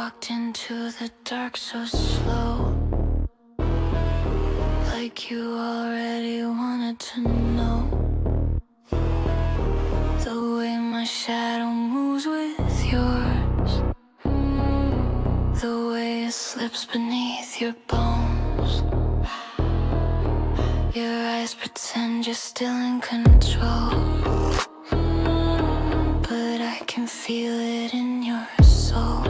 walked into the dark so slow, like you already wanted to know the way my shadow moves with yours, the way it slips beneath your bones. Your eyes pretend you're still in control, but I can feel it in your soul.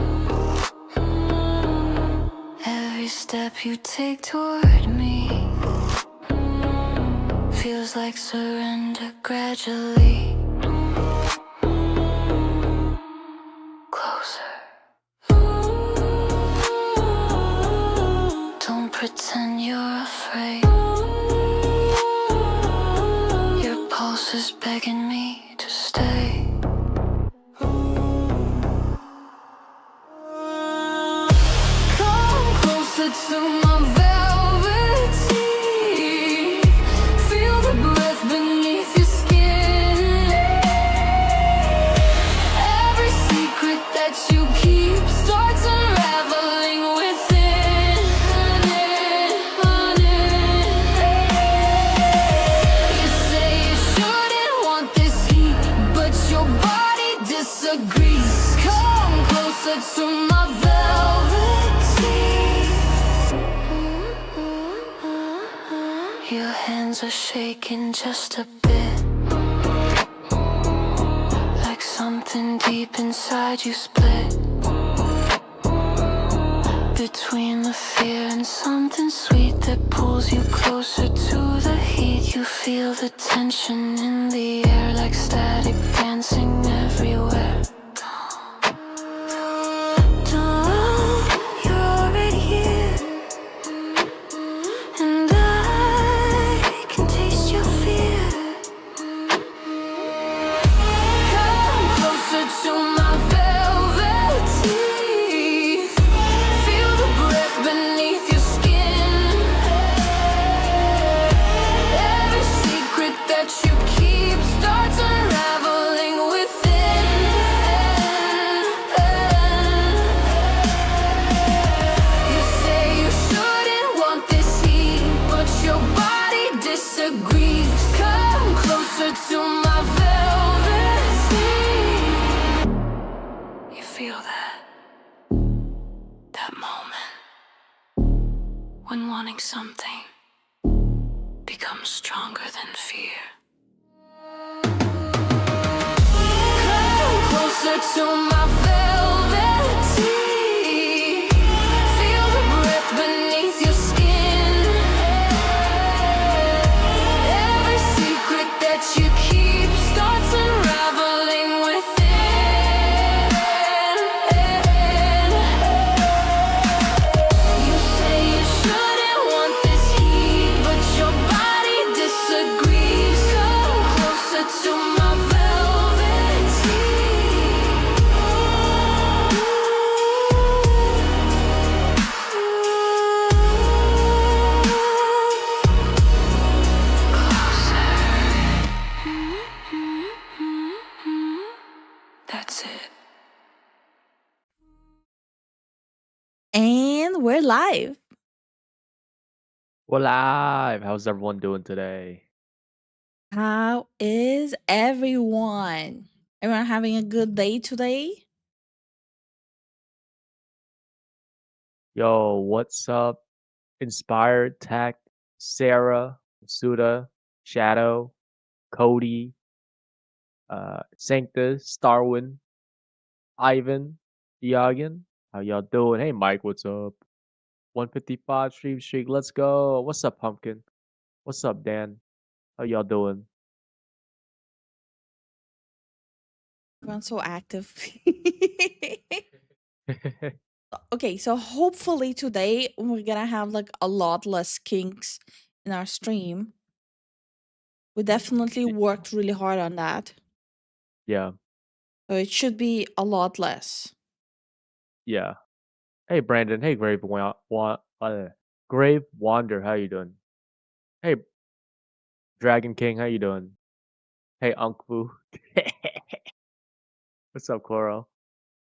Every step you take toward me feels like surrender gradually. Closer. Don't pretend you're afraid. Your pulse is begging me to stay. Come closer to my velvet teeth. Feel the breath beneath your skin. Every secret that you keep starts unraveling within. You say you shouldn't want this heat, but your body disagrees. Come closer to my velvet teeth. Your hands are shaking just a bit, like something deep inside you split between the fear and something sweet that pulls you closer to the heat. You feel the tension in the air like static dancing everywhere. Don't, you're already here, and I can taste your fear. Come closer to my velvet teeth. Feel the breath beneath your skin. Every secret that you keep starts unraveling within. You say you shouldn't want this heat, but your body disagrees. Come closer to my velvet teeth. You feel that moment when wanting something becomes stronger than fear. Come closer to my velvet teeth. Feel the breath beneath your skin. Every secret that you keep starts unraveling within. You say you shouldn't want this heat, but your body disagrees. Come closer to my velvet teeth. That's it. And we're live. We're live. How's everyone doing today? How is everyone? Everyone having a good day today? Yo, what's up? Inspired, Tech, Sarah, Suda, Shadow, Cody, Sanctus, Starwin, Ivan, Yagan. How y'all doing? Hey, Mike, what's up? 155 stream streak. Let's go. What's up, Pumpkin? What's up, Dan? How y'all doing? Everyone's so active. Okay, so hopefully today we're gonna have like a lot less kinks in our stream. We definitely worked really hard on that. Yeah, So it should be a lot less. yeah. Hey, Brandon. Hey, Grave Wander. How you doing? Hey, Dragon King. How you doing? Hey, Uncle. What's up, Coral?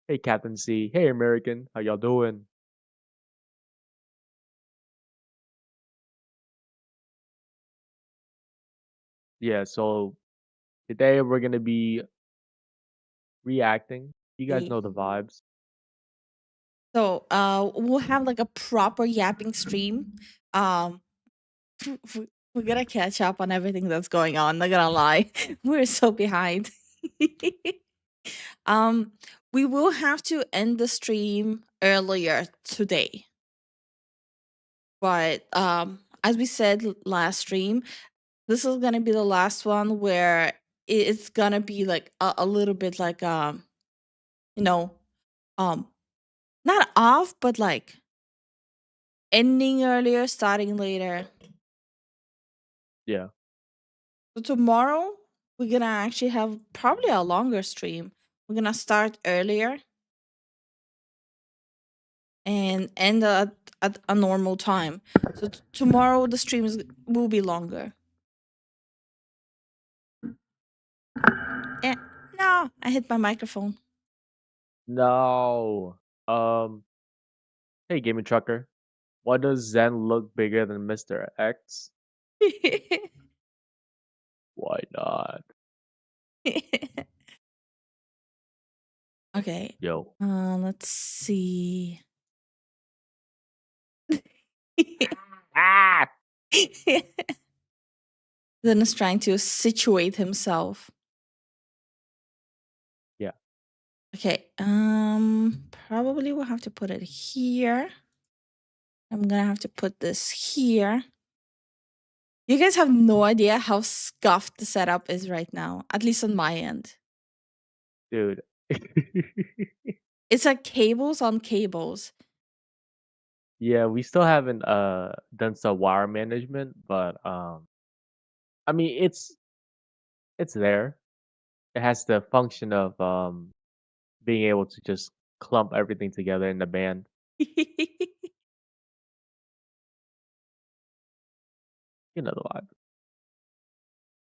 Hey, Captain C. Hey, American. How y'all doing? Yeah, so today we're gonna be reacting. You guys know the vibes. So we'll have like a proper yapping stream. Um we're gonna catch up on everything that's going on, not gonna lie. We're so behind. um we will have to end the stream earlier today. But as we said last stream, this is gonna be the last one where it's gonna be like a little bit like you know um not off but like ending earlier, starting later. Yeah, So tomorrow we're gonna actually have probably a longer stream. We're gonna start earlier and end at a normal time. So tomorrow the streams will be longer. Eh, no, I hit my microphone. no. Um, hey, Gaming Trucker. Why does Zen look bigger than Mr. X? Why not? Okay. Yo. Let's see. Ah! Then is trying to situate himself. Yeah. Okay. Probably we'll have to put it here. I'm gonna have to put this here. You guys have no idea how scuffed the setup is right now, at least on my end. Dude. It's like cables on cables. Yeah, we still haven't done some wire management, but I mean it's there. It has the function of being able to just clump everything together in the band. You know the vibe.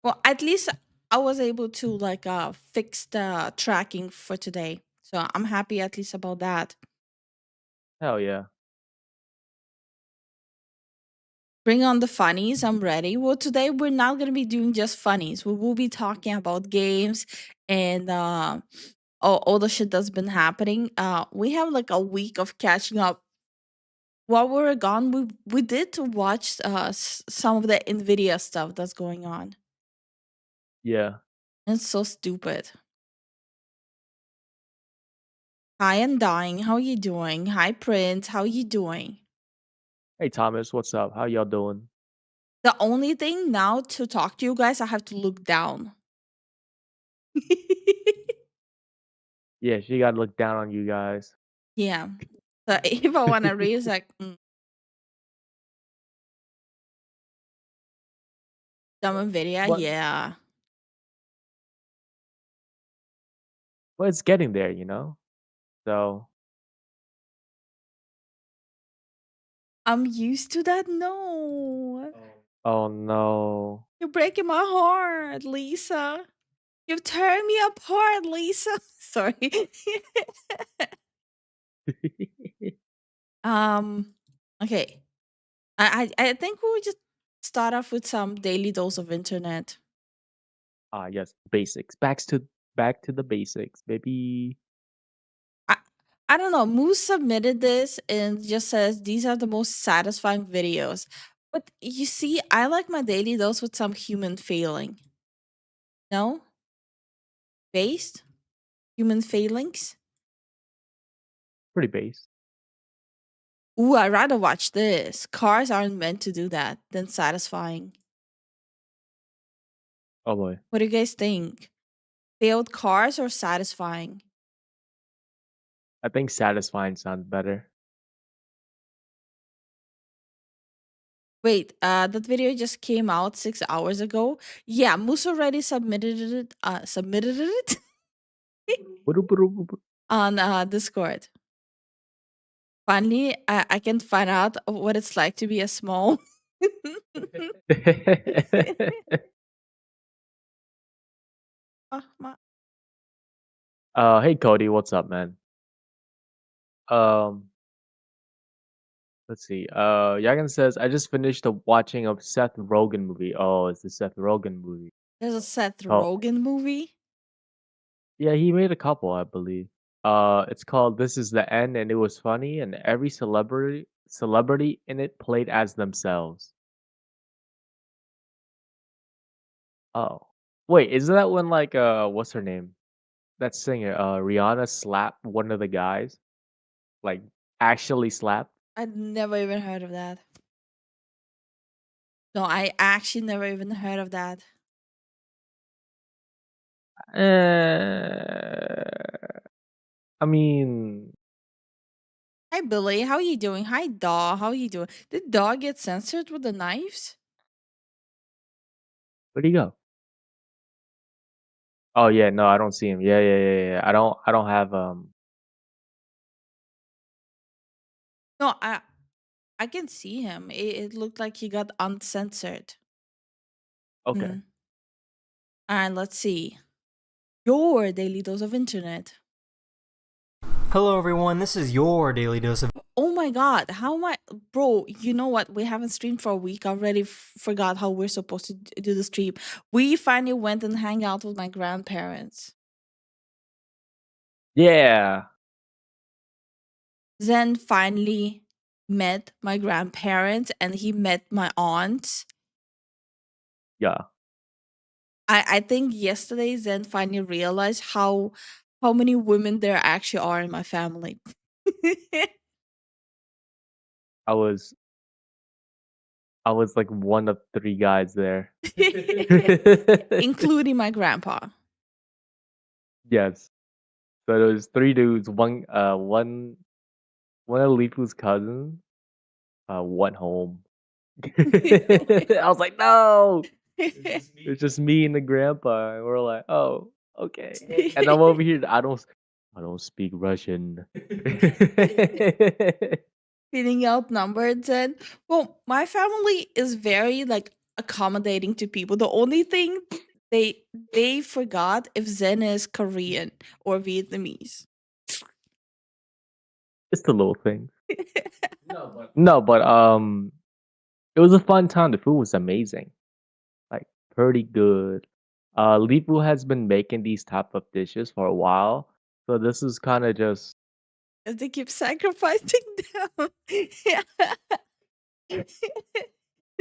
Well, at least I was able to like fix the tracking for today. So I'm happy at least about that. Hell yeah. Bring on the funnies. I'm ready. Well, today we're not going to be doing just funnies. We will be talking about games and all the shit that's been happening. We have like a week of catching up. While we were gone, we did watch some of the Nvidia stuff that's going on. Yeah. It's so stupid. Hi, and dying. How you doing? Hi, Prince. How you doing? Hey Thomas, what's up? How y'all doing? The only thing now to talk to you guys, I have to look down. Yeah, she gotta look down on you guys. Yeah. So if I want to read, it's like, some Nvidia, But yeah. it's getting there, you know? So I'm used to that. No. oh no. You're breaking my heart, Lisa. You've torn me apart, Lisa. Sorry. um. Okay. I think we would just start off with some daily dose of internet. Ah yes, basics. Back to the basics, baby. I I don't know. Moose submitted this and just says these are the most satisfying videos. But you see, I like my daily dose with some human failing. No? Based? Human failings? Pretty base. Ooh, I'd rather watch this. Cars aren't meant to do that than satisfying. Oh boy. What do you guys think? Failed cars or satisfying? I think satisfying sounds better. Wait, that video just came out 6 hours ago. Yeah, Moose already submitted it. Submitted it on Discord. Finally, I can find out what it's like to be a small. Ah, Hey Cody, what's up, man? Um, let's see. Yagan says I just finished watching a Seth Rogen movie. Oh, it's the Seth Rogen movie. There's a Seth Oh, Rogen movie. yeah, he made a couple, I believe. It's called This Is the End, and it was funny, and every celebrity in it played as themselves. Oh, wait, isn't that when like what's her name? That singer, Rihanna slapped one of the guys, like actually slapped. I'd never even heard of that. No, I actually never even heard of that. I mean, Hi Billy, how you doing? Hi Daw, how you doing? Did Daw get censored with the knives? where'd he go? Oh yeah, no, I don't see him. Yeah, yeah, yeah, yeah. I don't have No, I can see him. It looked like he got uncensored. Okay. Hmm. And let's see. Your daily dose of internet. Hello, everyone. This is your daily dose of. Oh my god, how am I, bro? You know what? We haven't streamed for a week. I already forgot how we're supposed to do the stream. We finally went and hang out with my grandparents. Yeah. Zen finally met my grandparents and he met my aunts. Yeah. I think yesterday Zen finally realized how many women there actually are in my family. I was I was like one of three guys there. Including my grandpa. Yes. So there was three dudes, one of Lifu's cousins, went home. I was like, no. It's just me and the grandpa, and we're like, oh, okay. And I'm over here. I don't speak Russian. Feeling outnumbered, Zen. Well, my family is very like accommodating to people. The only thing they forgot if Zen is Korean or Vietnamese. It's the little things. No, but it was a fun time. The food was amazing, like pretty good. Lipu has been making these type of dishes for a while, so this is kind of just. As they keep sacrificing them.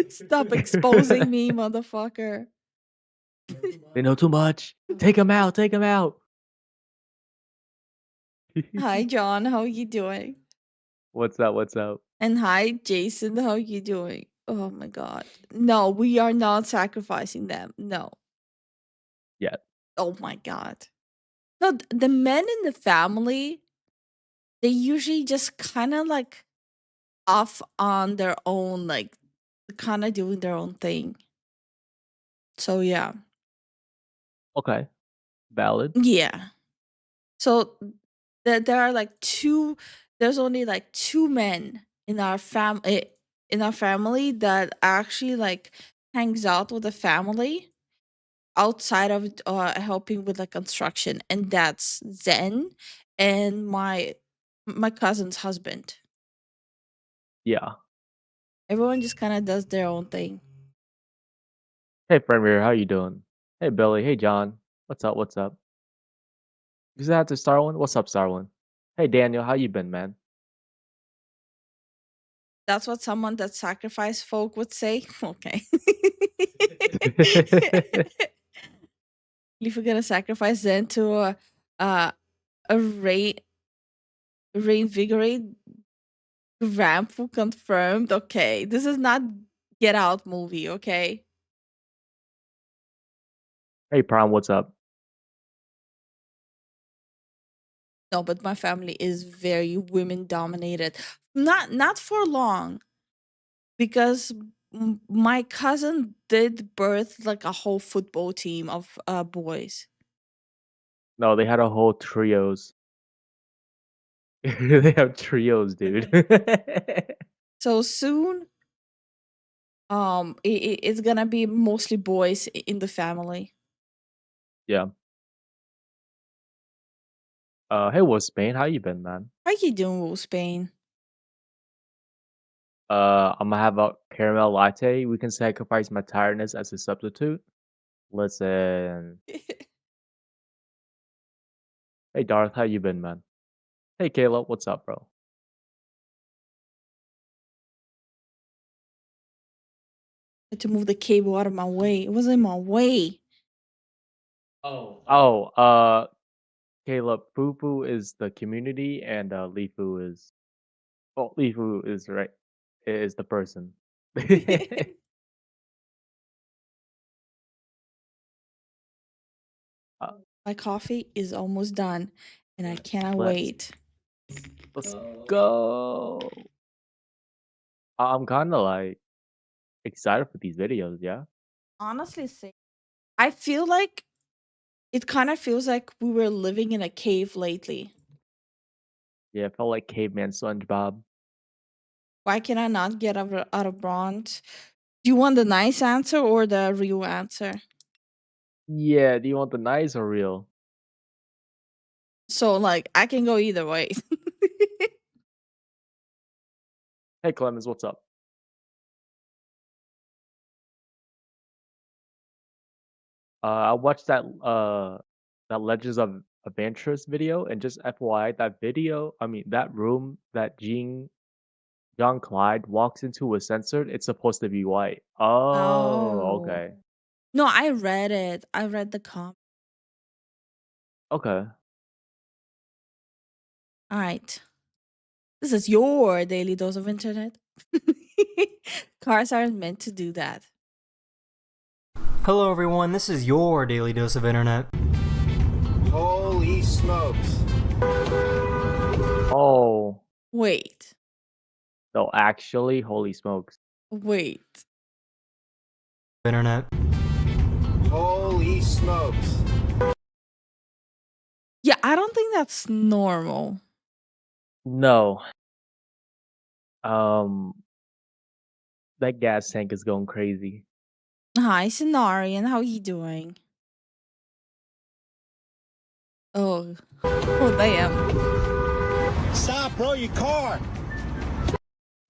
Stop exposing me, motherfucker. They know too much. Take him out. Take him out. Hi, John. How you doing? What's up? What's up? And hi, Jason. How you doing? Oh my god. No, we are not sacrificing them. No. Yeah. Oh my god. No, the men in the family, they usually just kind of like off on their own, like kind of doing their own thing. So yeah. Okay. Valid. Yeah. So there are like two, there's only like two men in our family that actually like hangs out with the family outside of helping with the construction, and that's Zen and my cousin's husband. Yeah. Everyone just kind of does their own thing. Hey, Premier, how you doing? Hey, Billy. Hey, John. What's up? What's up? Is that to Starwin? What's up, Starwin? Hey, Daniel. How you been, man? That's what someone that sacrificed folk would say. Okay. If you're gonna sacrifice Zen to uh, a reinvigorate Ramfu confirmed. Okay, this is not Get Out movie. Okay, Hey, Prom. What's up? no, but my family is very women dominated. Not for long, because my cousin did birth like a whole football team of boys. No, they had a whole trios. They have trios, dude. So soon, it's gonna be mostly boys in the family. Yeah. Hey, what's Spain? How you been, man? How you doing, Will Spain? I'm gonna have a caramel latte. We can sacrifice my tiredness as a substitute. Listen. Hey Darth, how you been, man? Hey Caleb, what's up, bro? Had to move the cable out of my way. It was in my way. Oh, Caleb, Fufu is the community and Lifu is Lifu is right is the person. uh, My coffee is almost done, and I cannot let's wait. let's go. I'm kind of like excited for these videos, yeah. Honestly, I feel like it kind of feels like we were living in a cave lately. Yeah, I felt like caveman SpongeBob. Why can I not get out of bronze? Do you want the nice answer or the real answer? Yeah, do you want the nice or real? So, like, I can go either way. Hey Clemens, what's up? I watched that Legends of Adventures video, and just FYI, that video, I mean that room that John Clyde walks into was censored. It's supposed to be white. Oh, Oh. okay. No, I read it. I read the comment. Okay. All right. This is your daily dose of internet. Cars aren't meant to do that. Hello everyone, this is your daily dose of internet. Holy smokes. Oh, Wait. no, actually, holy smokes. Wait. Internet. Holy smokes. Yeah, I don't think that's normal. No. Um, that gas tank is going crazy. Hi, Cenarian. How you doing? Oh. Oh, damn. Stop, bro, your car.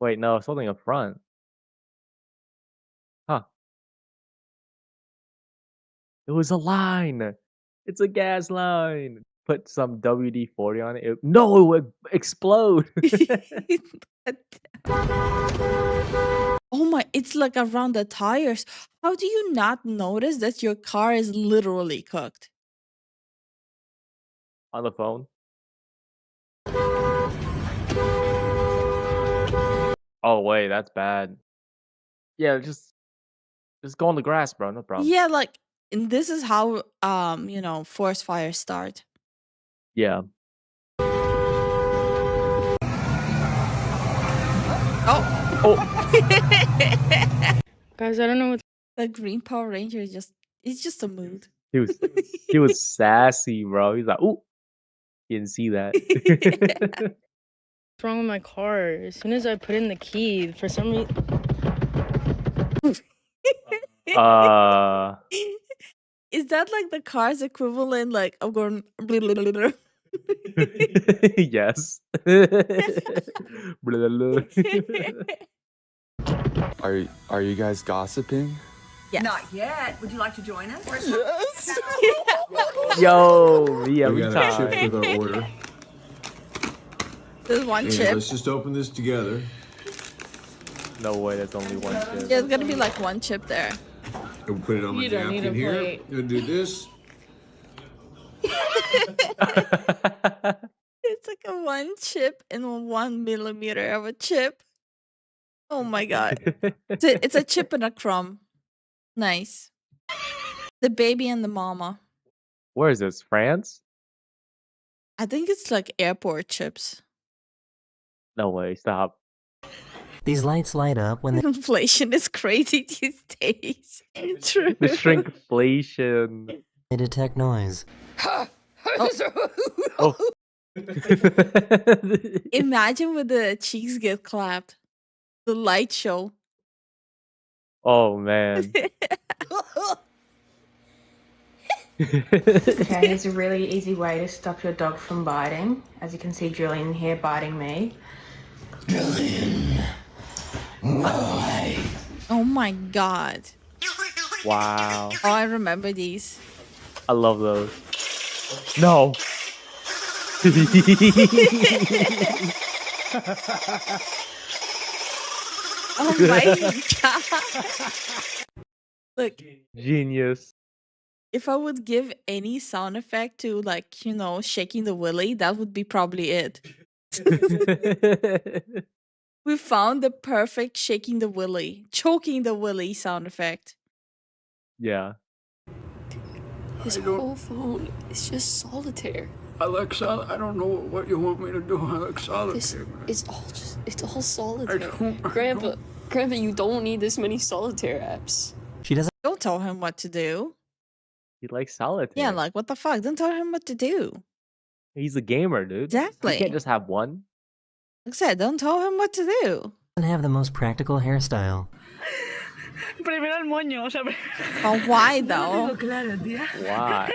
Wait, no, something up front. Huh. It was a line. It's a gas line. Put some WD-40 on it. No, it would explode. Oh my, it's like around the tires. How do you not notice that your car is literally cooked? On the phone. Oh wait, that's bad. Yeah, just go on the grass, bro. No problem. Yeah, like, and this is how forest fires start. Yeah. Oh. Oh, Guys, I don't know what. The green Power Ranger is it's just a mood. he was sassy, bro. He's like, ooh, you didn't see that. What's wrong with my car? As soon as I put in the key, for some reason. Is that like the car's equivalent? Like, I'm going. Yes. Are you guys gossiping? Yes. Not yet. Would you like to join us? Yes. Yo, me We every got a chip time. with our order. There's one And chip. let's just open this together. No way, there's only one chip. Yeah, there's gonna be like one chip there. And we'll put it on my You don't need napkin a here. plate. I'm gonna do this. It's like a one chip and 1 millimeter of a chip. Oh my god. It's a chip and a crumb. Nice. The baby and the mama. Where is this? France? I think it's like airport chips. No way, stop. These lights light up when Inflation is crazy these days. True. The shrinkflation. they detect noise. Oh. Imagine when the cheeks get clapped. The light show. Oh man. Okay, here's a really easy way to stop your dog from biting. As you can see, Julian here biting me. Oh my god. Wow. Oh, I remember these. I love those. No. Oh my god. Look, Genius. if I would give any sound effect to, like, you know, shaking the willy, that would be probably it. We found the perfect shaking the willy, choking the willy sound effect. Yeah. His whole phone is just solitaire. Alexa, I don't know what you want me to do. I like This solitaire. it's all solitaire. don't- I Grandpa, you don't need this many solitaire apps. She doesn't Don't tell him what to do. He likes solitaire. Yeah, like, what the fuck? Don't tell him what to do. He's a gamer, dude. Exactly. You can't just have one. Like I said, don't tell him what to do. have the most practical hairstyle. Oh, why though? Why?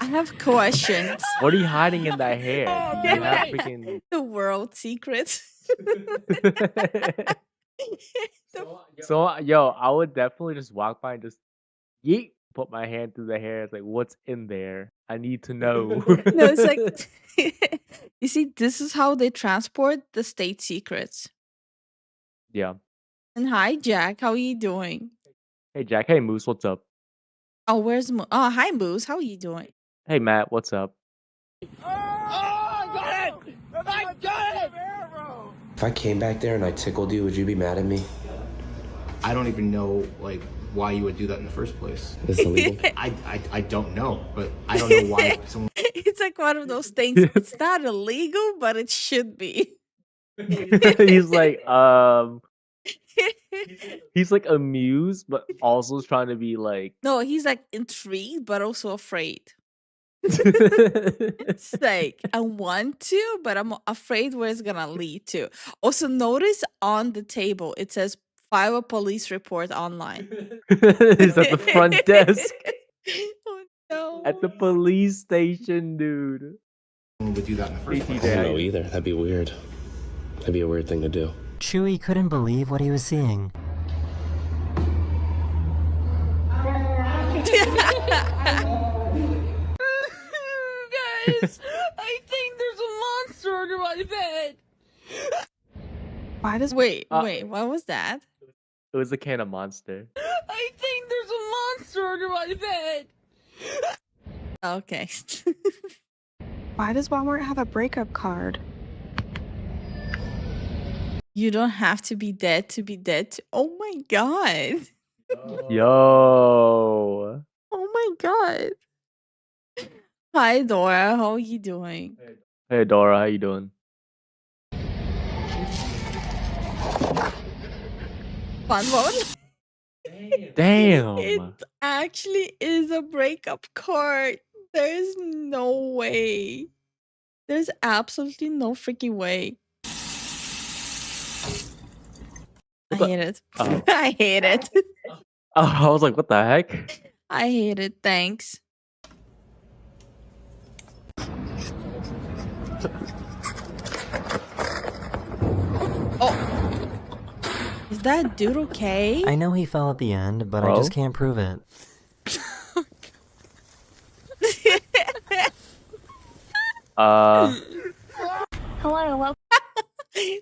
I have questions. What are you hiding in that hair? Do you have freaking... The world secrets. So, yo, I would definitely just walk by and just yeet, put my hand through the hair. It's like, what's in there? I need to know. No, it's like, you see, this is how they transport the state secrets. Yeah. And hi, Jack. How are you doing? Hey, Jack. Hey, Moose. What's up? Oh, where's Moose? Oh, hi, Moose. How are you doing? Hey, Matt. What's up? If I came back there and I tickled you, would you be mad at me? I don't even know, like, why you would do that in the first place. Is it illegal? I don't know, but I don't know why someone... It's like one of those things. It's not illegal, but it should be. He's like, he's like amused, but also trying to be like... No, he's like intrigued, but also afraid. It's like, I want to, but I'm afraid where it's gonna lead to. Also, notice on the table it says file a police report online. He's at the front desk Oh no. at the police station, dude. would do that in the first place. I don't know either. That'd be weird. That'd be a weird thing to do. Chewie couldn't believe what he was seeing. Guys, I think there's a monster under my bed. Why does wait, what was that? It was a can of Monster. I think there's a monster under my bed. Okay. Why does Walmart have a breakup card? You don't have to be dead to be dead. Oh my god. Yo. Oh my god. Hi Dora, how are you doing? Hey, Dora. How you doing? Fun mode? Damn. It actually is a breakup card. There's no way. There's absolutely no freaking way. I hate it. Oh. I hate it. Oh, I was like, what the heck? I hate it. Thanks. Oh. Is that dude okay? I know he fell at the end, but I just can't prove it. Hello, welcome.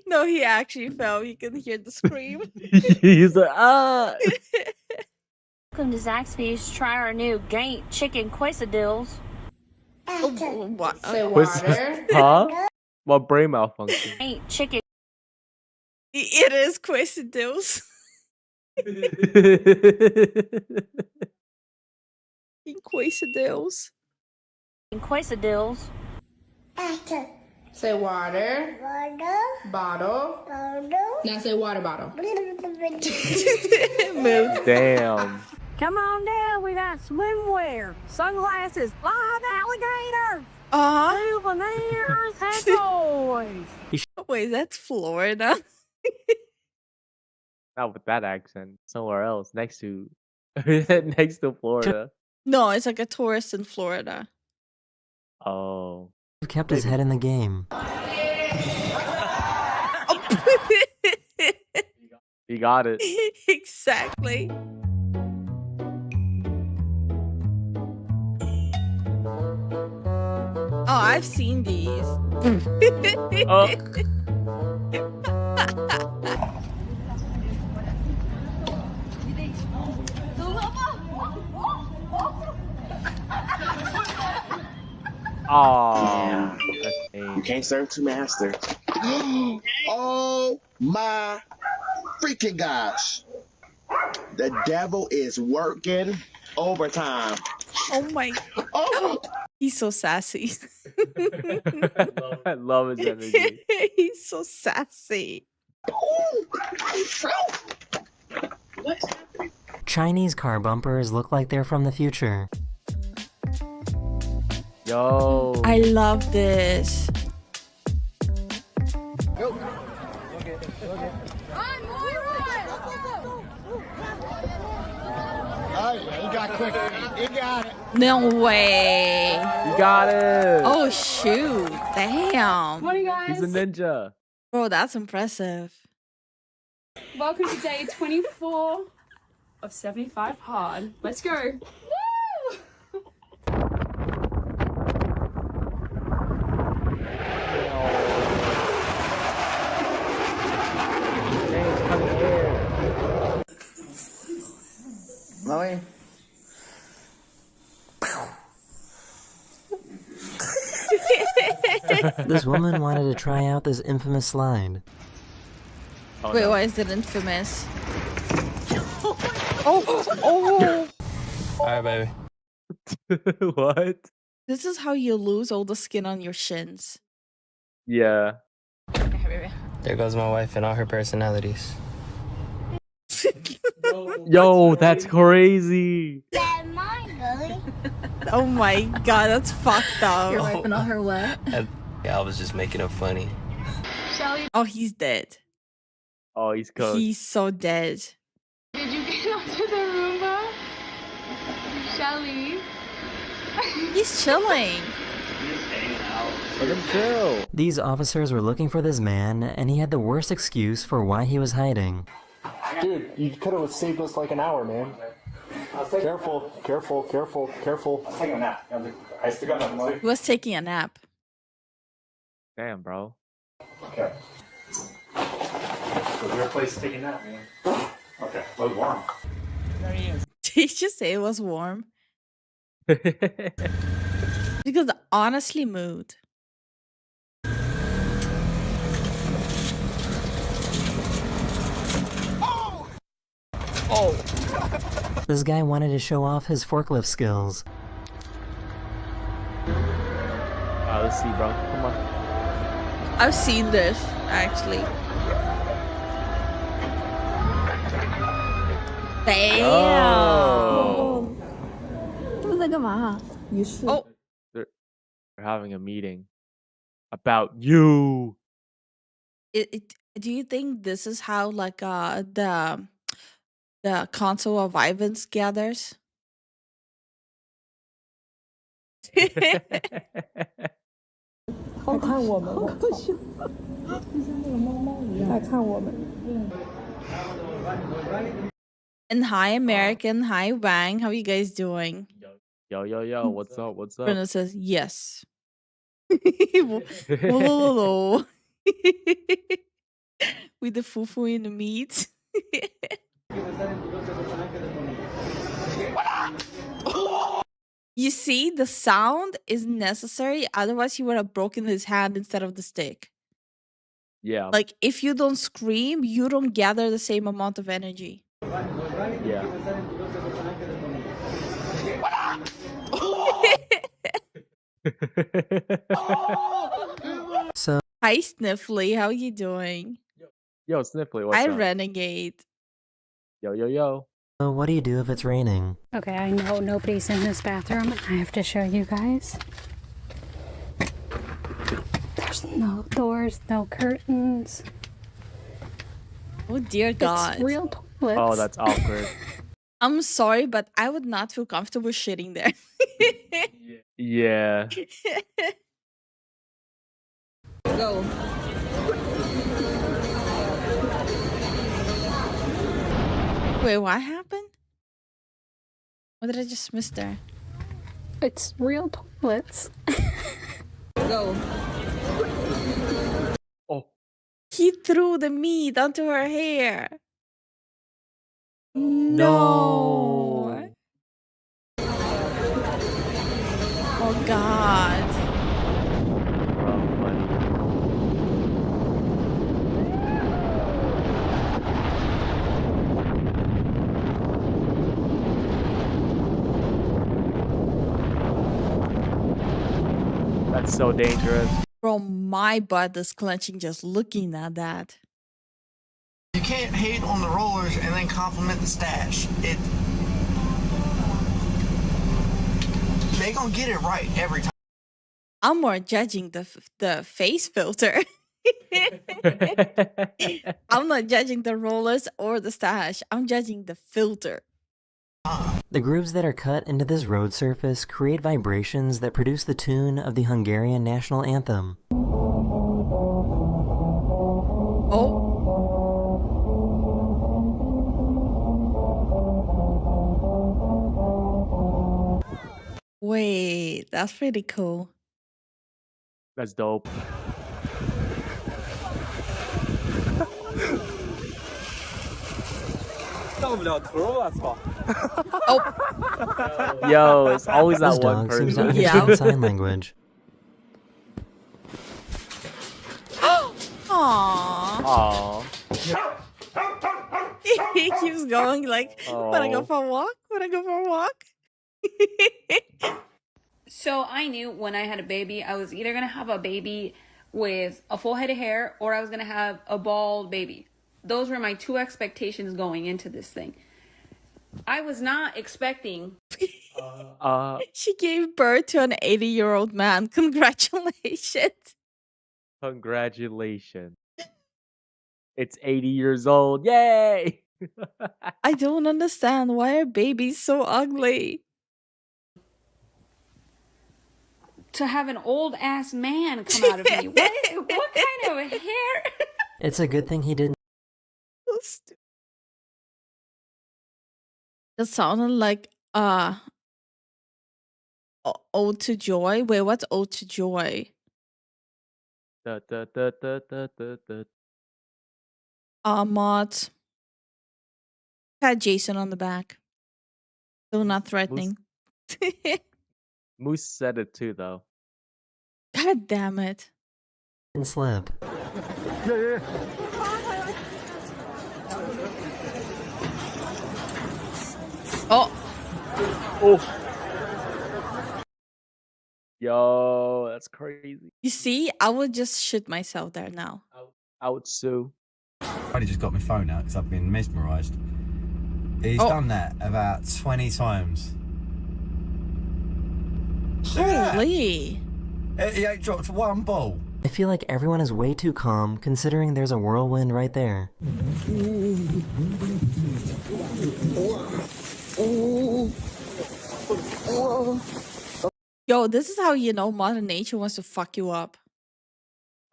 No, he actually fell. You can hear the scream. He's like, ah. Welcome to Zaxby's. Try our new Gaint chicken quesadillas. Oh, what? Huh? My brain malfunction. Gaint chicken. It is quesadillas. Quesadillas. Quesadillas. Say water. Bottle. Now say water bottle. Move. Damn. Come on down. We got swimwear, sunglasses, live alligators, souvenirs, and toys. Wait, that's Florida. Not with that accent. Somewhere else. Next to Florida. No, it's like a tourist in Florida. Oh. Kept his head in the game. He got it. Exactly. Oh, I've seen these. Oh. Oh, that's You can't serve two masters. Oh my freaking gosh. The devil is working overtime. Oh my. Oh. He's so sassy. I love his energy. He's so sassy. Chinese car bumpers look like they're from the future. Yo. I love this. He got quick. He got it. No way. You got it. Oh shoot. Damn. Morning, guys. He's a ninja. Bro, that's impressive. Welcome to day 24 of 75 hard. Let's go. Woo! Molly. This woman wanted to try out this infamous slide. Oh, Wait, no. why is it infamous? Oh. Alright, baby. What? This is how you lose all the skin on your shins. Yeah. There goes my wife and all her personalities. Yo, that's crazy. Oh my god, that's fucked up. Your wife and all her what? I was just making it funny. Shelly, Oh, he's dead. Oh, he's cooked. He's so dead. did you get onto the Roomba? Shelly. He's chilling. Let him chill. These officers were looking for this man, and he had the worst excuse for why he was hiding. Dude, you could have saved us like an hour, man. Careful, careful, careful, careful. I was taking a nap. I still got nothing. He was taking a nap. Damn, bro. Okay. So your place to take a nap, man. Okay, well, it was warm. Did he just say it was warm? Because honestly, mood. Oh. This guy wanted to show off his forklift skills. Let's see, bro. Come on. I've seen this, actually. Damn. Oh. Oh. They're having a meeting about you. Do you think this is how like the Council of Ivans gathers? And hi American, hi Wang, how you guys doing? Yo, what's up? What's up? Brenda says yes. Whoa. With the fufu in the meat. You see, the sound is necessary, otherwise he would have broken his hand instead of the stick. Yeah. Like, if you don't scream, you don't gather the same amount of energy. Yeah. So, Hi Sniffly, how you doing? Yo, Sniffly, what's Hi up? Renegade. Yo. what do you do if it's raining? Okay, I know nobody's in this bathroom. I have to show you guys. There's no doors, no curtains. Oh dear God. It's real toilets. Oh, that's awkward. I'm sorry, but I would not feel comfortable shitting there. Yeah. Go. Wait, what happened? What did I just miss there? It's real toilets. Go. Oh. He threw the meat onto her hair. No. Oh God. Bro, buddy. That's so dangerous. Bro, my butt is clenching just looking at that. You can't hate on the rollers and then compliment the stash. They gonna get it right every time. I'm more judging the face filter. I'm not judging the rollers or the stash. I'm judging the filter. The grooves that are cut into this road surface create vibrations that produce the tune of the Hungarian national anthem. Oh. Wait, that's pretty cool. That's dope. Oh. Yo, it's always This that one dog seems to person. understand sign language. Aww. Aww. He keeps going like, wanna go Oh. for a walk? Wanna go for a walk? So I knew when I had a baby, I was either gonna have a baby with a full head of hair or I was gonna have a bald baby. Those were my two expectations going into this thing. I was not expecting. She gave birth to an 80-year-old man. Congratulations. Congratulations. It's 80 years old. Yay! I don't understand why are babies so ugly. To have an old ass man come out of me. What kind of hair? It's a good thing he didn't. So stupid. That sounded like Ode to Joy. Wait, what's Ode to Joy? Da, da, da, da, da, da, da. Mods. Had Jason on the back. Still not threatening. Moose said it too, though. God damn it. Didn't slip. Oh. Oh. Yo, that's crazy. You see, I would just shit myself there now. Out, Sue. I just got my phone out because I've been mesmerised. He's done that about 20 times. Holy. He ain't dropped one ball. I feel like everyone is way too calm considering there's a whirlwind right there. Yo, this is how you know Mother Nature wants to fuck you up.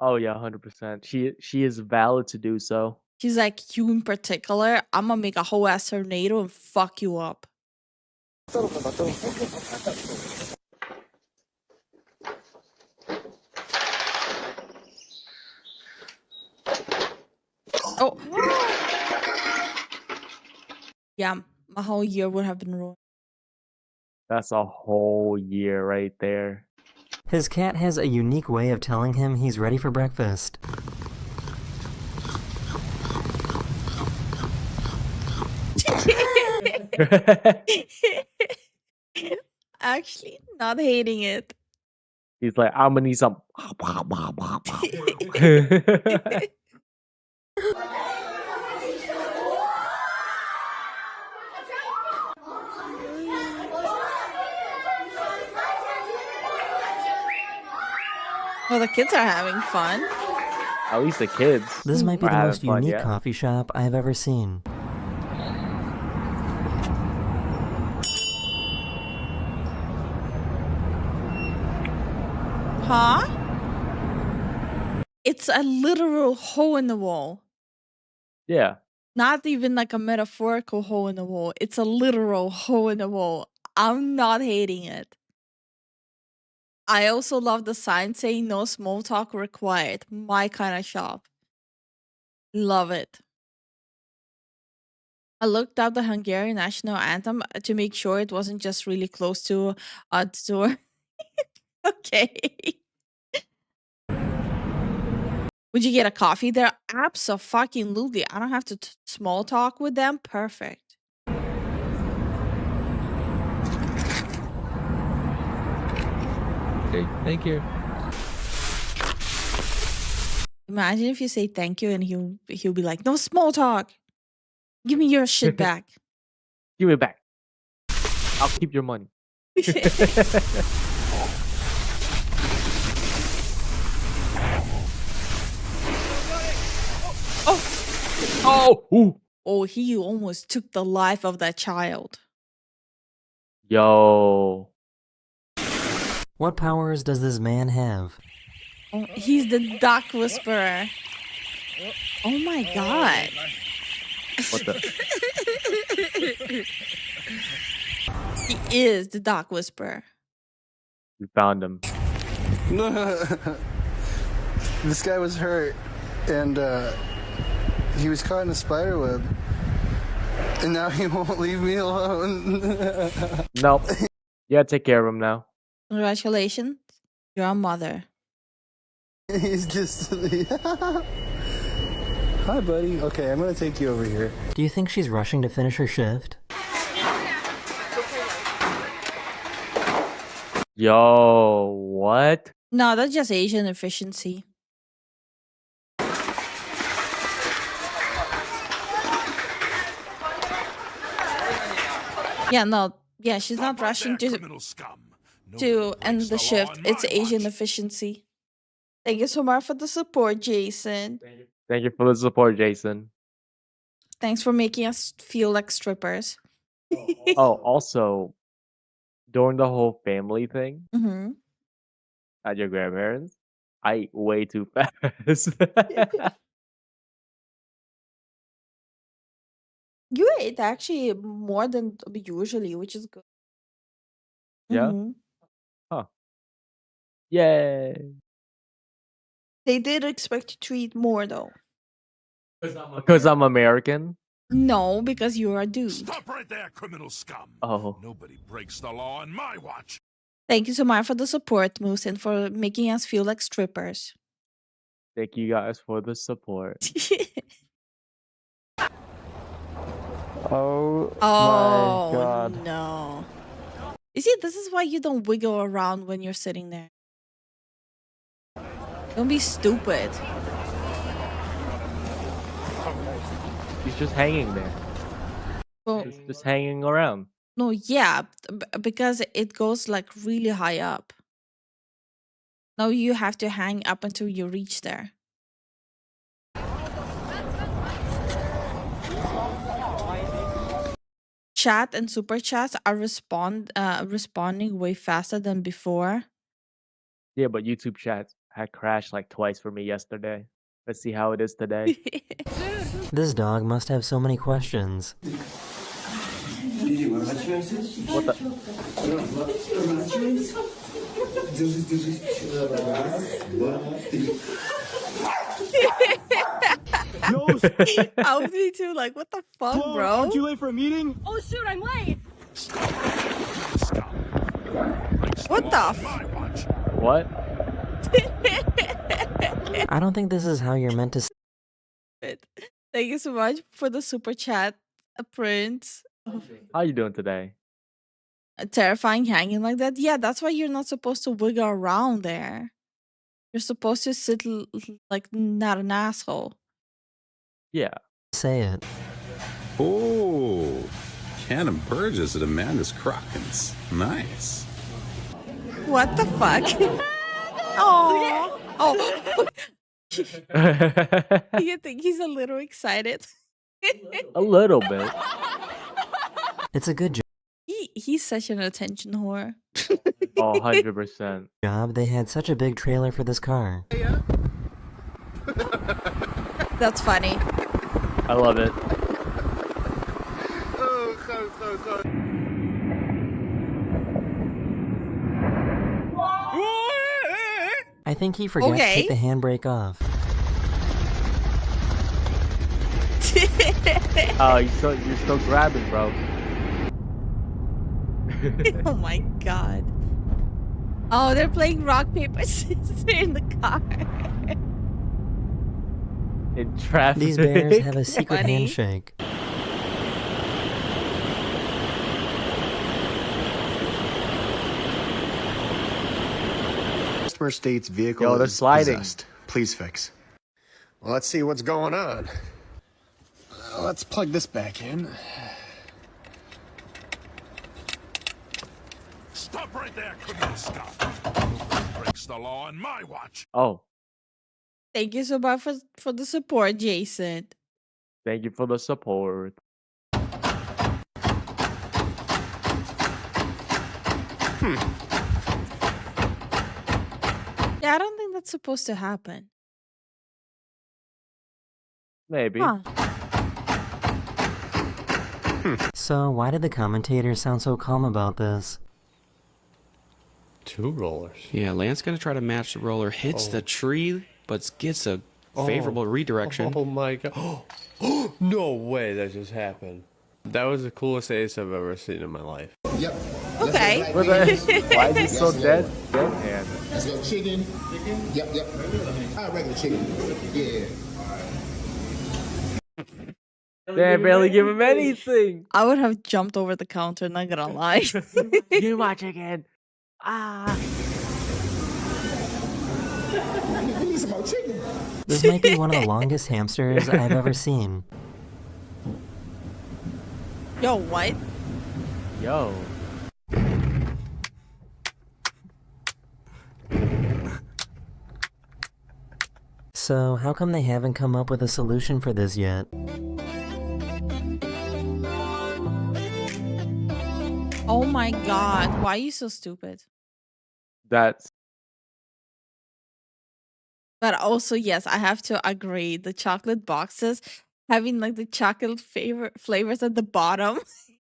Oh yeah, 100%. She is valid to do so. She's like, you in particular, I'm gonna make a whole ass tornado and fuck you up. Oh. Yeah, my whole year would have been ruined. That's a whole year right there. His cat has a unique way of telling him he's ready for breakfast. Actually, not hating it. He's like, I'm gonna need some. Well, the kids are having fun. At least the kids. This might be are the having most fun, unique yeah. coffee shop I've ever seen. Huh? It's a literal hole in the wall. Yeah. Not even like a metaphorical hole in the wall. It's a literal hole in the wall. I'm not hating it. I also love the sign saying no small talk required. My kind of shop. Love it. I looked up the Hungarian national anthem to make sure it wasn't just really close to a door. Okay. Would you get a coffee there? Absolutely. I don't have to small talk with them. Perfect. Okay, thank you. Imagine if you say thank you and he'll be like, no small talk. Give me your shit back. Give it back. I'll keep your money. Oh! Ooh. Oh, he almost took the life of that child. Yo. What powers does this man have? Oh, he's the duck whisperer. Oh my god. What the? He is the duck whisperer. We found him. This guy was hurt, and he was caught in a spider web. And now he won't leave me alone. Nope. You gotta take care of him now. Congratulations. You're a mother. He's just... Hi, buddy. Okay, I'm gonna take you over here. Do you think she's rushing to finish her shift? Yo, what? No, that's just Asian efficiency. Yeah, no. Yeah, she's not rushing to end the shift. It's Asian efficiency. Thank you so much for the support, Jason. Thank you for the support, Jason. Thanks for making us feel like strippers. Oh, also, during the whole family thing Mm-hmm. at your grandparents, I ate way too fast. You ate actually more than usually, which is good. Yeah? Mhm. Huh. Yay. They did expect you to eat more though. Because I'm American? No, because you're a dude. Stop right there, criminal scum. Oh. Nobody breaks the law on my watch. Thank you so much for the support, Moose, and for making us feel like strippers. Thank you guys for the support. Oh, Oh, my God. no. You see, this is why you don't wiggle around when you're sitting there. Don't be stupid. He's just hanging there. Well, Just hanging around. no, yeah, because it goes like really high up. Now you have to hang up until you reach there. Chat and super chats are responding way faster than before. Yeah, but YouTube chat had crashed like twice for me yesterday. Let's see how it is today. This dog must have so many questions. What the? I would be too, like, what the fuck, bro? Aren't you late for a meeting? Oh shoot, I'm late. What the What? I don't think this is how you're meant to say it? Thank you so much for the super chat, Prince. How you doing today? Terrifying hanging like that. Yeah, that's why you're not supposed to wiggle around there. You're supposed to sit like not an asshole. Yeah. it. Oh, Cannon Burgess at Amanda's Crockins. Nice. What the fuck? Oh, oh. You think he's a little excited? A little bit. It's a good job. he's such an attention whore. Oh, 100%. Job, they had such a big trailer for this car. That's funny. I love it. I think he forgot to take the handbrake off. Oh, you're still grabbing, bro. Oh my god. Oh, they're playing rock, paper, scissors in the car. In traffic. These bears have a secret Funny. handshake. Customer states vehicle Yo, they're is sliding. possessed. Please fix. Well, let's see what's going on. Let's plug this back in. Stop right there, criminal scum. Breaks the law on my watch. Oh, Thank you so much for the support, Jason. thank you for the support. Yeah, I don't think that's supposed to happen. Maybe. Huh. So why did the commentators sound so calm about this? 2 rollers. Yeah, Lance gonna try to match the roller, hits the tree, but gets a favorable redirection. Oh my god. No way that just happened. That was the coolest ace I've ever seen in my life. Yep. Okay. Why is he so dead? Dead hand. Let's go chicken. Yep, yep. Regular chicken. Yeah. They barely give him anything. I would have jumped over the counter, not gonna lie. Give my chicken. Ah. We need some more chicken. This might be one of the longest hamsters I've ever seen. Yo, what? Yo. So how come they haven't come up with a solution for this yet? Oh my god, why are you so stupid? That's But also, yes, I have to agree. The chocolate boxes having like the chocolate flavors at the bottom.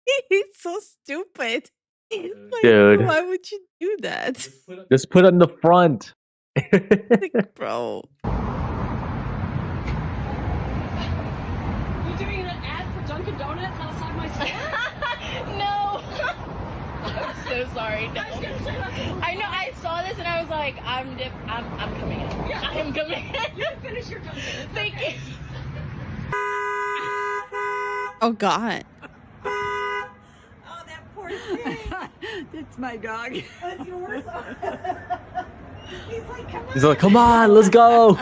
It's so stupid. Like, Dude. why would you do that? just put it in the front. Like, bro. You doing an ad for Dunkin' Donuts outside my store? No. I'm so sorry. No. I know. I saw this and I was like, I'm coming in. Yeah. I am coming in. You can finish your Dunkin'. Thank you. Oh god. Oh, that poor thing. It's my dog. That's yours. He's like, come on, let's go.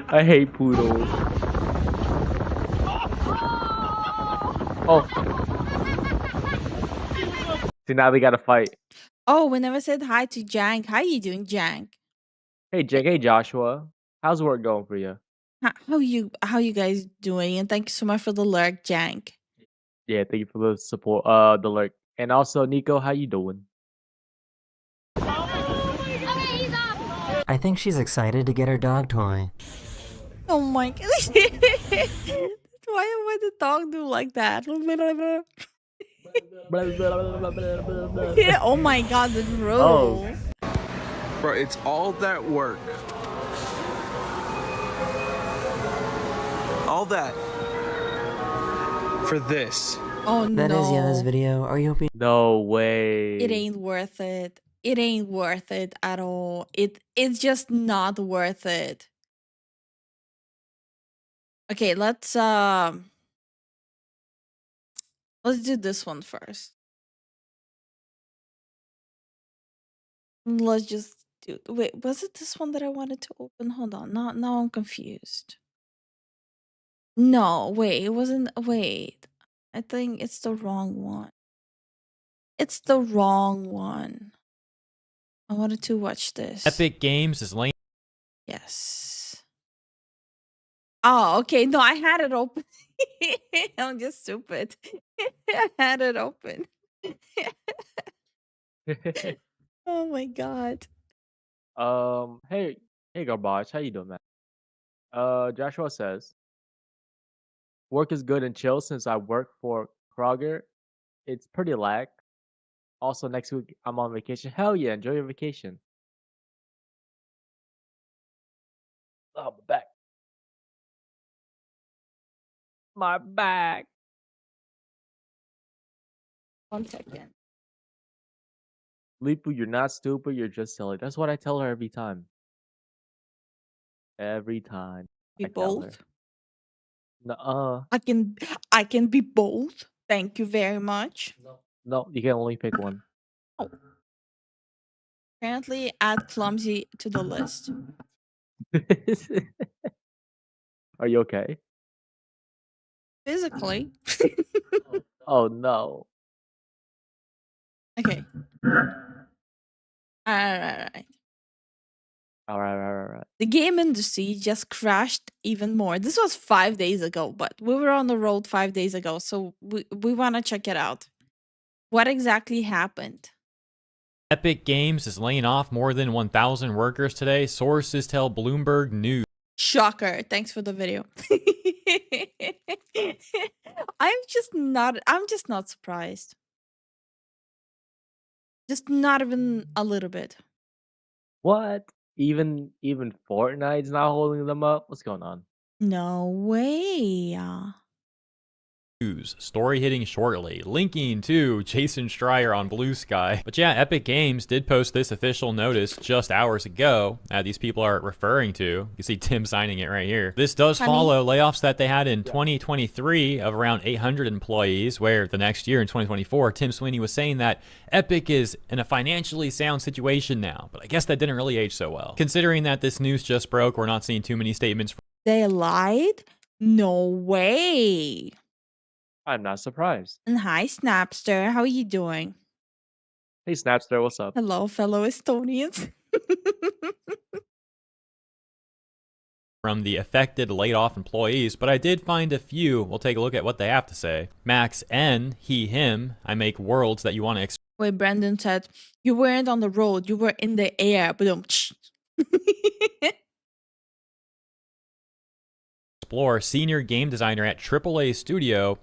I hate poodles. Oh. See, now they gotta fight. Oh, we never said hi to Jank. How you doing, Jank? Hey, Jake. Hey, Joshua. How's work going for you? How you guys doing? And thank you so much for the lurk, Jank. Yeah, thank you for the support. The lurk. And also, Nico, how you doing? I think she's excited to get her dog toy. Oh my god. Why the dog do like that? Yeah, oh my god, the roll. Oh. Bro, it's all that work. All that. For this. Oh no. That is Yena's video. Are you hoping? No way. It ain't worth it. It ain't worth it at all. It's just not worth it. Okay, let's do this one first. Let's just do. Wait, was it this one that I wanted to open? Hold on. Now I'm confused. No, wait, it wasn't. Wait, I think it's the wrong one. It's the wrong one. I wanted to watch this. Epic Games is lame. Yes. Oh, okay. No, I had it open. I'm just stupid. I had it open. Oh my god. Hey, Garbage, how you doing, man? Joshua says, work is good and chill since I work for Kroger. It's pretty lag. Also, next week I'm on vacation. Hell yeah, enjoy your vacation. Oh, my back. My back. 1 second. Lipu, you're not stupid, you're just silly. That's what I tell her every time. Every time Be I tell her. both. Nuh-uh. I can be both. Thank you very much. No, you can only pick one. Oh. Apparently, add clumsy to the list. Are you okay? Physically. Oh no. Okay. Alright. Alright. The game industry just crashed even more. This was 5 days ago, but we were on the road 5 days ago, so we want to check it out. What exactly happened? Epic Games is laying off more than 1,000 workers today, sources tell Bloomberg News. Shocker. Thanks for the video. I'm just not surprised. Just not even a little bit. What? Even Fortnite's not holding them up? What's going on? No way. Story hitting shortly, linking to Jason Schreier on Blue Sky. But yeah, Epic Games did post this official notice just hours ago. These people are referring to. You see Tim signing it right here. This does follow layoffs that they had in 2023 of around 800 employees, where the next year in 2024, Tim Sweeney was saying that Epic is in a financially sound situation now. But I guess that didn't really age so well. Considering that this news just broke, we're not seeing too many statements. They lied? No way. I'm not surprised. And hi, Snapster. How are you doing? Hey, Snapster, what's up? Hello, fellow Estonians. From the affected laid-off employees, but I did find a few. We'll take a look at what they have to say. Max N, he, him, I make worlds that you want to Wait, Brandon said, you weren't on the road, you were in the air. explore. Senior game designer at AAA studio,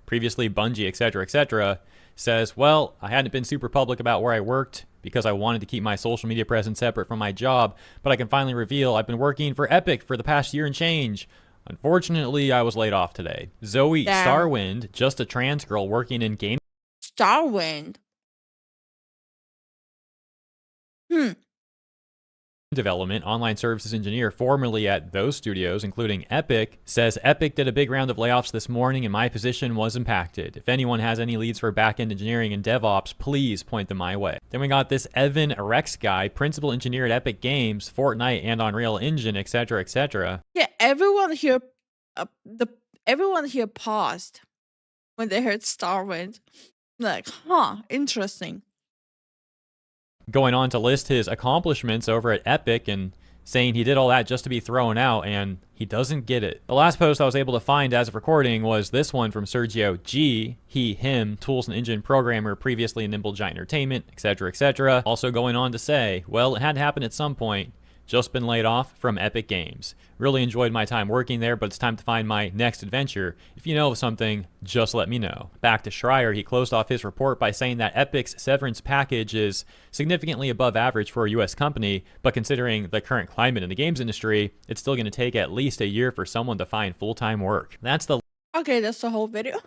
previously Bungie, etc., says, well, I hadn't been super public about where I worked because I wanted to keep my social media presence separate from my job, but I can finally reveal I've been working for Epic for the past year and change. Unfortunately, I was laid off today. Zoe Starwind, just a trans girl working in game Starwind. development, online services engineer formerly at those studios, including Epic, says Epic did a big round of layoffs this morning and my position was impacted. If anyone has any leads for backend engineering and DevOps, please point them my way. Then we got this Evan Rex guy, principal engineer at Epic Games, Fortnite and Unreal Engine, etc. Yeah, everyone here paused when they heard Starwind. Like, interesting. Going on to list his accomplishments over at Epic and saying he did all that just to be thrown out, and he doesn't get it. The last post I was able to find as of recording was this one from Sergio G, he, him, tools and engine programmer, previously in Nimble Giant Entertainment, etc. Also going on to say, well, it had to happen at some point. Just been laid off from Epic Games. Really enjoyed my time working there, but it's time to find my next adventure. If you know of something, just let me know. Back to Schreier, he closed off his report by saying that Epic's severance package is significantly above average for a US company, but considering the current climate in the games industry, it's still going to take at least a year for someone to find full-time work. That's the Okay, that's the whole video.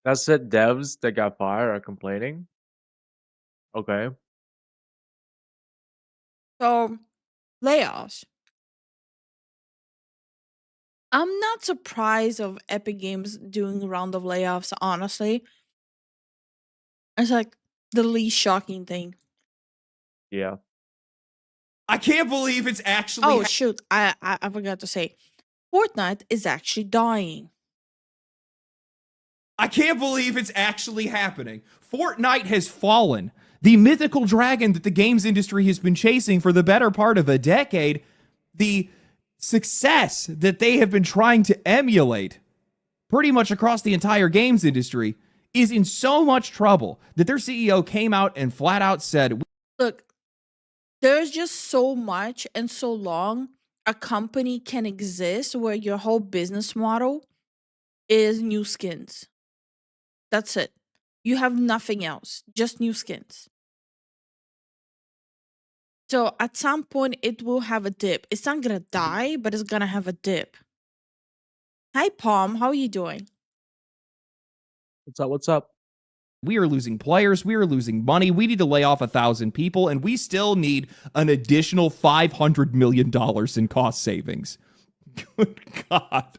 That's it. Devs that got fired are complaining. Okay. So, layoffs. I'm not surprised of Epic Games doing a round of layoffs, honestly. It's like the least shocking thing. Yeah. I can't believe it's actually Oh shoot, I forgot to say. Fortnite is actually dying. I can't believe it's actually happening. Fortnite has fallen. The mythical dragon that the games industry has been chasing for the better part of a decade, the success that they have been trying to emulate pretty much across the entire games industry, is in so much trouble that their CEO came out and flat out said, Look, there's just so much and so long a company can exist where your whole business model is new skins. That's it. You have nothing else, just new skins. So at some point, it will have a dip. It's not gonna die, but it's gonna have a dip. Hi, Palm. How are you doing? What's up? What's up? we are losing players, we are losing money, we need to lay off 1,000 people, and we still need an additional $500 million in cost savings. Good God.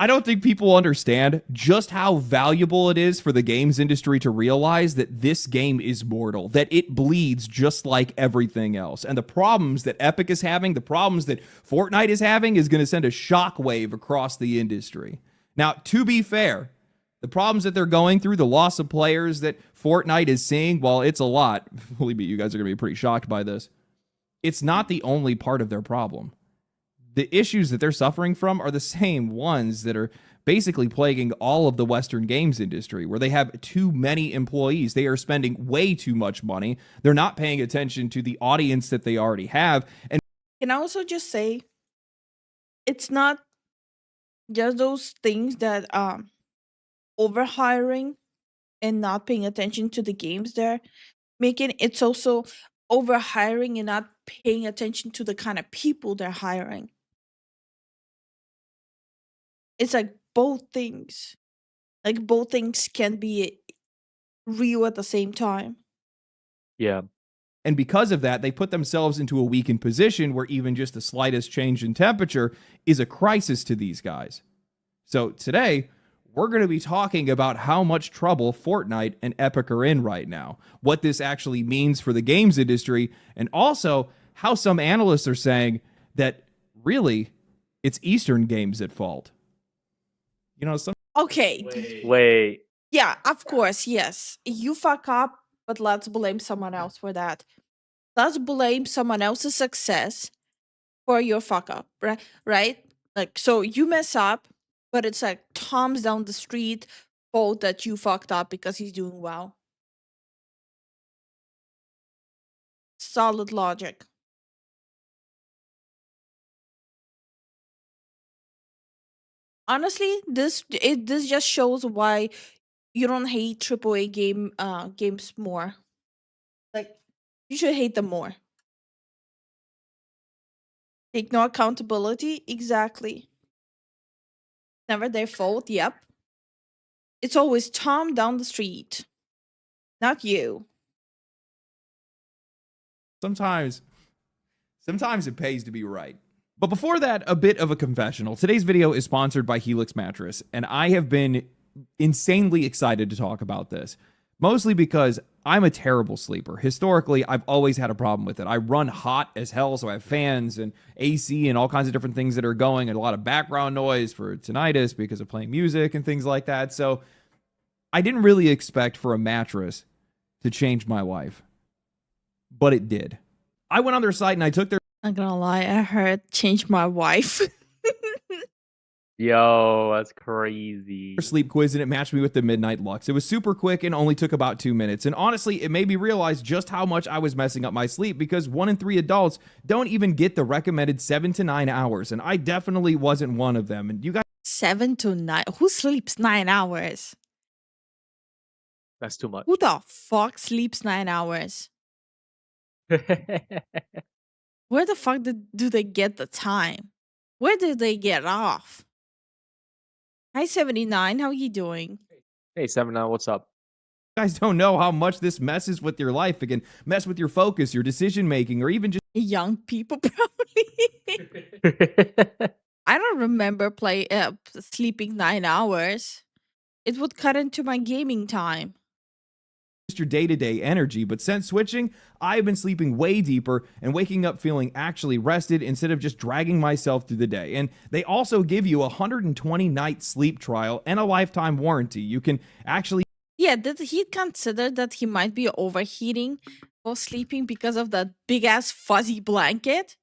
I don't think people understand just how valuable it is for the games industry to realize that this game is mortal, that it bleeds just like everything else. And the problems that Epic is having, the problems that Fortnite is having, is going to send a shockwave across the industry. Now, to be fair, the problems that they're going through, the loss of players that Fortnite is seeing, well, it's a lot. Believe me, you guys are going to be pretty shocked by this. It's not the only part of their problem. The issues that they're suffering from are the same ones that are basically plaguing all of the Western games industry, where they have too many employees. They are spending way too much money. They're not paying attention to the audience that they already have. And can I also just say, it's not just those things that overhiring and not paying attention to the games they're making. It's also overhiring and not paying attention to the kind of people they're hiring. It's like both things. Like both things can be real at the same time. Yeah. And because of that, they put themselves into a weakened position where even just the slightest change in temperature is a crisis to these guys. So today, we're going to be talking about how much trouble Fortnite and Epic are in right now, what this actually means for the games industry, and also how some analysts are saying that really it's Eastern games at fault. You know, some. Okay. Wait. Yeah, of course, yes. You fuck up, but let's blame someone else for that. Let's blame someone else's success for your fuck up, right? Right? Like, so you mess up, but it's like Tom's down the street fault that you fucked up because he's doing well. Solid logic. Honestly, this just shows why you don't hate AAA games more. Like, you should hate them more. Take no accountability. Exactly. Never their fault. Yep. It's always Tom down the street, not you. Sometimes it pays to be right. But before that, a bit of a confessional. Today's video is sponsored by Helix Mattress, and I have been insanely excited to talk about this. Mostly because I'm a terrible sleeper. Historically, I've always had a problem with it. I run hot as hell, so I have fans and AC and all kinds of different things that are going, and a lot of background noise for tinnitus because of playing music and things like that. So I didn't really expect for a mattress to change my life, but it did. I went on their site and I took their... Not gonna lie, I heard change my wife. Yo, that's crazy. Sleep quiz, and it matched me with the Midnight Lux. It was super quick and only took about 2 minutes. And honestly, it made me realize just how much I was messing up my sleep, because 1 in 3 adults don't even get the recommended 7 to 9 hours. And I definitely wasn't one of them. And you guys... 7 to 9? Who sleeps 9 hours? That's too much. Who the fuck sleeps 9 hours? Where the fuck do they get the time? Where do they get off? Hi, 79. How are you doing? Hey, 79. What's up? You guys don't know how much this messes with your life. It can mess with your focus, your decision making, or even just young people, probably. I don't remember sleeping 9 hours. It would cut into my gaming time. Your day-to-day energy. But since switching, I've been sleeping way deeper and waking up feeling actually rested instead of just dragging myself through the day. And they also give you a 120-night sleep trial and a lifetime warranty. You can actually... Yeah, did he consider that he might be overheating while sleeping because of that big-ass fuzzy blanket?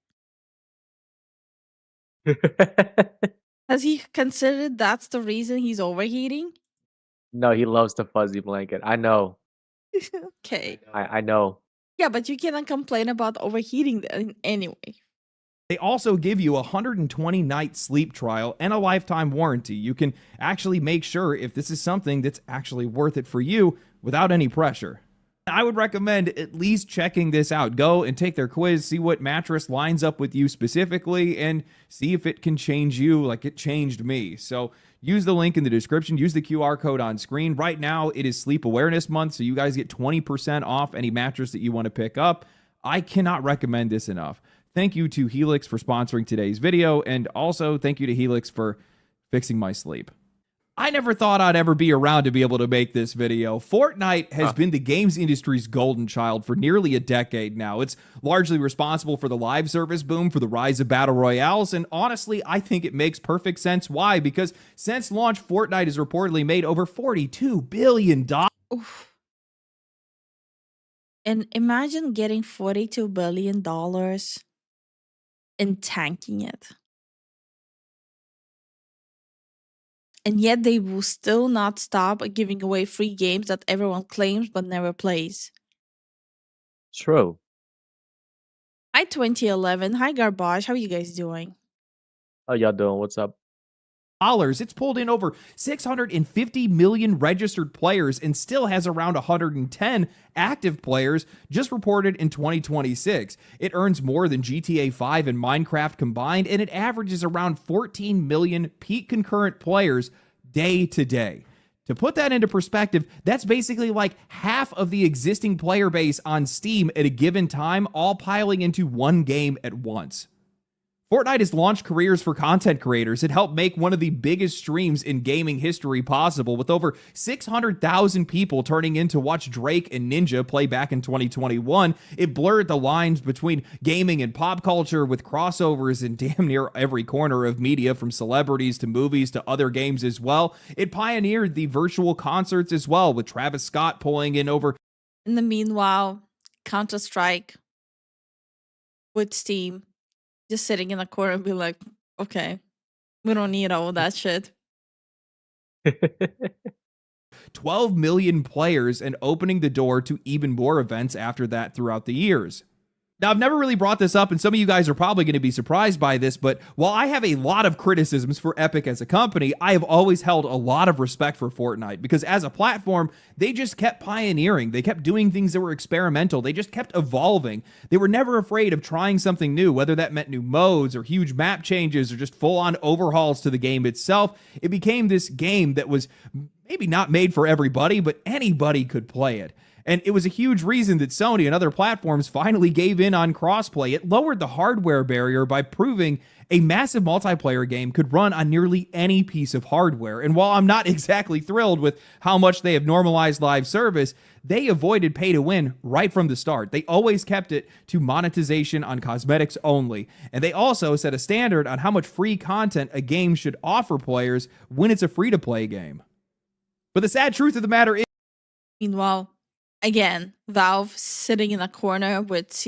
Has he considered that's the reason he's overheating? No, he loves the fuzzy blanket. I know. Okay. I know. Yeah, but you cannot complain about overheating anyway. They also give you a 120-night sleep trial and a lifetime warranty. You can actually make sure if this is something that's actually worth it for you without any pressure. I would recommend at least checking this out. Go and take their quiz, see what mattress lines up with you specifically, and see if it can change you like it changed me. So use the link in the description. Use the QR code on screen. Right now, it is Sleep Awareness Month, so you guys get 20% off any mattress that you want to pick up. I cannot recommend this enough. Thank you to Helix for sponsoring today's video, and also thank you to Helix for fixing my sleep. I never thought I'd ever be around to be able to make this video. Fortnite has been the games industry's golden child for nearly a decade now. It's largely responsible for the live service boom, for the rise of battle royales, and honestly, I think it makes perfect sense. Why? Because since launch, Fortnite has reportedly made over $42 billion. Oof. And imagine getting $42 billion and tanking it. And yet they will still not stop giving away free games that everyone claims but never plays. True. Hi 2011. Hi Garbage. How are you guys doing? How y'all doing? What's up? It's pulled in over 650 million registered players and still has around 110 active players just reported in 2026. It earns more than GTA 5 and Minecraft combined, and it averages around 14 million peak concurrent players day to day. To put that into perspective, that's basically like half of the existing player base on Steam at a given time, all piling into one game at once. Fortnite has launched careers for content creators. It helped make one of the biggest streams in gaming history possible, with over 600,000 people turning in to watch Drake and Ninja play back in 2021. It blurred the lines between gaming and pop culture with crossovers in damn near every corner of media, from celebrities to movies to other games as well. It pioneered the virtual concerts as well, with Travis Scott pulling in over. In the meanwhile, Counter-Strike with Steam just sitting in a corner and be like, okay, we don't need all that shit. 12 million players and opening the door to even more events after that throughout the years. Now, I've never really brought this up, and some of you guys are probably going to be surprised by this, but while I have a lot of criticisms for Epic as a company, I have always held a lot of respect for Fortnite, because as a platform, they just kept pioneering. They kept doing things that were experimental. They just kept evolving. They were never afraid of trying something new, whether that meant new modes or huge map changes or just full-on overhauls to the game itself. It became this game that was maybe not made for everybody, but anybody could play it. And it was a huge reason that Sony and other platforms finally gave in on crossplay. It lowered the hardware barrier by proving a massive multiplayer game could run on nearly any piece of hardware. And while I'm not exactly thrilled with how much they have normalized live service, they avoided pay to win right from the start. They always kept it to monetization on cosmetics only. And they also set a standard on how much free content a game should offer players when it's a free-to-play game. But the sad truth of the matter is, meanwhile, again, Valve sitting in a corner with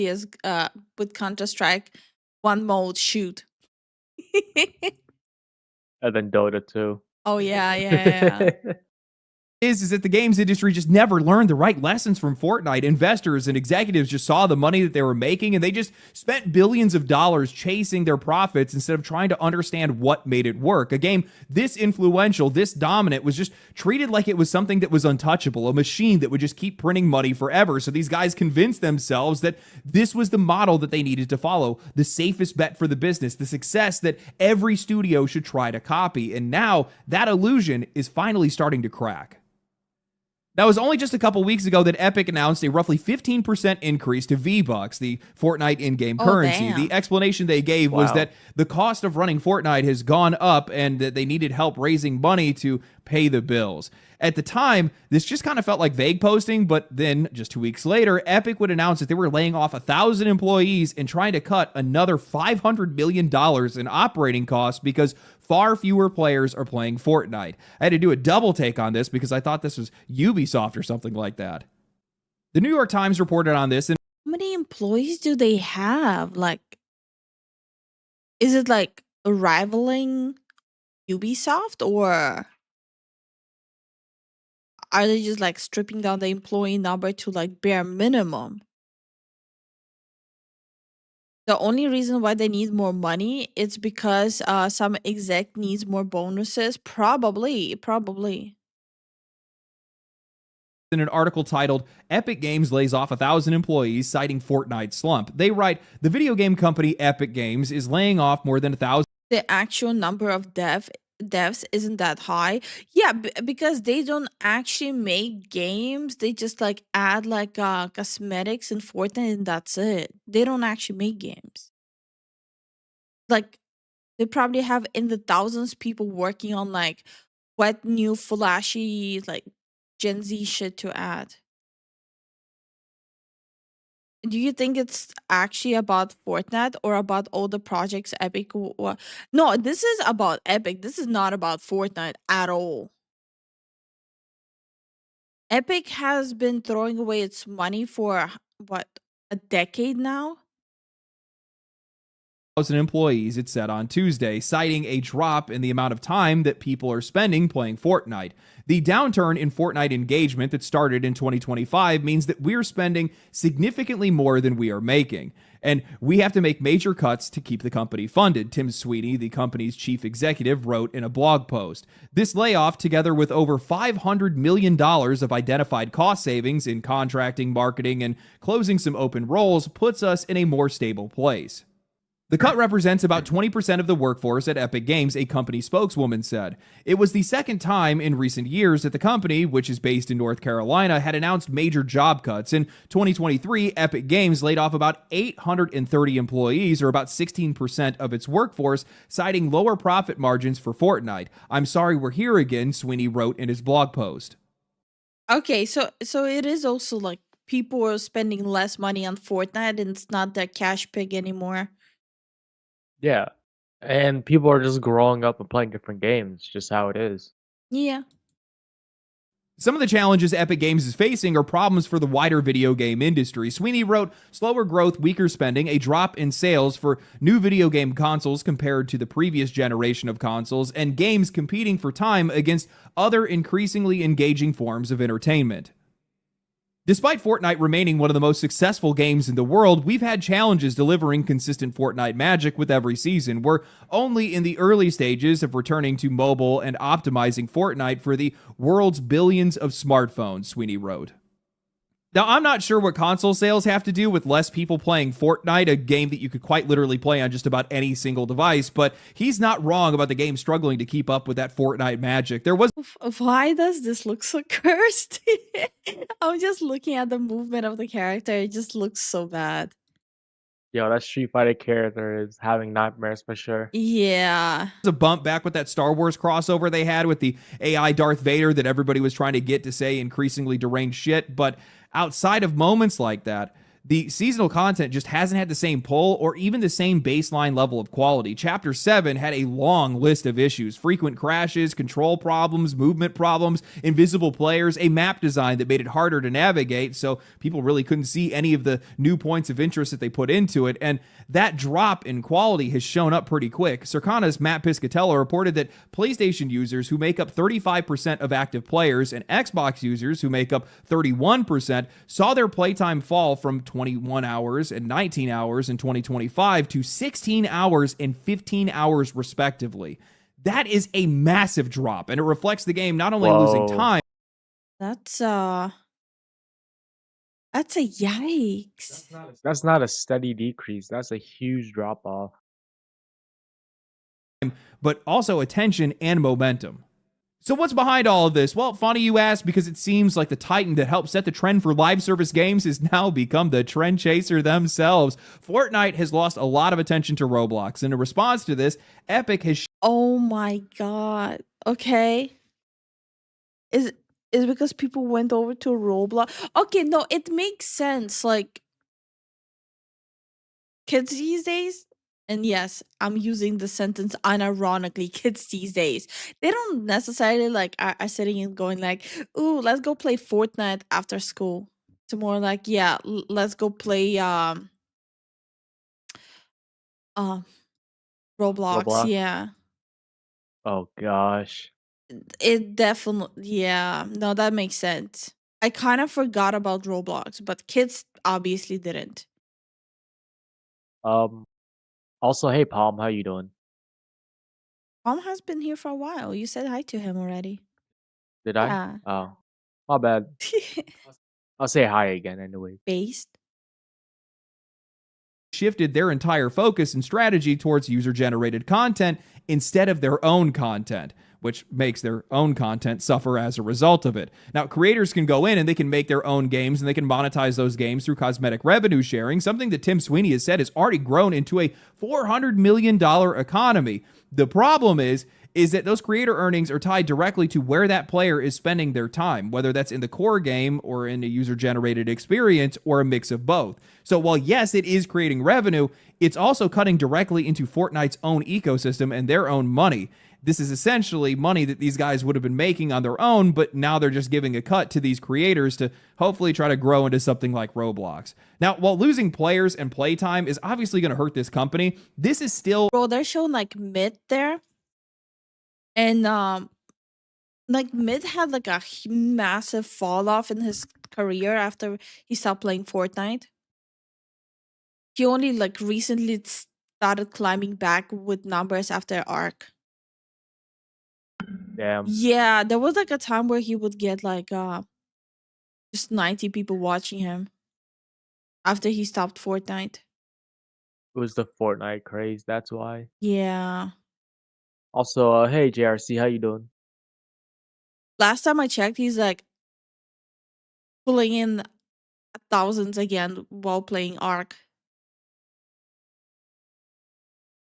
with Counter-Strike, one mode shoot. And then Dota 2. Oh yeah. is that the games industry just never learned the right lessons from Fortnite. Investors and executives just saw the money that they were making, and they just spent billions of dollars chasing their profits instead of trying to understand what made it work. A game this influential, this dominant, was just treated like it was something that was untouchable, a machine that would just keep printing money forever. So these guys convinced themselves that this was the model that they needed to follow, the safest bet for the business, the success that every studio should try to copy. And now that illusion is finally starting to crack. Now, it was only just a couple weeks ago that Epic announced a roughly 15% increase to V-Bucks, the Fortnite in-game currency. Damn. The explanation they gave was that the cost of running Fortnite has gone up and that they needed help raising money to pay the bills. At the time, this just kind of felt like vague posting, but then just 2 weeks later, Epic would announce that they were laying off 1,000 employees and trying to cut another $500 million in operating costs because far fewer players are playing Fortnite. I had to do a double take on this because I thought this was Ubisoft or something like that. The New York Times reported on this. And how many employees do they have? Like, is it like rivaling Ubisoft, or are they just like stripping down the employee number to like bare minimum? The only reason why they need more money is because some exec needs more bonuses. Probably. In an article titled Epic Games Lays Off 1,000 Employees Citing Fortnite Slump. They write, the video game company Epic Games is laying off more than 1,000. The actual number of devs isn't that high. Yeah, because they don't actually make games. They just like add like cosmetics and Fortnite, and that's it. They don't actually make games. Like, they probably have in the thousands people working on like what new flashy like Gen Z shit to add. Do you think it's actually about Fortnite or about all the projects Epic? No, this is about Epic. This is not about Fortnite at all. Epic has been throwing away its money for what, a decade now? Employees, it said on Tuesday, citing a drop in the amount of time that people are spending playing Fortnite. The downturn in Fortnite engagement that started in 2025 means that we're spending significantly more than we are making. And we have to make major cuts to keep the company funded, Tim Sweeney, the company's chief executive, wrote in a blog post. This layoff, together with over $500 million of identified cost savings in contracting, marketing, and closing some open roles, puts us in a more stable place. The cut represents about 20% of the workforce at Epic Games, a company spokeswoman said. It was the second time in recent years that the company, which is based in North Carolina, had announced major job cuts. In 2023, Epic Games laid off about 830 employees, or about 16% of its workforce, citing lower profit margins for Fortnite. I'm sorry we're here again, Sweeney wrote in his blog post. Okay, so it is also like people are spending less money on Fortnite and it's not that cash pig anymore. Yeah. And people are just growing up and playing different games, just how it is. Yeah. Some of the challenges Epic Games is facing are problems for the wider video game industry. Sweeney wrote, slower growth, weaker spending, a drop in sales for new video game consoles compared to the previous generation of consoles, and games competing for time against other increasingly engaging forms of entertainment. Despite Fortnite remaining one of the most successful games in the world, we've had challenges delivering consistent Fortnite magic with every season. We're only in the early stages of returning to mobile and optimizing Fortnite for the world's billions of smartphones, Sweeney wrote. Now, I'm not sure what console sales have to do with less people playing Fortnite, a game that you could quite literally play on just about any single device, but he's not wrong about the game struggling to keep up with that Fortnite magic. There was... Why does this look so cursed? I'm just looking at the movement of the character. It just looks so bad. Yo, that Street Fighter character is having nightmares for sure. Yeah. A bump back with that Star Wars crossover they had with the AI Darth Vader that everybody was trying to get to say increasingly deranged shit, but outside of moments like that, the seasonal content just hasn't had the same pull or even the same baseline level of quality. Chapter 7 had a long list of issues: frequent crashes, control problems, movement problems, invisible players, a map design that made it harder to navigate, so people really couldn't see any of the new points of interest that they put into it, and that drop in quality has shown up pretty quick. Circana's Matt Piscatella reported that PlayStation users, who make up 35% of active players, and Xbox users, who make up 31%, saw their playtime fall from 21 hours and 19 hours in 2025 to 16 hours and 15 hours respectively. That is a massive drop, and it reflects the game not only losing time. That's a yikes. That's not a steady decrease. That's a huge drop off. But also attention and momentum. So what's behind all of this? Well, funny you ask, because it seems like the titan that helped set the trend for live service games has now become the trend chaser themselves. Fortnite has lost a lot of attention to Roblox. In a response to this, Epic has... Oh my god. Okay. Is because people went over to Roblox? Okay, no, it makes sense. Like, kids these days, and yes, I'm using the sentence unironically, kids these days, they don't necessarily like are sitting and going like, ooh, let's go play Fortnite after school. It's more like, yeah, let's go play Roblox. Roblox? Yeah. Oh gosh. It definitely, yeah, no, that makes sense. I kind of forgot about Roblox, but kids obviously didn't. Um. Also, hey Palm, how you doing? Mom has been here for a while. You said hi to him already. Did I? Yeah. Oh, my bad. I'll say hi again anyway. Based. Shifted their entire focus and strategy towards user generated content instead of their own content, which makes their own content suffer as a result of it. Now, creators can go in and they can make their own games and they can monetize those games through cosmetic revenue sharing, something that Tim Sweeney has said has already grown into a $400 million economy. The problem is that those creator earnings are tied directly to where that player is spending their time, whether that's in the core game or in a user-generated experience or a mix of both. So while yes, it is creating revenue, it's also cutting directly into Fortnite's own ecosystem and their own money. This is essentially money that these guys would have been making on their own, but now they're just giving a cut to these creators to hopefully try to grow into something like Roblox. Now, while losing players and playtime is obviously going to hurt this company, this is still... Bro, they're showing like Mid there. And like Mid had like a massive fall off in his career after he stopped playing Fortnite. He only like recently started climbing back with numbers after Arc. Damn. Yeah, there was like a time where he would get like just 90 people watching him after he stopped Fortnite. It was the Fortnite craze, that's why. Yeah. Also, hey JRC, how you doing? Last time I checked, he's like pulling in thousands again while playing Arc.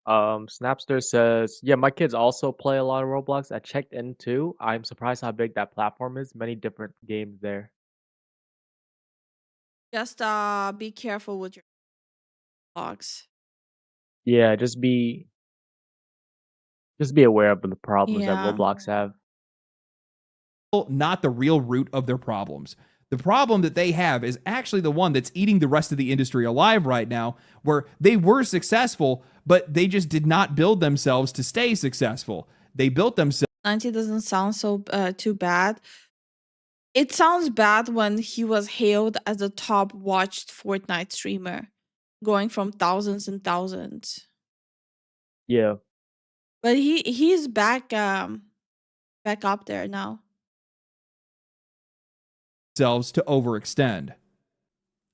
Snapster says, yeah, my kids also play a lot of Roblox. I checked in too. I'm surprised how big that platform is. Many different games there. Just be careful with your logs. Yeah, just be aware of the problems that Yeah. Roblox have. Not the real root of their problems. The problem that they have is actually the one that's eating the rest of the industry alive right now, where they were successful, but they just did not build themselves to stay successful. They built themselves. 90 doesn't sound so too bad. It sounds bad when he was hailed as a top watched Fortnite streamer, going from thousands and thousands. Yeah. But he's back up there now. Themselves to overextend.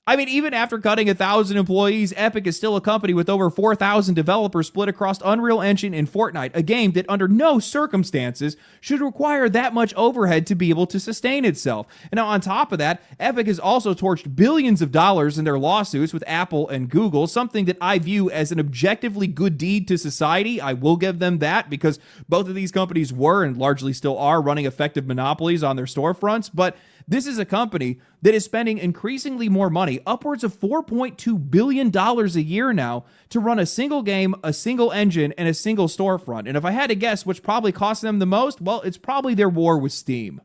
I mean, even after cutting 1,000 employees, Epic is still a company with over 4,000 developers split across Unreal Engine and Fortnite, a game that under no circumstances should require that much overhead to be able to sustain itself. And now on top of that, Epic has also torched billions of dollars in their lawsuits with Apple and Google, something that I view as an objectively good deed to society. I will give them that because both of these companies were and largely still are running effective monopolies on their storefronts, but this is a company that is spending increasingly more money, upwards of $4.2 billion a year now, to run a single game, a single engine, and a single storefront. And if I had to guess which probably cost them the most, well, it's probably their war with Steam.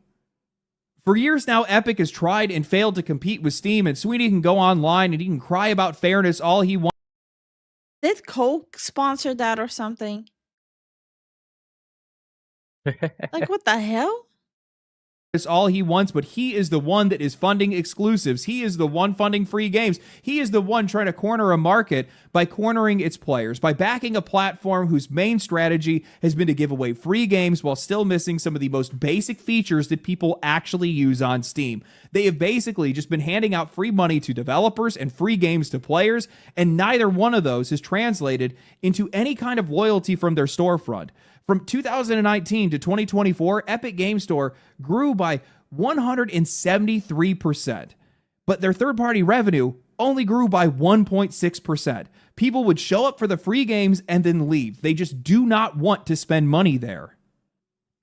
For years now, Epic has tried and failed to compete with Steam, and Sweeney can go online and he can cry about fairness all he wants. Did Coke sponsor that or something? Like, what the hell? All he wants, but he is the one that is funding exclusives. He is the one funding free games. He is the one trying to corner a market by cornering its players, by backing a platform whose main strategy has been to give away free games while still missing some of the most basic features that people actually use on Steam. They have basically just been handing out free money to developers and free games to players, and neither one of those has translated into any kind of loyalty from their storefront. From 2019 to 2024, Epic Game Store grew by 173%, but their third-party revenue only grew by 1.6%. People would show up for the free games and then leave. They just do not want to spend money there.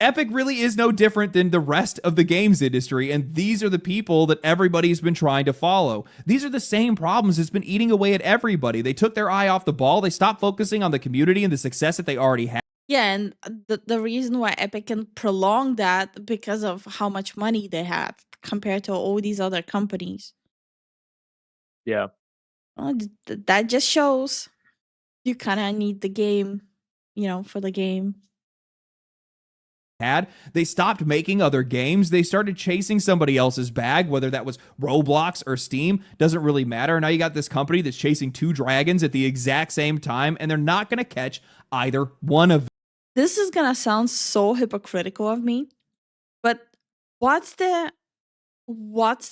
Epic really is no different than the rest of the games industry, and these are the people that everybody's been trying to follow. These are the same problems that's been eating away at everybody. They took their eye off the ball. They stopped focusing on the community and the success that they already had. Yeah, and the reason why Epic can prolong that because of how much money they have compared to all these other companies. Yeah. Well, that just shows you kind of need the game, for the game. had. They stopped making other games. They started chasing somebody else's bag, whether that was Roblox or Steam, doesn't really matter. Now you got this company that's chasing two dragons at the exact same time, and they're not going to catch either one of them. This is gonna sound so hypocritical of me, but what's the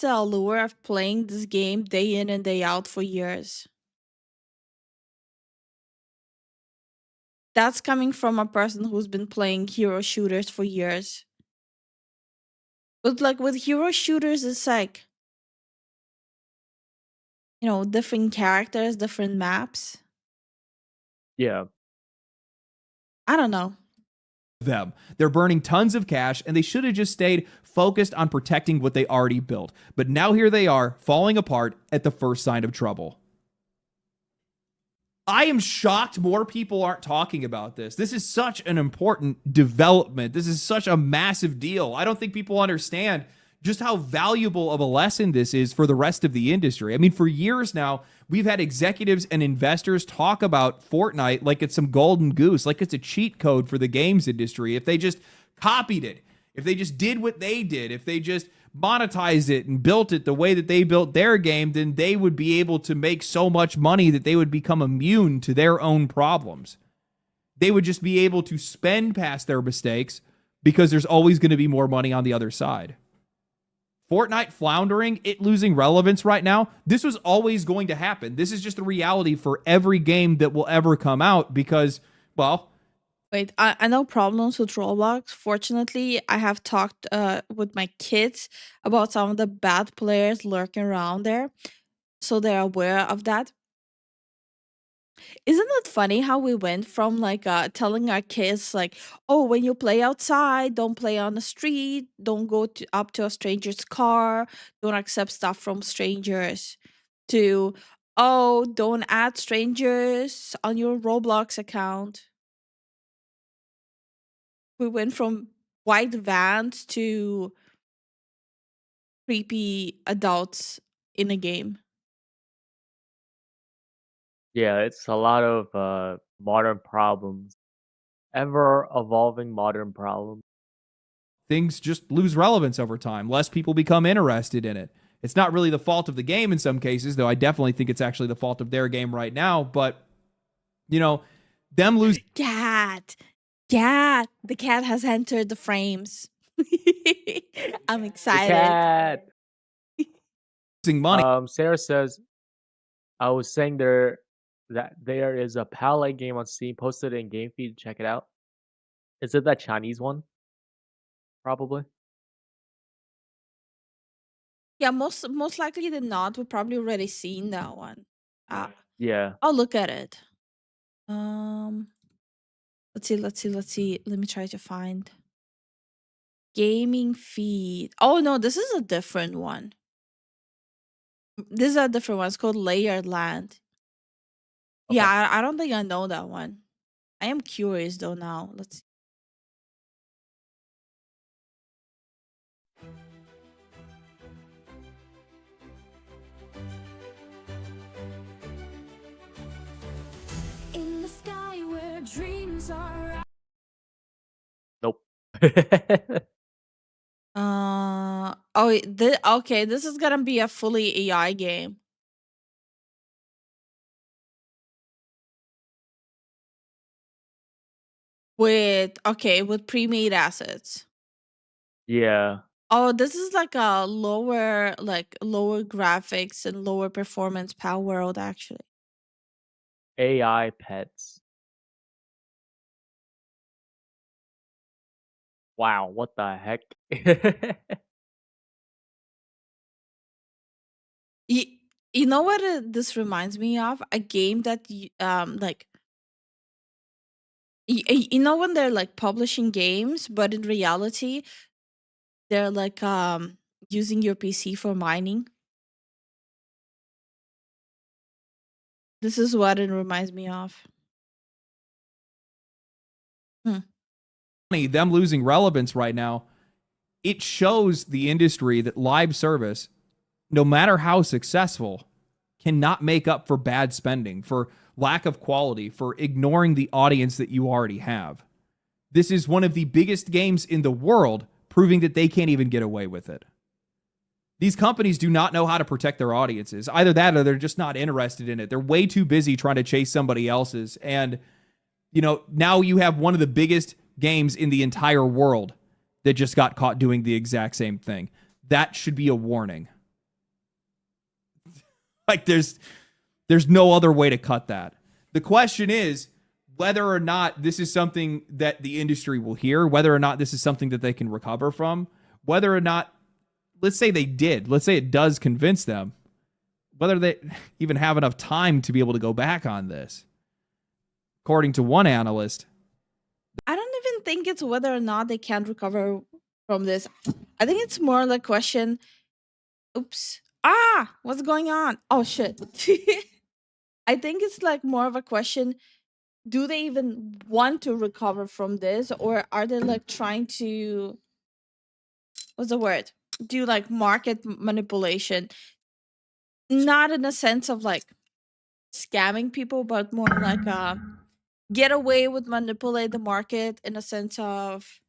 allure of playing this game day in and day out for years? That's coming from a person who's been playing hero shooters for years. But like with hero shooters, it's like, you know, different characters, different maps. Yeah. I don't know. Them. They're burning tons of cash, and they should have just stayed focused on protecting what they already built. But now here they are, falling apart at the first sign of trouble. I am shocked more people aren't talking about this. This is such an important development. This is such a massive deal. I don't think people understand just how valuable of a lesson this is for the rest of the industry. I mean, for years now, we've had executives and investors talk about Fortnite like it's some golden goose, like it's a cheat code for the games industry. If they just copied it, if they just did what they did, if they just monetized it and built it the way that they built their game, then they would be able to make so much money that they would become immune to their own problems. They would just be able to spend past their mistakes because there's always going to be more money on the other side. Fortnite floundering, it losing relevance right now, this was always going to happen. This is just the reality for every game that will ever come out because, well... Wait, I know problems with Roblox. Fortunately, I have talked with my kids about some of the bad players lurking around there, so they're aware of that. Isn't it funny how we went from like telling our kids like, oh, when you play outside, don't play on the street, don't go up to a stranger's car, don't accept stuff from strangers, to, oh, don't add strangers on your Roblox account. We went from white vans to creepy adults in a game. Yeah, it's a lot of modern problems. Ever evolving modern problems. Things just lose relevance over time. Less people become interested in it. It's not really the fault of the game in some cases, though I definitely think it's actually the fault of their game right now. But, you know, them losing... Cat! Cat! The cat has entered the frames. I'm excited. Cat! Losing money. Sarah says, I was saying that there is a Palette game on Steam, posted in game feed, check it out. Is it that Chinese one? Probably. Yeah, most likely than not, we've probably already seen that one. Yeah. I'll look at it. Let's see. Let me try to find gaming feed. Oh no, this is a different one. This is a different one. It's called Layered Land. Okay. Yeah, I don't think I know that one. I am curious though now. Let's see. In the sky where dreams are. Nope. Okay, this is gonna be a fully AI game. With pre-made assets. Yeah. Oh, this is like a lower graphics and lower performance power world actually. AI pets. Wow, what the heck? You know what this reminds me of? A game that you know when they're like publishing games, but in reality, they're like using your PC for mining. This is what it reminds me of. Them losing relevance right now, it shows the industry that live service, no matter how successful, cannot make up for bad spending, for lack of quality, for ignoring the audience that you already have. This is one of the biggest games in the world, proving that they can't even get away with it. These companies do not know how to protect their audiences. Either that or they're just not interested in it. They're way too busy trying to chase somebody else's. And, you know, now you have one of the biggest games in the entire world that just got caught doing the exact same thing. That should be a warning. Like, there's no other way to cut that. The question is whether or not this is something that the industry will hear, whether or not this is something that they can recover from, whether or not, let's say they did, let's say it does convince them, whether they even have enough time to be able to go back on this. According to one analyst, I don't even think it's whether or not they can recover from this. I think it's more like a question. Oops. What's going on? Oh, shit. I think it's like more of a question. Do they even want to recover from this? Or are they like trying to, what's the word? Do like market manipulation? Not in a sense of like scamming people, but more like get away with manipulate the market in a sense of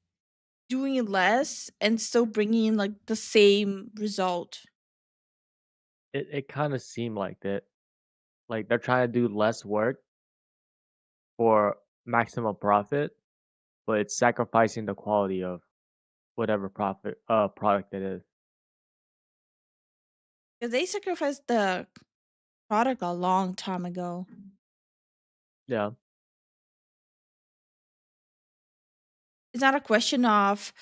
doing less and still bringing in like the same result. It kind of seemed like that. Like they're trying to do less work for maximum profit, but it's sacrificing the quality of whatever product it is. Because they sacrificed the product a long time ago. Yeah. It's not a question of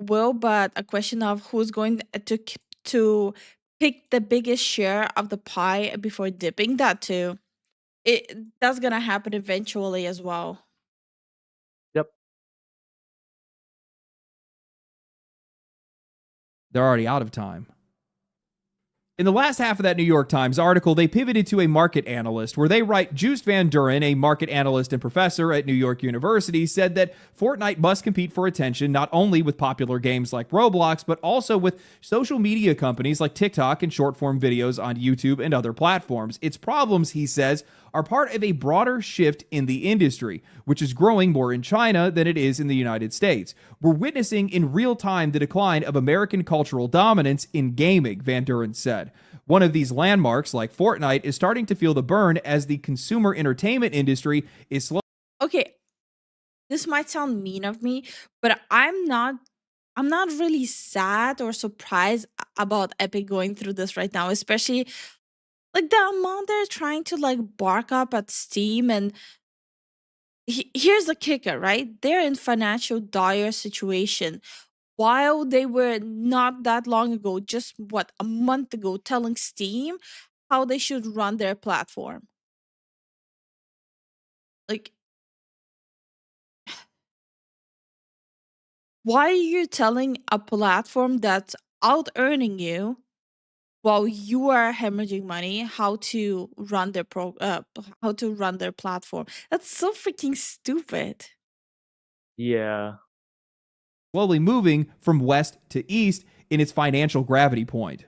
will, but a question of who's going to pick the biggest share of the pie before dipping that too. That's gonna happen eventually as well. Yep. they're already out of time. In the last half of that New York Times article, they pivoted to a market analyst where they write Juice Van Duren, a market analyst and professor at New York University, said that Fortnite must compete for attention not only with popular games like Roblox, but also with social media companies like TikTok and short-form videos on YouTube and other platforms. Its problems, he says, are part of a broader shift in the industry, which is growing more in China than it is in the United States. We're witnessing in real time the decline of American cultural dominance in gaming, Van Duren said. One of these landmarks, like Fortnite, is starting to feel the burn as the consumer entertainment industry is slow. Okay, this might sound mean of me, but I'm not really sad or surprised about Epic going through this right now, especially like the amount they're trying to like bark up at Steam. And here's the kicker, right? They're in financial dire situation while they were not that long ago, just what, a month ago, telling Steam how they should run their platform. Like, why are you telling a platform that's out earning you while you are hemorrhaging money how to run their how to run their platform? That's so freaking stupid. Yeah. Slowly moving from west to east in its financial gravity point.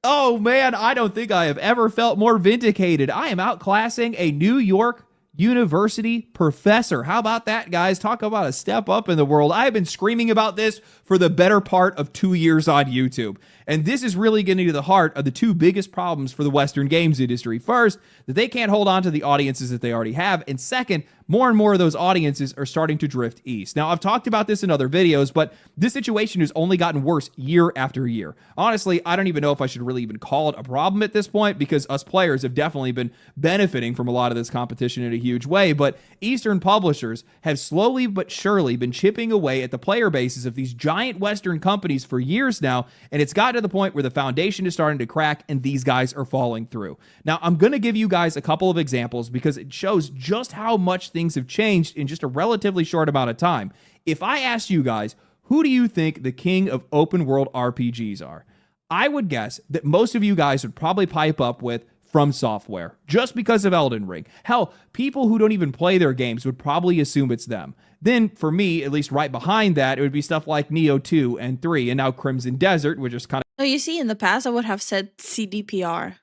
Oh man, I don't think I have ever felt more vindicated. I am outclassing a New York University professor. How about that, guys? Talk about a step up in the world. I have been screaming about this for the better part of 2 years on YouTube. And this is really getting to the heart of the two biggest problems for the Western games industry. First, that they can't hold on to the audiences that they already have. And second, more and more of those audiences are starting to drift east. Now, I've talked about this in other videos, but this situation has only gotten worse year after year. Honestly, I don't even know if I should really even call it a problem at this point, because us players have definitely been benefiting from a lot of this competition in a huge way. But Eastern publishers have slowly but surely been chipping away at the player bases of these giant Western companies for years now, and it's gotten to the point where the foundation is starting to crack and these guys are falling through. Now, I'm going to give you guys a couple of examples because it shows just how much things have changed in just a relatively short amount of time. If I asked you guys, who do you think the king of open world RPGs are? I would guess that most of you guys would probably pipe up with From Software, just because of Elden Ring. Hell, people who don't even play their games would probably assume it's them. Then, for me, at least right behind that, it would be stuff like Neo 2 and 3, and now Crimson Desert, which is kind of... No, you see, in the past, I would have said CDPR.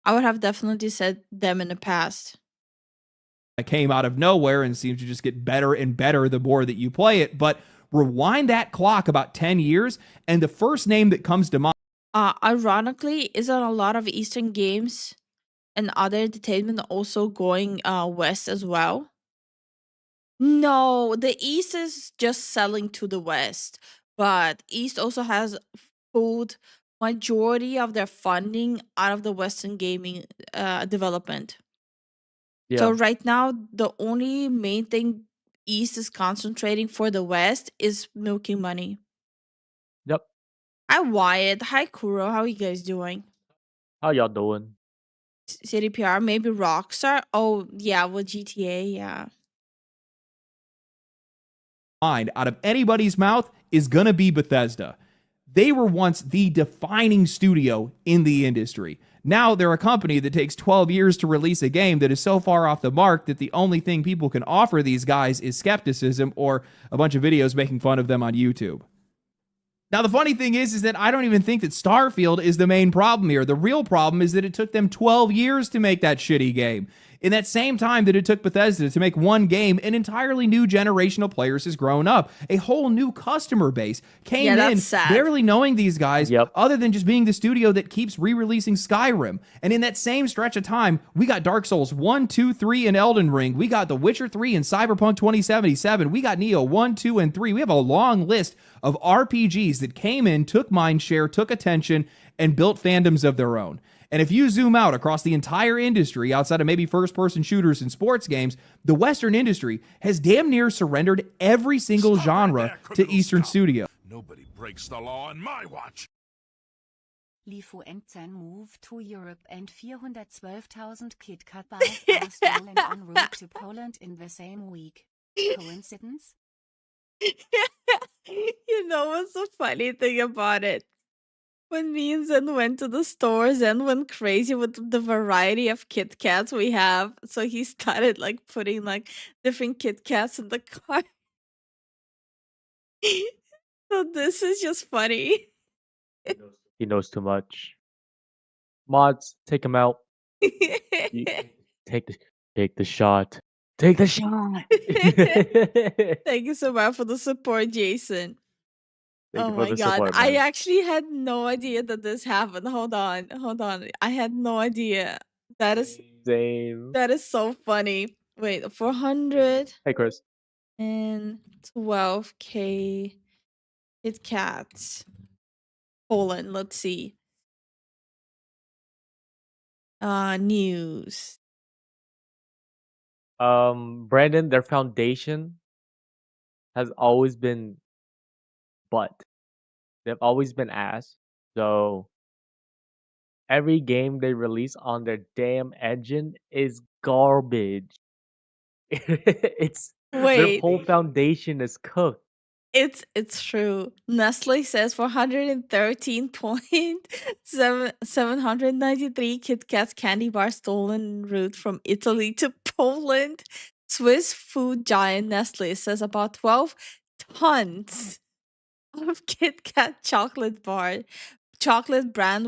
I would have definitely said them in the past. came out of nowhere and seems to just get better and better the more that you play it. But rewind that clock about 10 years, and the first name that comes to mind. Ironically, isn't a lot of Eastern games and other entertainment also going west as well? No, the East is just selling to the West, but East also has pulled majority of their funding out of the Western gaming development. So Yeah. right now, the only main thing East is concentrating for the West is milking money. Yep. Hi Wyatt, hi Kuro, how are you guys doing? How y'all doing? CDPR, maybe Rockstar. Oh yeah, with GTA, yeah. Mind out of anybody's mouth is gonna be Bethesda. They were once the defining studio in the industry. Now they're a company that takes 12 years to release a game that is so far off the mark that the only thing people can offer these guys is skepticism or a bunch of videos making fun of them on YouTube. Now, the funny thing is that I don't even think that Starfield is the main problem here. The real problem is that it took them 12 years to make that shitty game. In that same time that it took Bethesda to make one game, an entirely new generation of players has grown up. A whole new customer base came in, barely knowing these guys, other than just being the studio that keeps re-releasing Skyrim. And in that same stretch of time, we got Dark Souls 1, 2, 3, and Elden Ring. We got The Witcher 3 and Cyberpunk 2077. We got Neo 1, 2, and 3. We have a long list of RPGs that came in, took mindshare, took attention, and built fandoms of their own. And if you zoom out across the entire industry, outside of maybe first-person shooters and sports games, the Western industry has damn near surrendered every single genre to Eastern studios. Nobody breaks the law on my watch. Lifu and Zen move to Europe and 412,000 KitKat bars are stolen en route to Poland in the same week. Coincidence? You know what's the funny thing about it? When me and Zen went to the store, Zen went crazy with the variety of Kit Kats we have. So he started like putting like different Kit Kats in the car. So this is just funny. He knows too much. Mods, take him out. Take the shot. Take the shot. Thank you so much for the support, Jason. Thank Oh you for my the god, support, I man. actually had no idea that this happened. Hold on. I had no idea. That is Same. that is so funny. Wait, 400 Hey, Chris. and 12K Kit Kats. Poland, let's see. News. Brandon, their foundation has always been butt. They've always been ass. So every game they release on their damn engine is garbage. It's their Wait. whole foundation is cooked. It's true. Nestle says 413.793 Kit Kats candy bar stolen en route from Italy to Poland. Swiss food giant Nestle says about 12 tons of Kit Kat chocolate brand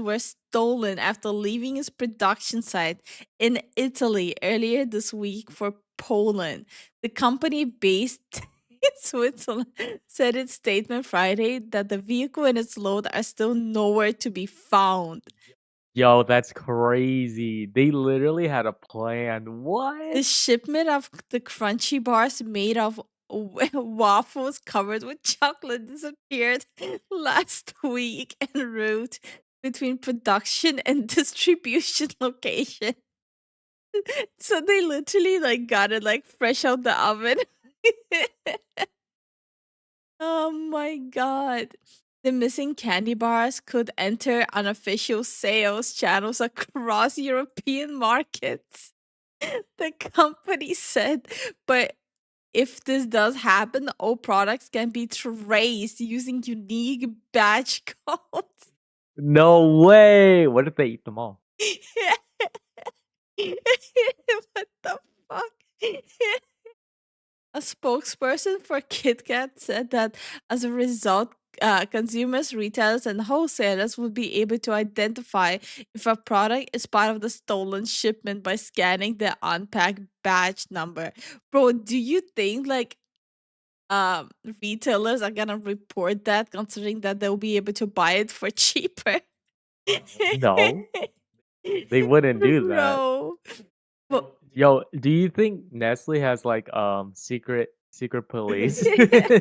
were stolen after leaving its production site in Italy earlier this week for Poland. The company based in Switzerland said in its statement Friday that the vehicle and its load are still nowhere to be found. Yo, that's crazy. They literally had a plan. What? The shipment of the crunchy bars made of waffles covered with chocolate disappeared last week en route between production and distribution location. So they literally like got it like fresh out the oven. Oh my god. The missing candy bars could enter unofficial sales channels across European markets. The company said, but if this does happen, all products can be traced using unique badge codes. No way. What if they eat them all? What the fuck? A spokesperson for KitKat said that as a result consumers, retailers, and wholesalers will be able to identify if a product is part of the stolen shipment by scanning the unpacked batch number. Bro, do you think like retailers are gonna report that, considering that they'll be able to buy it for cheaper? No, they wouldn't do that. Bro. Well, Yo, do you think Nestle has like secret police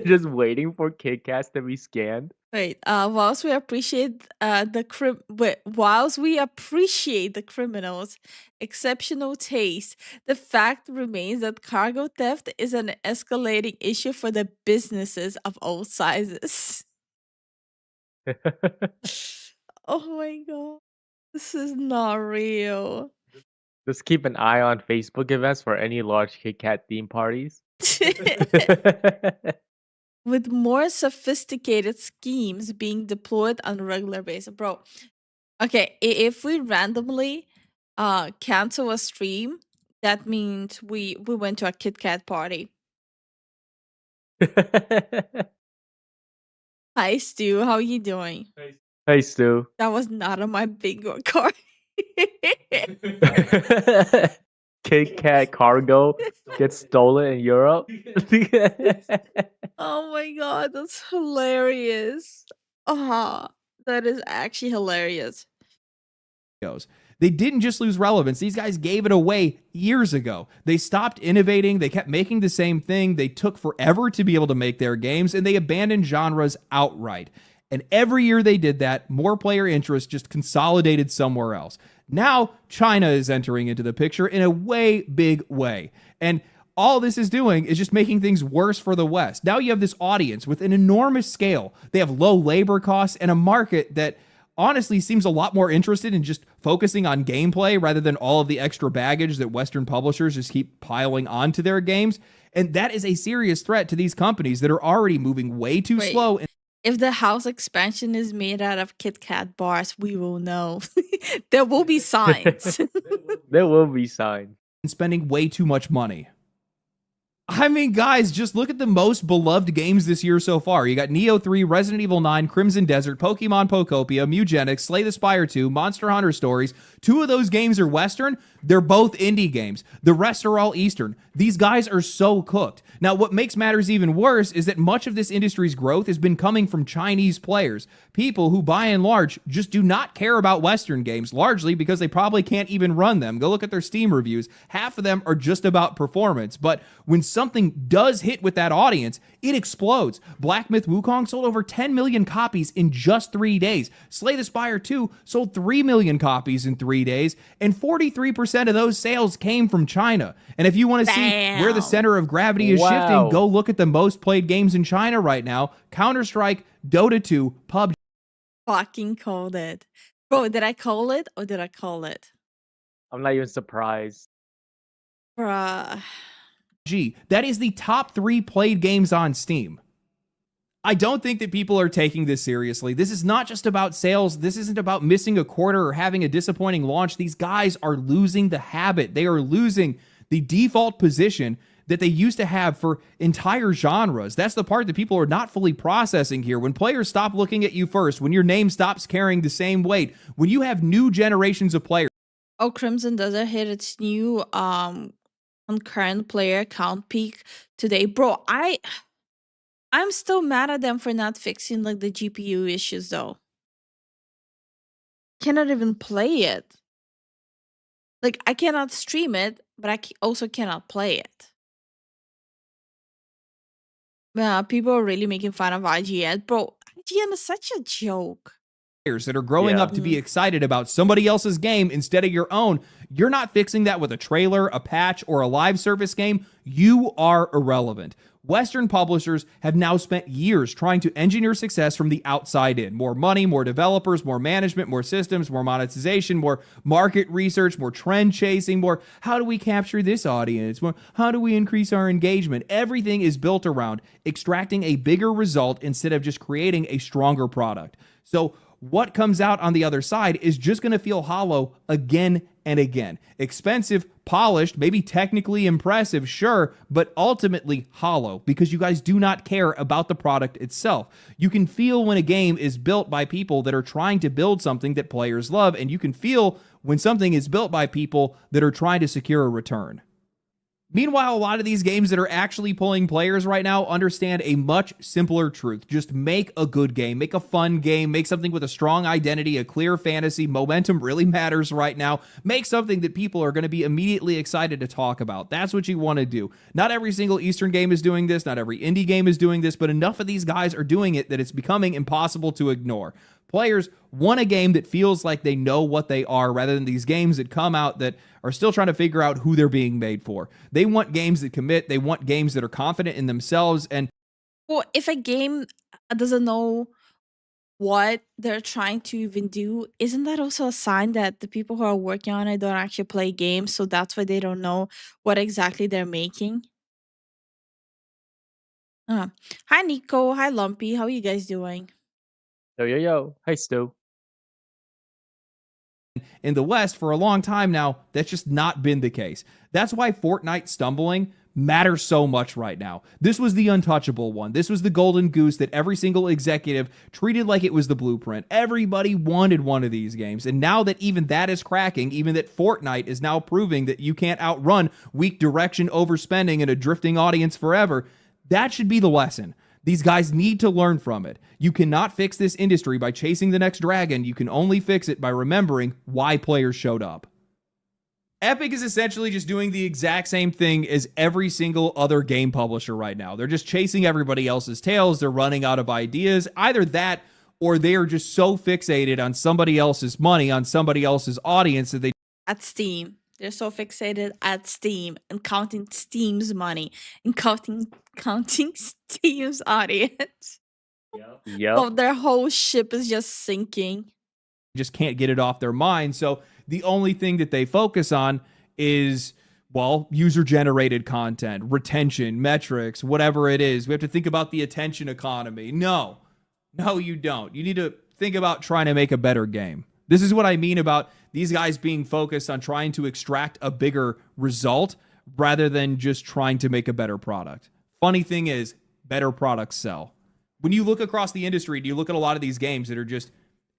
just waiting for Kit Kats to be scanned? wait, whilst we appreciate whilst we appreciate the criminals' exceptional taste, the fact remains that cargo theft is an escalating issue for the businesses of all sizes. Oh my god, this is not real. Just keep an eye on Facebook events for any large Kit Kat theme parties. With more sophisticated schemes being deployed on a regular basis. Bro, okay, if we randomly cancel a stream, that means we went to a Kit Kat party. Hi Stu, how are you doing? Hey Stu. That was not on my bingo card. Kit Kat cargo gets stolen in Europe. Oh my god, that's hilarious. That is actually hilarious. They didn't just lose relevance. These guys gave it away years ago. They stopped innovating. They kept making the same thing. They took forever to be able to make their games, and they abandoned genres outright. And every year they did that, more player interest just consolidated somewhere else. Now, China is entering into the picture in a way big way. And all this is doing is just making things worse for the West. Now you have this audience with an enormous scale. They have low labor costs and a market that honestly seems a lot more interested in just focusing on gameplay rather than all of the extra baggage that Western publishers just keep piling onto their games. And that is a serious threat to these companies that are already moving way too slow. If the house expansion is made out of Kit Kat bars, we will know. There will be signs. There will be signs. And spending way too much money. I mean, guys, just look at the most beloved games this year so far. You got Neo 3, Resident Evil 9, Crimson Desert, Pokemon Pokopia, Mugenics, Slay the Spire 2, Monster Hunter Stories. 2 of those games are Western. They're both indie games. The rest are all Eastern. These guys are so cooked. Now, what makes matters even worse is that much of this industry's growth has been coming from Chinese players. People who, by and large, just do not care about Western games, largely because they probably can't even run them. Go look at their Steam reviews. Half of them are just about performance. But when something does hit with that audience, it explodes. Black Myth Wukong sold over 10 million copies in just 3 days. Slay the Spire 2 sold 3 million copies in 3 days, and 43% of those sales came from China. And if you want to see where the center of gravity is shifting, go look at the most played games in China right now. Counter-Strike, Dota 2, PUBG. Fucking called it. Bro, did I call it or did I call it? I'm not even surprised. Bruh. That is the top 3 played games on Steam. I don't think that people are taking this seriously. This is not just about sales. This isn't about missing a quarter or having a disappointing launch. These guys are losing the habit. They are losing the default position that they used to have for entire genres. That's the part that people are not fully processing here. When players stop looking at you first, when your name stops carrying the same weight, when you have new generations of players. Oh, Crimson Desert hit its new concurrent player count peak today. Bro, I'm still mad at them for not fixing like the GPU issues though. Cannot even play it. Like I cannot stream it, but I also cannot play it. Yeah, people are really making fun of IGN. Bro, IGN is such a joke. That are growing up to be excited about somebody else's game instead of your own. You're not fixing that with a trailer, a patch, or a live service game. You are irrelevant. Western publishers have now spent years trying to engineer success from the outside in. More money, more developers, more management, more systems, more monetization, more market research, more trend chasing, more how do we capture this audience, more how do we increase our engagement. Everything is built around extracting a bigger result instead of just creating a stronger product. So what comes out on the other side is just going to feel hollow again and again. Expensive, polished, maybe technically impressive, sure, but ultimately hollow because you guys do not care about the product itself. You can feel when a game is built by people that are trying to build something that players love, and you can feel when something is built by people that are trying to secure a return. Meanwhile, a lot of these games that are actually pulling players right now understand a much simpler truth. Just make a good game, make a fun game, make something with a strong identity, a clear fantasy. Momentum really matters right now. Make something that people are going to be immediately excited to talk about. That's what you want to do. Not every single Eastern game is doing this, not every indie game is doing this, but enough of these guys are doing it that it's becoming impossible to ignore. Players want a game that feels like they know what they are rather than these games that come out that are still trying to figure out who they're being made for. They want games that commit. They want games that are confident in themselves. And well, if a game doesn't know what they're trying to even do, isn't that also a sign that the people who are working on it don't actually play games? So that's why they don't know what exactly they're making. Hi, Nico. Hi, Lumpy. How are you guys doing? Yo. Hey, Stu. in the West, for a long time now, that's just not been the case. That's why Fortnite stumbling matters so much right now. This was the untouchable one. This was the golden goose that every single executive treated like it was the blueprint. Everybody wanted one of these games. And now that even that is cracking, even that Fortnite is now proving that you can't outrun weak direction, overspending, and a drifting audience forever, that should be the lesson. These guys need to learn from it. You cannot fix this industry by chasing the next dragon. You can only fix it by remembering why players showed up. Epic is essentially just doing the exact same thing as every single other game publisher right now. They're just chasing everybody else's tails. They're running out of ideas. Either that, or they are just so fixated on somebody else's money, on somebody else's audience that they... At Steam. They're so fixated at Steam and counting Steam's money and counting Steam's audience. Yep. So their whole ship is just sinking. Just can't get it off their mind. So the only thing that they focus on is, well, user-generated content, retention, metrics, whatever it is. We have to think about the attention economy. No, you don't. You need to think about trying to make a better game. This is what I mean about these guys being focused on trying to extract a bigger result rather than just trying to make a better product. Funny thing is, better products sell. When you look across the industry, do you look at a lot of these games that are just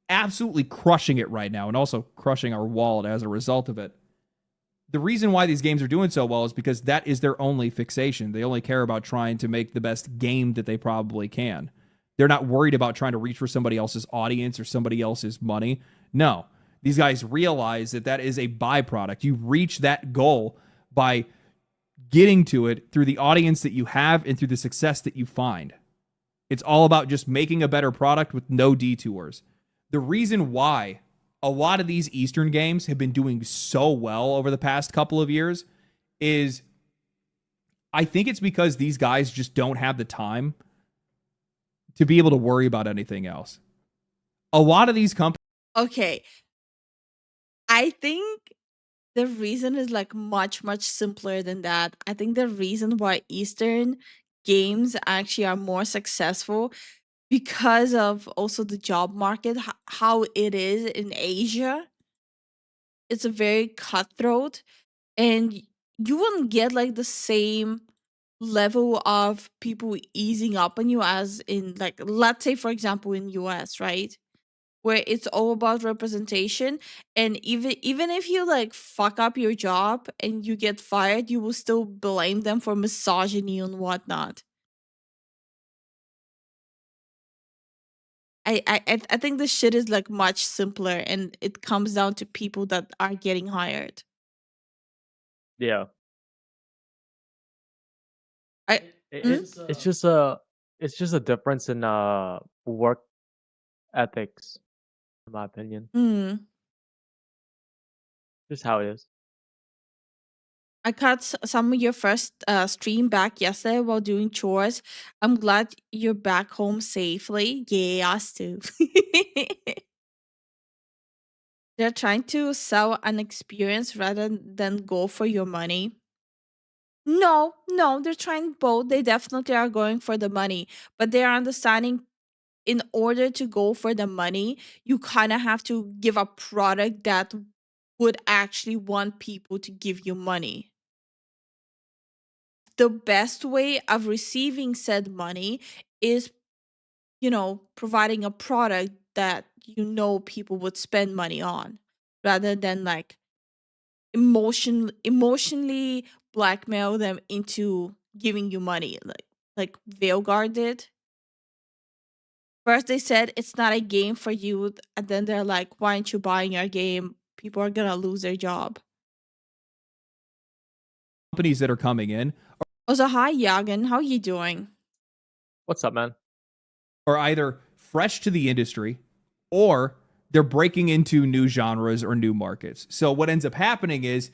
absolutely crushing it right now and also crushing our wallet as a result of it? The reason why these games are doing so well is because that is their only fixation. They only care about trying to make the best game that they probably can. They're not worried about trying to reach for somebody else's audience or somebody else's money. No, these guys realize that that is a byproduct. You reach that goal by getting to it through the audience that you have and through the success that you find. It's all about just making a better product with no detours. The reason why a lot of these Eastern games have been doing so well over the past couple of years is I think it's because these guys just don't have the time to be able to worry about anything else. A lot of these companies... Okay. I think the reason is like much simpler than that. I think the reason why Eastern games actually are more successful because of also the job market, how it is in Asia. It's a very cutthroat, and you wouldn't get like the same level of people easing up on you as in, like, let's say for example in US, right? Where it's all about representation, and even if you like fuck up your job and you get fired, you will still blame them for misogyny and whatnot. I think this shit is like much simpler, and it comes down to people that are getting hired. Yeah. Mm? It's just a difference in work ethics, in my opinion. Just how it is. I caught some of your first stream back yesterday while doing chores. I'm glad you're back home safely. Yeah, us too. They're trying to sell an experience rather than go for your money. No, they're trying both. They definitely are going for the money, but they are understanding in order to go for the money, you kind of have to give a product that would actually want people to give you money. The best way of receiving said money is, providing a product that people would spend money on, rather than like emotionally blackmail them into giving you money, like Veilguard did. First they said it's not a game for you, and then they're like, why aren't you buying our game? People are gonna lose their job. Companies that are coming in Also, hi Yagan, how you doing? What's up, man? are either fresh to the industry or they're breaking into new genres or new markets. So what ends up happening is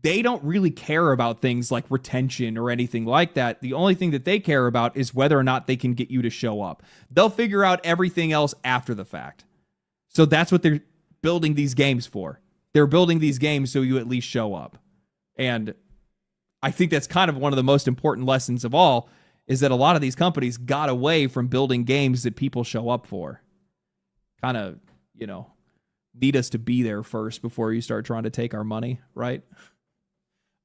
they don't really care about things like retention or anything like that. The only thing that they care about is whether or not they can get you to show up. They'll figure out everything else after the fact. So that's what they're building these games for. They're building these games so you at least show up. And I think that's kind of one of the most important lessons of all, is that a lot of these companies got away from building games that people show up for. Kind of, need us to be there first before you start trying to take our money, right?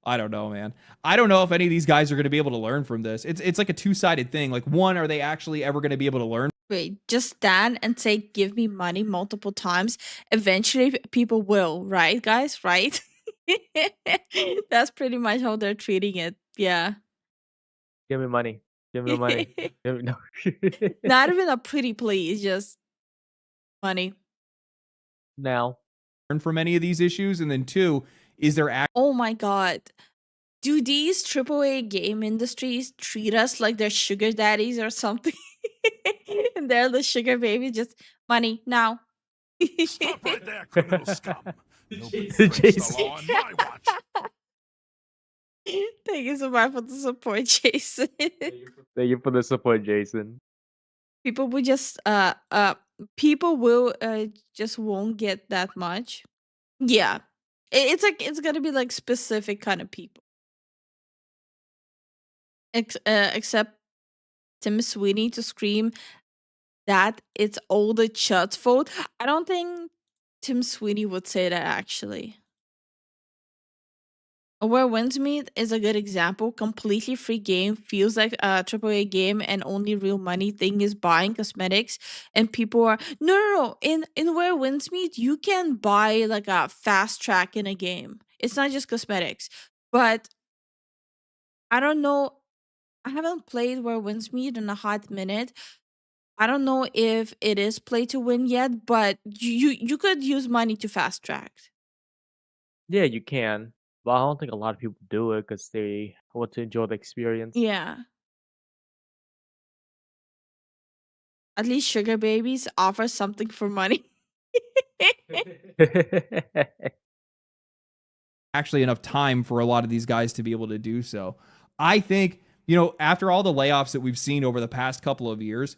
I don't know, man. I don't know if any of these guys are going to be able to learn from this. It's like a two-sided thing. Like, one, are they actually ever going to be able to learn? Wait, just stand and say, give me money multiple times. Eventually, people will, right, guys? Right? That's pretty much how they're treating it. Yeah. Give me money. Give me money. No. Not even a pretty please, just money. Now. Learn from any of these issues? And then two, is there Oh my god. Do these AAA game industries treat us like they're sugar daddies or something? And they're the sugar baby, just money now. Stop right there, criminal scum. Nobody breaks the law on my watch. Thank you so much for the support, Jason. Thank you for the support, Jason. People will just just won't get that much. Yeah. It's gonna be like specific kind of people. Except Tim Sweeney to scream that it's all the chut's fault. I don't think Tim Sweeney would say that, actually. Where Windsmeet is a good example. Completely free game, feels like a AAA game, and only real money thing is buying cosmetics. And people are no. In Where Windsmeet, you can buy like a fast track in a game. It's not just cosmetics, but I don't know. I haven't played Where Windsmeet in a hot minute. I don't know if it is play to win yet, but you could use money to fast track. Yeah, you can. But I don't think a lot of people do it because they want to enjoy the experience. Yeah. At least sugar babies offer something for money. Actually enough time for a lot of these guys to be able to do so. I think, after all the layoffs that we've seen over the past couple of years,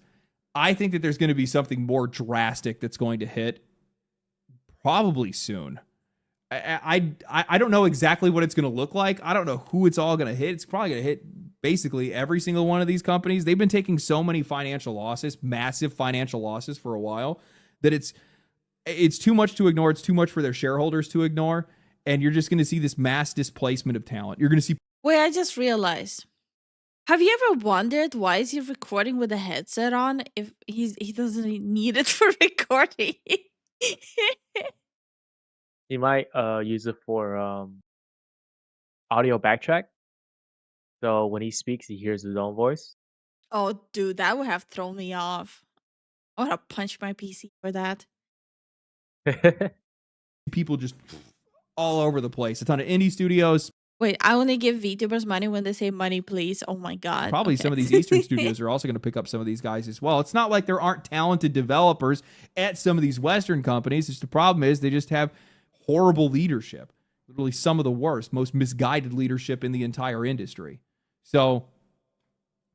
I think that there's going to be something more drastic that's going to hit probably soon. I don't know exactly what it's going to look like. I don't know who it's all going to hit. It's probably going to hit basically every single one of these companies. They've been taking so many financial losses, massive financial losses for a while, that it's too much to ignore. It's too much for their shareholders to ignore. And you're just going to see this mass displacement of talent. You're going to see. Wait, I just realized. Have you ever wondered why is he recording with a headset on if he doesn't need it for recording? He might use it for audio backtrack. So when he speaks, he hears his own voice. Oh, dude, that would have thrown me off. I would have punched my PC for that. People just all over the place. A ton of indie studios. Wait, I only give VTubers money when they say money, please. Oh my god. Probably okay. Some of these Eastern studios are also going to pick up some of these guys as well. It's not like there aren't talented developers at some of these Western companies. It's the problem is they just have horrible leadership. Literally some of the worst, most misguided leadership in the entire industry. So,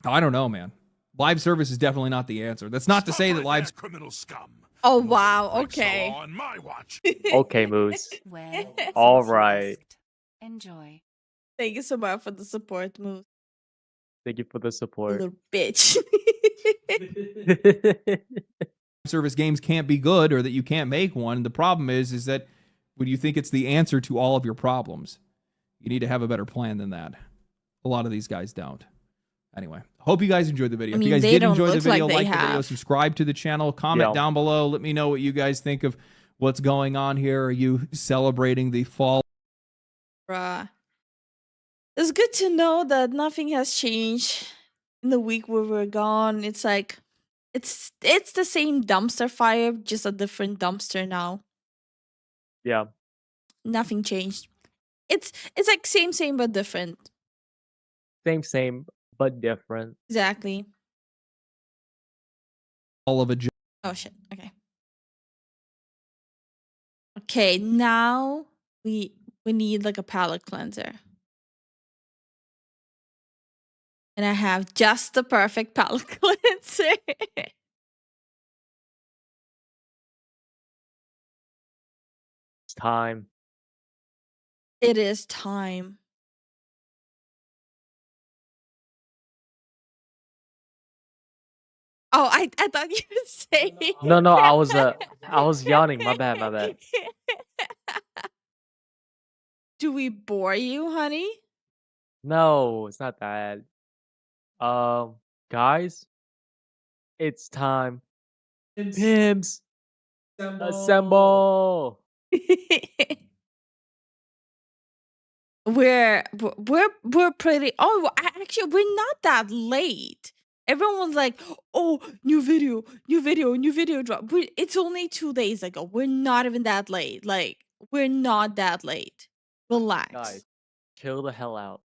I don't know, man. Live service is definitely not the answer. That's not to say that live... Criminal scum. Oh, wow. Okay. On my watch. Okay, Moose. Well, all right. Enjoy. Thank you so much for the support, Moose. Thank you for the support. Little bitch. Service games can't be good or that you can't make one. The problem is that when you think it's the answer to all of your problems, you need to have a better plan than that. A lot of these guys don't. Anyway, hope you guys enjoyed the video. I mean, if you guys they did don't enjoy the look video, like they like the video, have. subscribe to the channel, comment Yeah. down below. Let me know what you guys think of what's going on here. Are you celebrating the fall? Bruh. It's good to know that nothing has changed in the week where we're gone. It's like it's the same dumpster fire, just a different dumpster now. Yeah. Nothing changed. It's like same but different. Same, but different. Exactly. All of a job. Oh shit. Okay. Okay, now we need like a palate cleanser. And I have just the perfect palate cleanser. It's time. It is time. Oh, I thought you were saying. No, I was yawning. My bad. Do we bore you, honey? No, it's not that. Guys, it's time. Pimps, assemble. We're pretty. Oh, actually, we're not that late. Everyone was like, "Oh, new video drop." It's only 2 days ago. We're not even that late. Like, we're not that late. Relax. Guys, chill the hell out.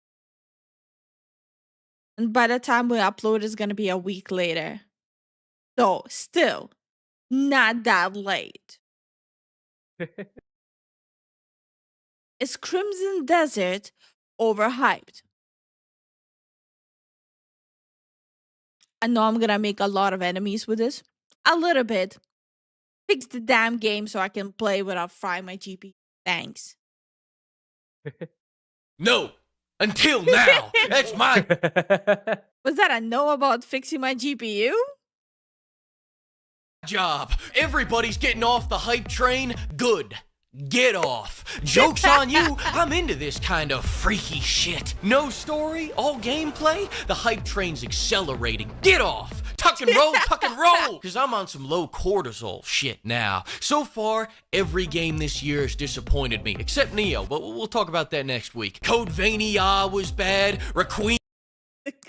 And by the time we upload, it's gonna be a week later. So, still, not that late. Is Crimson Desert overhyped? I know I'm gonna make a lot of enemies with this. A little bit. Fix the damn game so I can play without frying my GPU. Thanks. No! Until now! That's my Was that a no about fixing my GPU? job. Everybody's getting off the hype train. Good. Get off. Joke's on you. I'm into this kind of freaky shit. No story, all gameplay. The hype train's accelerating. Get off. Tuck and roll, because I'm on some low cortisol shit now. So far, every game this year has disappointed me, except Neo, but we'll talk about that next week. Codevania was bad. Requiem.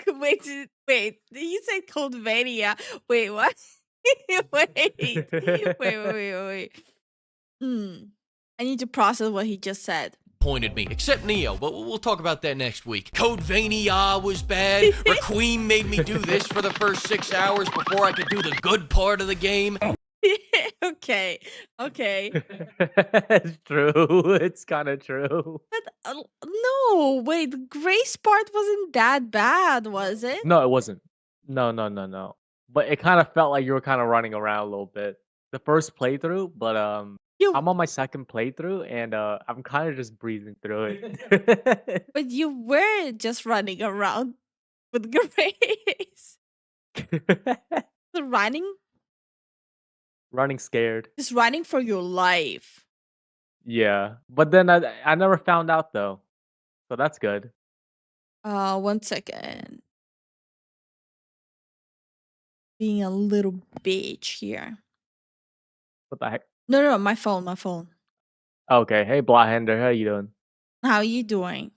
Wait, did you say Coldvania? Wait, what? wait. I need to process what he just said. Pointed me, except Neo, but we'll talk about that next week. Codevania was bad. Requiem made me do this for the first 6 hours before I could do the good part of the game. Okay. It's true. It's kind of true. But no, wait, the grace part wasn't that bad, was it? No, it wasn't. No. But it kind of felt like you were kind of running around a little bit. The first playthrough, but I'm on my second playthrough and I'm kind of just breezing through it. But you were just running around with grace. The Running scared. just running for your life. Yeah. But then I never found out though. So that's good. 1 second. Being a little bitch here. What the heck? No, my phone. Okay. Hey, Blahender, how you doing? How you doing?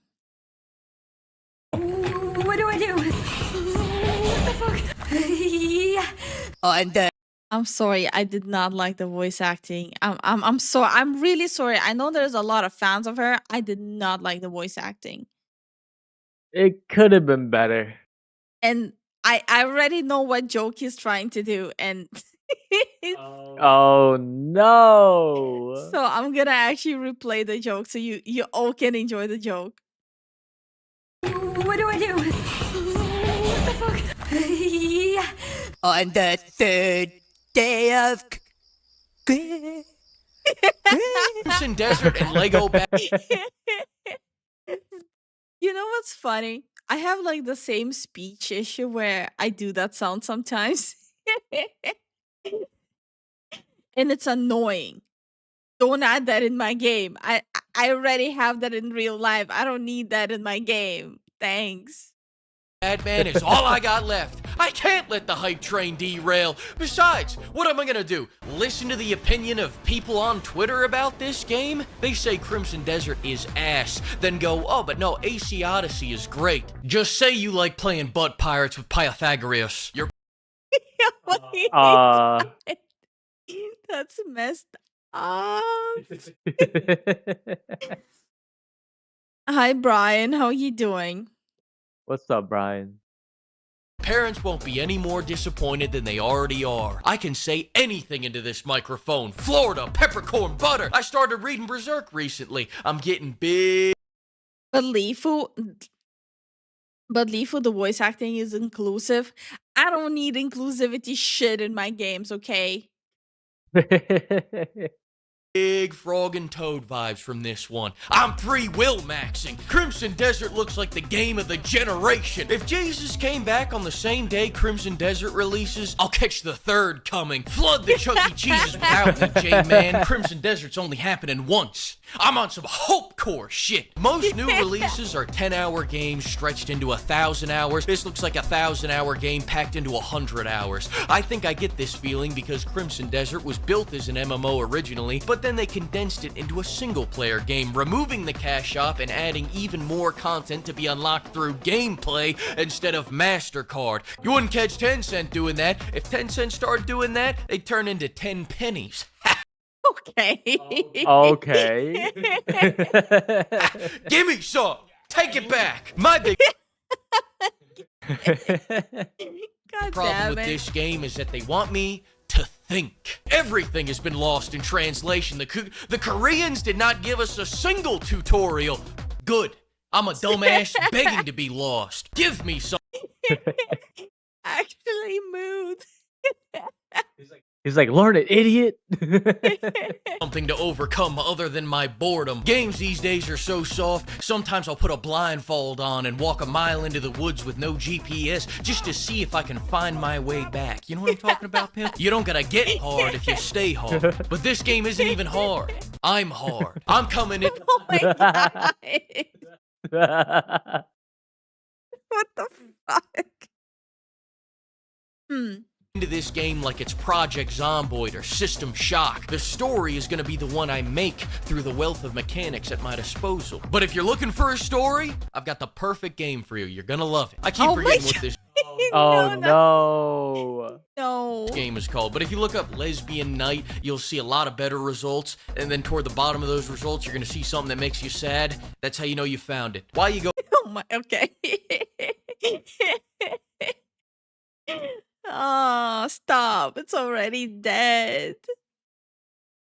What do I do? What the fuck? I'm dead. I'm sorry. I did not like the voice acting. I'm sorry. I'm really sorry. I know there's a lot of fans of her. I did not like the voice acting. It could have been better. And I already know what joke he's trying to do, and Oh no. so I'm gonna actually replay the joke so you all can enjoy the joke. What do I do? What the fuck? On the third day of Crimson Desert and Lego You know what's funny? I have like the same speech issue where I do that sound sometimes. And it's annoying. Don't add that in my game. I already have that in real life. I don't need that in my game. Thanks. Madman is all I got left. I can't let the hype train derail. Besides, what am I gonna do? Listen to the opinion of people on Twitter about this game? They say Crimson Desert is ass, then go, oh, but no, AC Odyssey is great. Just say you like playing butt pirates with Pythagoras. You're That's messed up. Hi, Brian. How are you doing? What's up, Brian? Parents won't be any more disappointed than they already are. I can say anything into this microphone. Florida, peppercorn, butter. I started reading Berserk recently. I'm getting big. But Lifu, the voice acting is inclusive. I don't need inclusivity shit in my games, okay? Big frog and toad vibes from this one. I'm free will maxing. Crimson Desert looks like the game of the generation. If Jesus came back on the same day Crimson Desert releases, I'll catch the third coming. Flood the Chuck E. Cheeses without me, J-Man. Crimson Desert's only happening once. I'm on some hope core shit. Most new releases are 10-hour games stretched into 1,000 hours. This looks like a 1,000-hour game packed into 100 hours. I think I get this feeling because Crimson Desert was built as an MMO originally, but then they condensed it into a single-player game, removing the cash shop and adding even more content to be unlocked through gameplay instead of MasterCard. You wouldn't catch Tencent doing that. If Tencent started doing that, they'd turn into 10 pennies. Okay. Okay. Give me some. Take it back. My big God problem damn with it. this game is that they want me to think. Everything has been lost in translation. The Koreans did not give us a single tutorial. Good. I'm a dumbass begging to be lost. Give me some. Actually, mood. He's like, learn it, idiot. Something to overcome other than my boredom. Games these days are so soft, sometimes I'll put a blindfold on and walk a mile into the woods with no GPS just to see if I can find my way back. You know what I'm talking about, Pimp? You don't gotta get hard if you stay hard. But this game isn't even hard. I'm hard. I'm coming in. Oh my god. What the fuck? Into this game like it's Project Zomboid or System Shock. The story is going to be the one I make through the wealth of mechanics at my disposal. But if you're looking for a story, I've got the perfect game for you. You're going to love it. I keep forgetting what this No. game is called. But if you look up Lesbian Night, you'll see a lot of better results. And then toward the bottom of those results, you're going to see something that makes you sad. That's how you know you found it. Why you go... Oh my, okay. Oh, stop. It's already dead.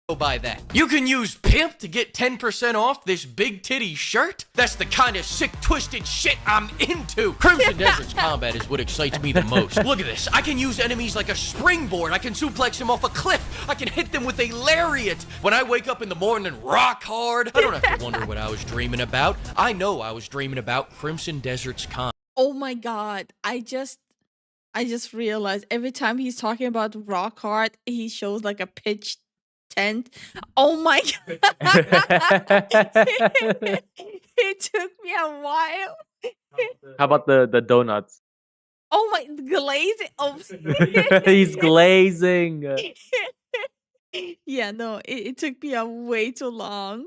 By that. You can use Pimp to get 10% off this big titty shirt? That's the kind of sick, twisted shit I'm into. Crimson Desert's combat is what excites me the most. Look at this. I can use enemies like a springboard. I can suplex them off a cliff. I can hit them with a lariat. When I wake up in the morning rock hard, I don't have to wonder what I was dreaming about. I know I was dreaming about Crimson Desert's combat. Oh my god. I just realized every time he's talking about rock hard, he shows like a pitch tent. Oh my god. It took me a while. How about the donuts? Oh my, glazing. Oh. He's glazing. Yeah, no, it took me a way too long.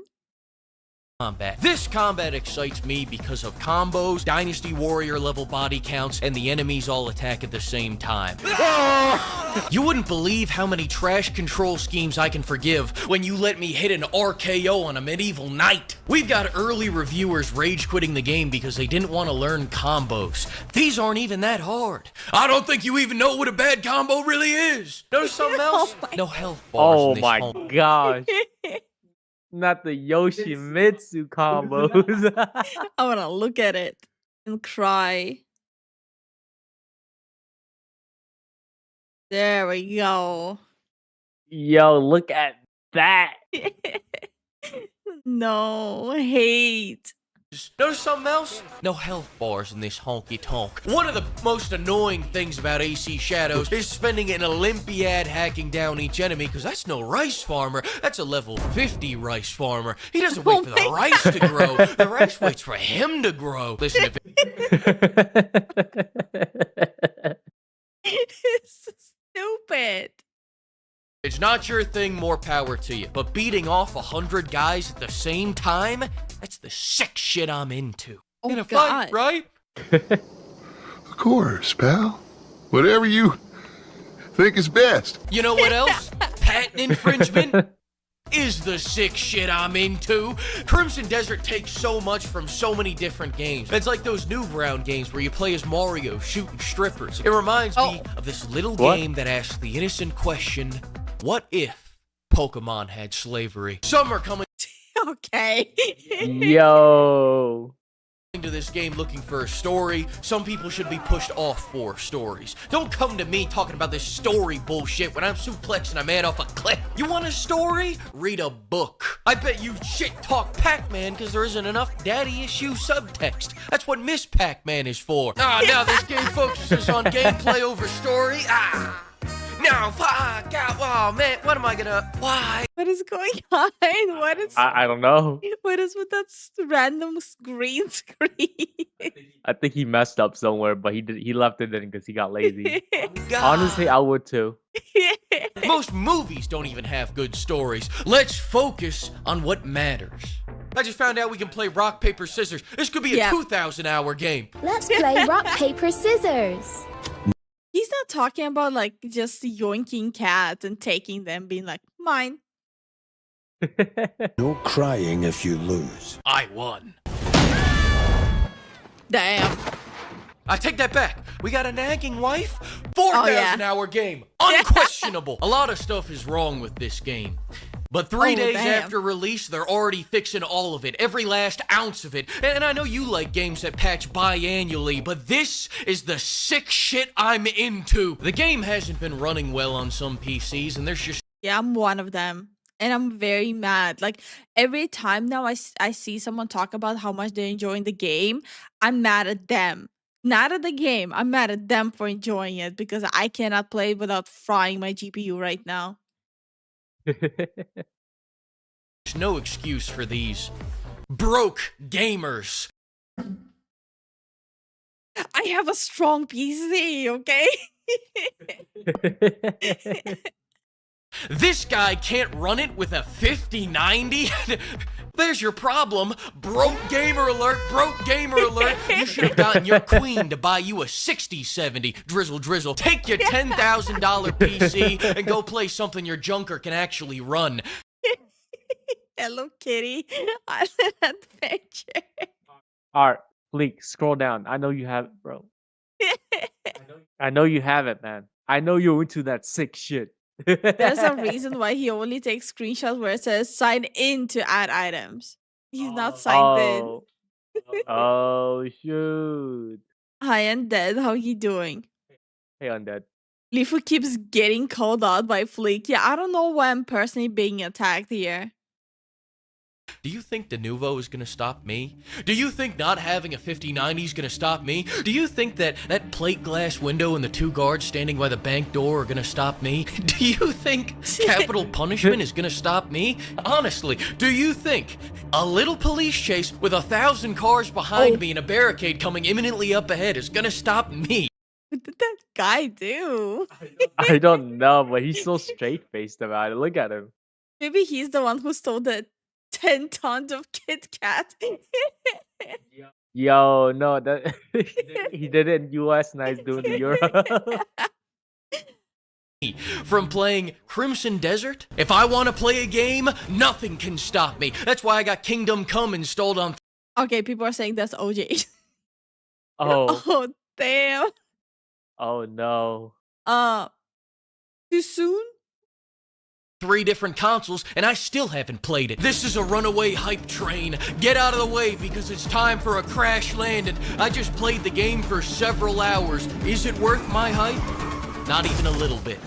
Combat. This combat excites me because of combos, Dynasty Warrior level body counts, and the enemies all attack at the same time. You wouldn't believe how many trash control schemes I can forgive when you let me hit an RKO on a medieval knight. We've got early reviewers rage quitting the game because they didn't want to learn combos. These aren't even that hard. I don't think you even know what a bad combo really is. Notice something else? No health bars Oh in this my home. gosh. Not the Yoshimitsu combos. I wanna look at it and cry. There we go. Yo, look at that. No, hate. Notice something else? No health bars in this honky-tonk. One of the most annoying things about AC Shadows is spending an Olympiad hacking down each enemy, because that's no rice farmer. That's a level 50 rice farmer. He doesn't wait for the rice to grow. The rice waits for him to grow. Listen, if It's stupid. it's not your thing, more power to you. But beating off 100 guys at the same time, that's the sick shit I'm into. Oh, In a God. fight, right? Of course, pal. Whatever you think is best. You know what else? Patent infringement is the sick shit I'm into. Crimson Desert takes so much from so many different games. It's like those Newground games where you play as Mario shooting strippers. It reminds me of this little game that asks the innocent question, what if Pokemon had slavery? Some are coming Okay. Yo. to this game looking for a story. Some people should be pushed off for stories. Don't come to me talking about this story bullshit when I'm suplexing a man off a cliff. You want a story? Read a book. I bet you shit talk Pac-Man because there isn't enough daddy issue subtext. That's what Miss Pac-Man is for. Now this game focuses on gameplay over story. No, fuck. Oh man, what am I gonna? Why? What is going on? What is? I don't know. What is with that random green screen? I think he messed up somewhere, but he left it in because he got lazy. Honestly, I would too. Most movies don't even have good stories. Let's focus on what matters. I just found out we can play rock, paper, scissors. This could be a 2,000-hour game. Let's play rock, paper, scissors. He's not talking about like just yoinking cats and taking them, being like, mine. No crying if you lose. I won. Damn. I take that back. We got a nagging wife. 4,000-hour game. Unquestionable. A lot of stuff is wrong with this game. But 3 days after release, they're already fixing all of it, every last ounce of it. And I know you like games that patch biannually, but this is the sick shit I'm into. The game hasn't been running well on some PCs, and there's just... Yeah, I'm one of them. And I'm very mad. Like, every time now I see someone talk about how much they're enjoying the game, I'm mad at them. Not at the game. I'm mad at them for enjoying it because I cannot play without frying my GPU right now. There's no excuse for these broke gamers. I have a strong PC, okay? This guy can't run it with a 5090? There's your problem. Broke gamer alert, broke gamer alert. You should have gotten your queen to buy you a 6070. Drizzle, drizzle. Take your $10,000 PC and go play something your junker can actually run. Hello, Kitty. I sent that picture. Alright, Fleek, scroll down. I know you have it, bro. I know you have it, man. I know you're into that sick shit. There's a reason why he only takes screenshots where it says sign in to add items. He's not signed in. Oh, shoot. Hi, Undead. How you doing? Hey, Undead. Lifu keeps getting called out by Fleek. Yeah, I don't know why I'm personally being attacked here. Do you think the Nouveau is gonna stop me? Do you think not having a 5090 is gonna stop me? Do you think that plate glass window and the 2 guards standing by the bank door are gonna stop me? Do you think capital punishment is gonna stop me? Honestly, do you think a little police chase with 1,000 cars behind me and a barricade coming imminently up ahead is gonna stop me? What did that guy do? I don't know, but he's so straight-faced about it. Look at him. Maybe he's the one who stole the 10 tons of Kit Kat. Yo, no, that he did it in US and he's doing the Euro. From playing Crimson Desert? If I want to play a game, nothing can stop me. That's why I got Kingdom Come installed on... Okay, people are saying that's OJ. Oh. Oh, damn. Oh, no. Too soon? 3 different consoles, and I still haven't played it. This is a runaway hype train. Get out of the way because it's time for a crash landing. I just played the game for several hours. Is it worth my hype? Not even a little bit.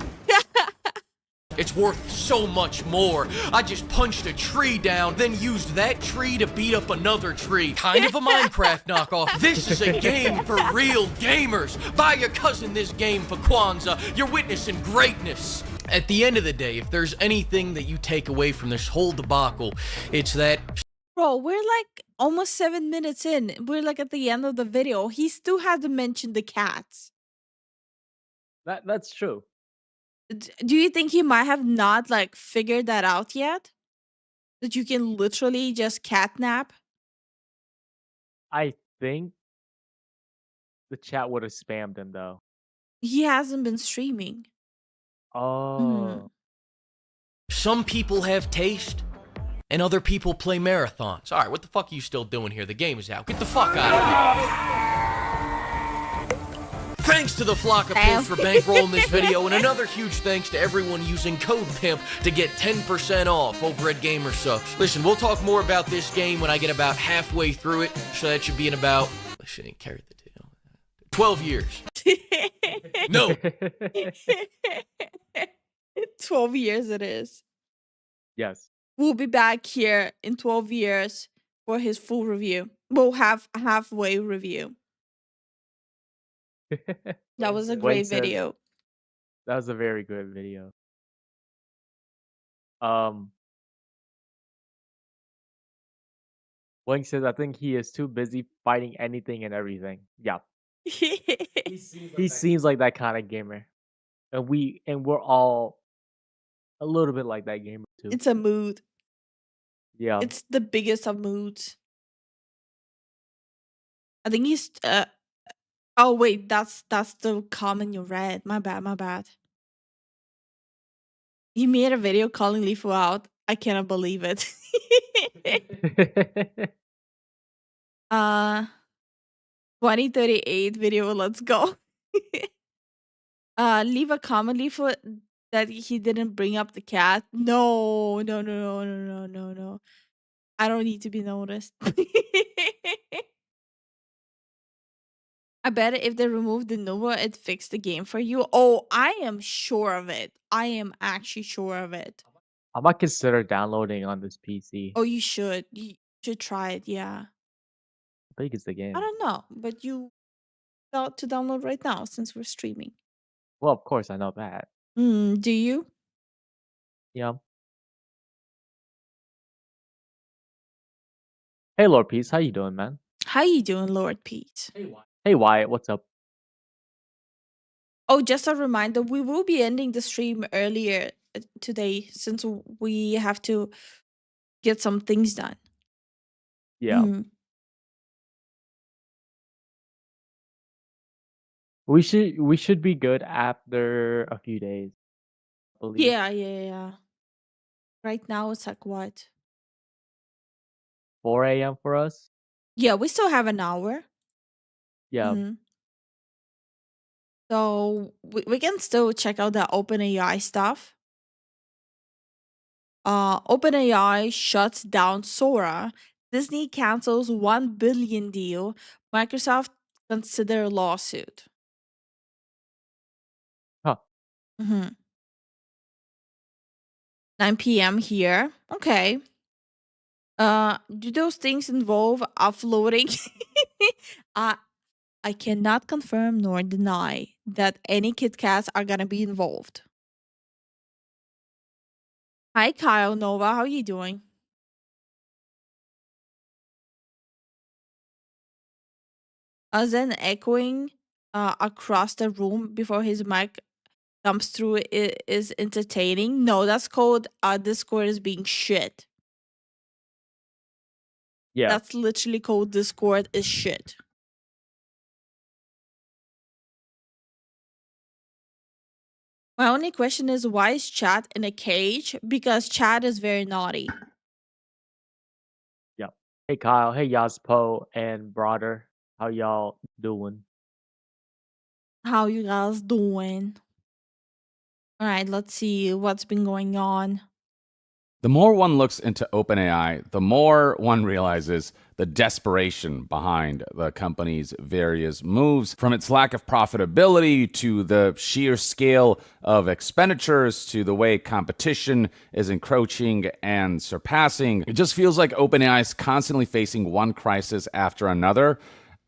It's worth so much more. I just punched a tree down, then used that tree to beat up another tree. Kind of a Minecraft knockoff. This is a game for real gamers. Buy your cousin this game for Kwanzaa. You're witnessing greatness. At the end of the day, if there's anything that you take away from this whole debacle, it's that... Bro, we're like almost 7 minutes in. We're like at the end of the video. He still hasn't mentioned the cats. That's true. Do you think he might have not like figured that out yet? That you can literally just catnap? I think the chat would have spammed him though. He hasn't been streaming. Oh. Some people have taste, and other people play marathons. All right, what the fuck are you still doing here? The game is out. Get the fuck out of here. Thanks to the flock of pimps for bankrolling this video, and another huge thanks to everyone using code PIMP to get 10% off over at Gamersubs. Listen, we'll talk more about this game when I get about halfway through it, so that should be in about... I shouldn't carry the deal. 12 years. No. 12 years it is. Yes. We'll be back here in 12 years for his full review. We'll have a halfway review. That was a great video. That was a very good video. Wang says, I think he is too busy fighting anything and everything. Yeah. He seems like that kind of gamer. And we're all a little bit like that gamer too. It's a mood. Yeah. It's the biggest of moods. I think he's oh wait, that's the comment you read. My bad. He made a video calling Lifu out. I cannot believe it. 2038 video, let's go. Leave a comment, Lifu, that he didn't bring up the cat. No. I don't need to be noticed. I bet if they removed the Nova, it fixed the game for you. Oh, I am sure of it. I am actually sure of it. I might consider downloading on this PC. Oh, you should. You should try it, yeah. How big is the game? I don't know, but you got to download right now since we're streaming. Well, of course, I know that. Do you? Yeah. Hey, Lord Peace, how you doing, man? How you doing, Lord Pete? Hey, Wyatt, what's up? Oh, just a reminder, we will be ending the stream earlier today since we have to get some things done. Yeah. We should be good after a few days. I believe. Yeah. Right now it's like what? 4 a.m. for us? Yeah, we still have an hour. Yeah. So we can still check out the OpenAI stuff. OpenAI shuts down Sora. Disney cancels $1 billion deal. Microsoft consider lawsuit. Huh. 9 p.m. here. Okay. Do those things involve offloading? I cannot confirm nor deny that any Kit Kats are gonna be involved. Hi, Kyle Nova. How are you doing? Zen echoing across the room before his mic comes through is entertaining. No, that's called Discord is being shit. Yeah. That's literally called Discord is shit. My only question is, why is chat in a cage? Because chat is very naughty. Yeah. Hey, Kyle. Hey, Yazpo and Broader. How y'all doing? How you guys doing? All right, let's see what's been going on. The more one looks into OpenAI, the more one realizes the desperation behind the company's various moves, from its lack of profitability to the sheer scale of expenditures to the way competition is encroaching and surpassing. It just feels like OpenAI is constantly facing one crisis after another,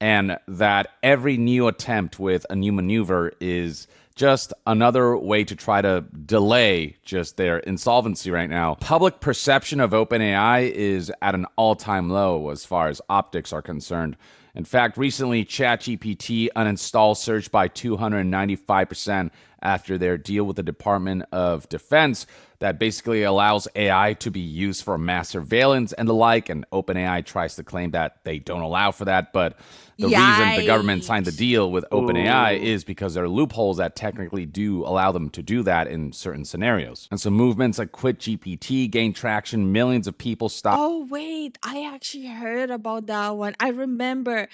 and that every new attempt with a new maneuver is just another way to try to delay just their insolvency right now. Public perception of OpenAI is at an all-time low as far as optics are concerned. In fact, recently, ChatGPT uninstalled search by 295% after their deal with the Department of Defense that basically allows AI to be used for mass surveillance and the like, and OpenAI tries to claim that they don't allow for that, but the reason the government signed the deal with OpenAI is because there are loopholes that technically do allow them to do that in certain scenarios. And so movements like Quit GPT gained traction. Millions of people stopped. Oh wait, I actually heard about that one. I remember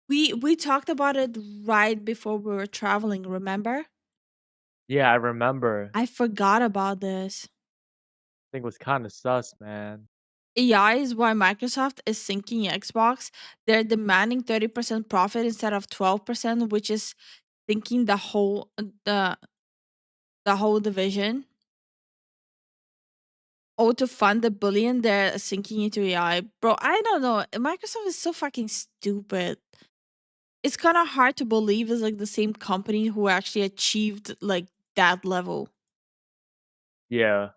we talked about it right before we were traveling, remember? Yeah, I remember. I forgot about this. I think it was kind of sus, man. AI is why Microsoft is sinking Xbox. They're demanding 30% profit instead of 12%, which is sinking the whole division. Oh, to fund the billion, they're sinking into AI. Bro, I don't know. Microsoft is so fucking stupid. It's kind of hard to believe it's like the same company who actually achieved like that level. Yeah.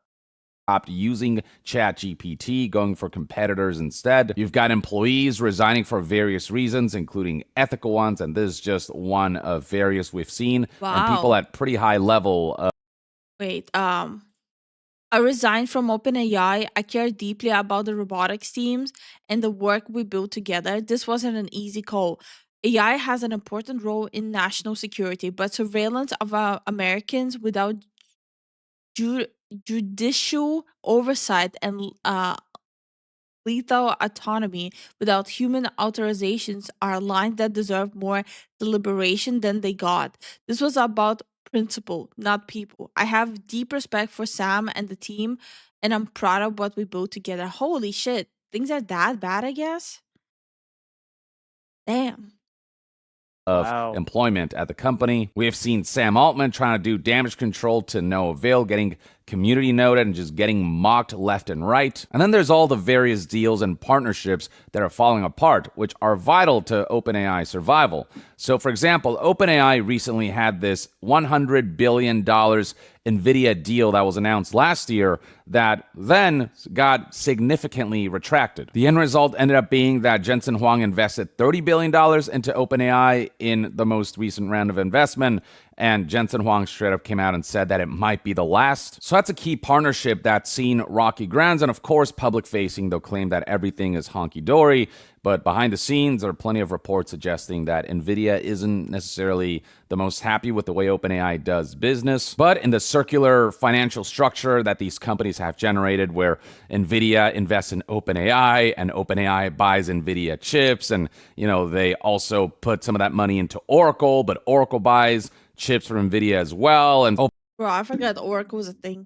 Stopped using ChatGPT, going for competitors instead. You've got employees resigning for various reasons, including ethical ones, and this is just one of various we've seen. And people Wow. at pretty high level. Wait, I resigned from OpenAI. I care deeply about the robotics teams and the work we built together. This wasn't an easy call. AI has an important role in national security, but surveillance of Americans without judicial oversight and lethal autonomy without human authorizations are lines that deserve more deliberation than they got. This was about principle, not people. I have deep respect for Sam and the team, and I'm proud of what we built together. Holy shit. Things are that bad, I guess? Damn. Of employment at the company. We have seen Sam Altman trying to do damage control to no avail, getting community noted and just getting mocked left and right. And then there's all the various deals and partnerships that are falling apart, which are vital to OpenAI survival. So for example, OpenAI recently had this $100 billion NVIDIA deal that was announced last year that then got significantly retracted. The end result ended up being that Jensen Huang invested $30 billion into OpenAI in the most recent round of investment, and Jensen Huang straight up came out and said that it might be the last. So that's a key partnership that's seen rocky grounds, and of course public-facing, they'll claim that everything is honky-dory, but behind the scenes, there are plenty of reports suggesting that NVIDIA isn't necessarily the most happy with the way OpenAI does business. But in the circular financial structure that these companies have generated, where NVIDIA invests in OpenAI and OpenAI buys NVIDIA chips, and they also put some of that money into Oracle, but Oracle buys chips from NVIDIA as well. And Bro, I forgot Oracle was a thing.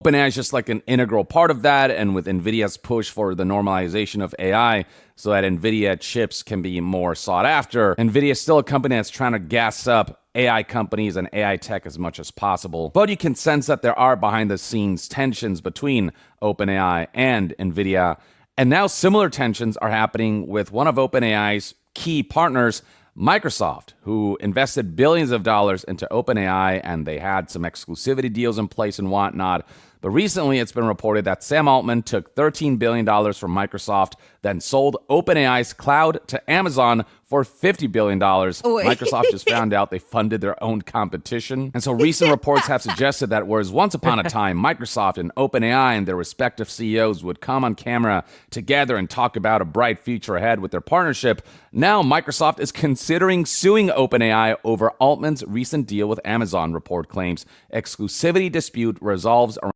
OpenAI is just like an integral part of that, and with NVIDIA's push for the normalization of AI so that NVIDIA chips can be more sought after, NVIDIA is still a company that's trying to gas up AI companies and AI tech as much as possible. But you can sense that there are behind-the-scenes tensions between OpenAI and NVIDIA, and now similar tensions are happening with one of OpenAI's key partners, Microsoft, who invested billions of dollars into OpenAI, and they had some exclusivity deals in place and whatnot. But recently, it's been reported that Sam Altman took $13 billion from Microsoft, then sold OpenAI's cloud to Amazon for $50 billion. Microsoft just found out they funded their own competition. And so recent reports have suggested that whereas once upon a time, Microsoft and OpenAI and their respective CEOs would come on camera together and talk about a bright future ahead with their partnership, now Microsoft is considering suing OpenAI over Altman's recent deal with Amazon, report claims. Exclusivity dispute resolves around.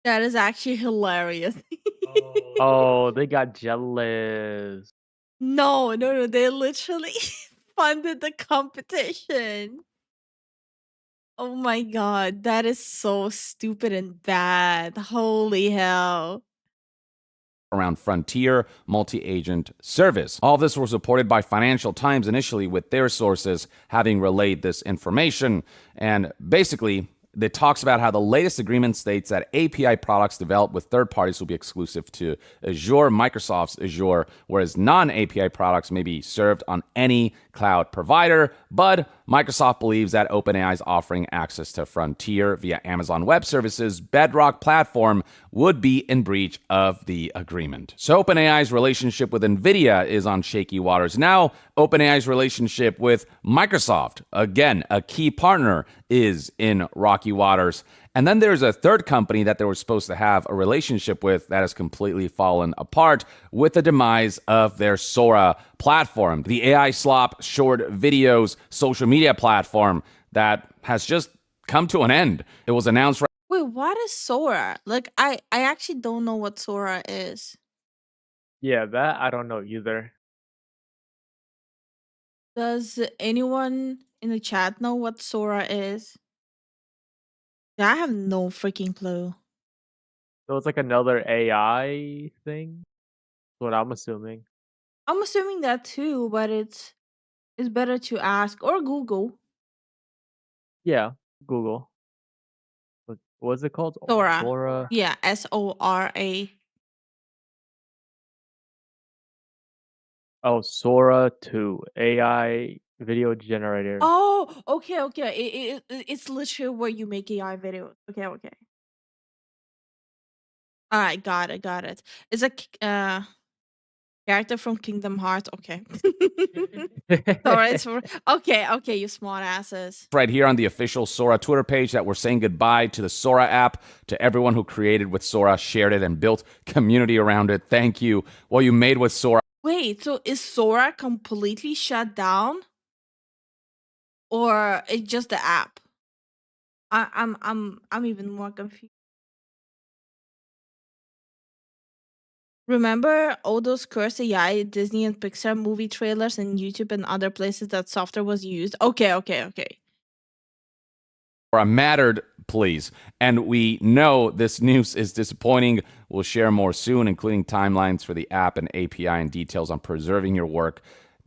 That is actually hilarious. Oh, they got jealous. No, they literally funded the competition. Oh my god, that is so stupid and bad. Holy hell. Around Frontier multi-agent service. All this was reported by Financial Times initially, with their sources having relayed this information. And basically, it talks about how the latest agreement states that API products developed with third parties will be exclusive to Azure, Microsoft's Azure, whereas non-API products may be served on any cloud provider. But Microsoft believes that OpenAI's offering access to Frontier via Amazon Web Services' Bedrock platform would be in breach of the agreement. So OpenAI's relationship with NVIDIA is on shaky waters. Now, OpenAI's relationship with Microsoft, again, a key partner, is in rocky waters. And then there's a third company that they were supposed to have a relationship with that has completely fallen apart with the demise of their Sora platform, the AI slop short videos social media platform that has just come to an end. It was announced Wait, what is Sora? Like, I actually don't know what Sora is. Yeah, that I don't know either. Does anyone in the chat know what Sora is? Yeah, I have no freaking clue. So it's like another AI thing? That's what I'm assuming. I'm assuming that too, but it's better to ask or Google. Yeah, Google. What's it called? Sora. Sora. Yeah, Sora. Oh, Sora 2 AI video generator. Oh, okay. It's literally where you make AI videos. Okay. All right, got it. It's a character from Kingdom Hearts. Okay. Sorry, okay, you smart asses. right here on the official Sora Twitter page that we're saying goodbye to the Sora app, to everyone who created with Sora, shared it, and built community around it. Thank you. What you made with Sora. Wait, so is Sora completely shut down, or it's just the app? I'm even more confused. Remember all those cursed AI, Disney and Pixar movie trailers and YouTube and other places that software was used? Okay. Mattered, please. And we know this news is disappointing. We'll share more soon, including timelines for the app and API and details on preserving your work.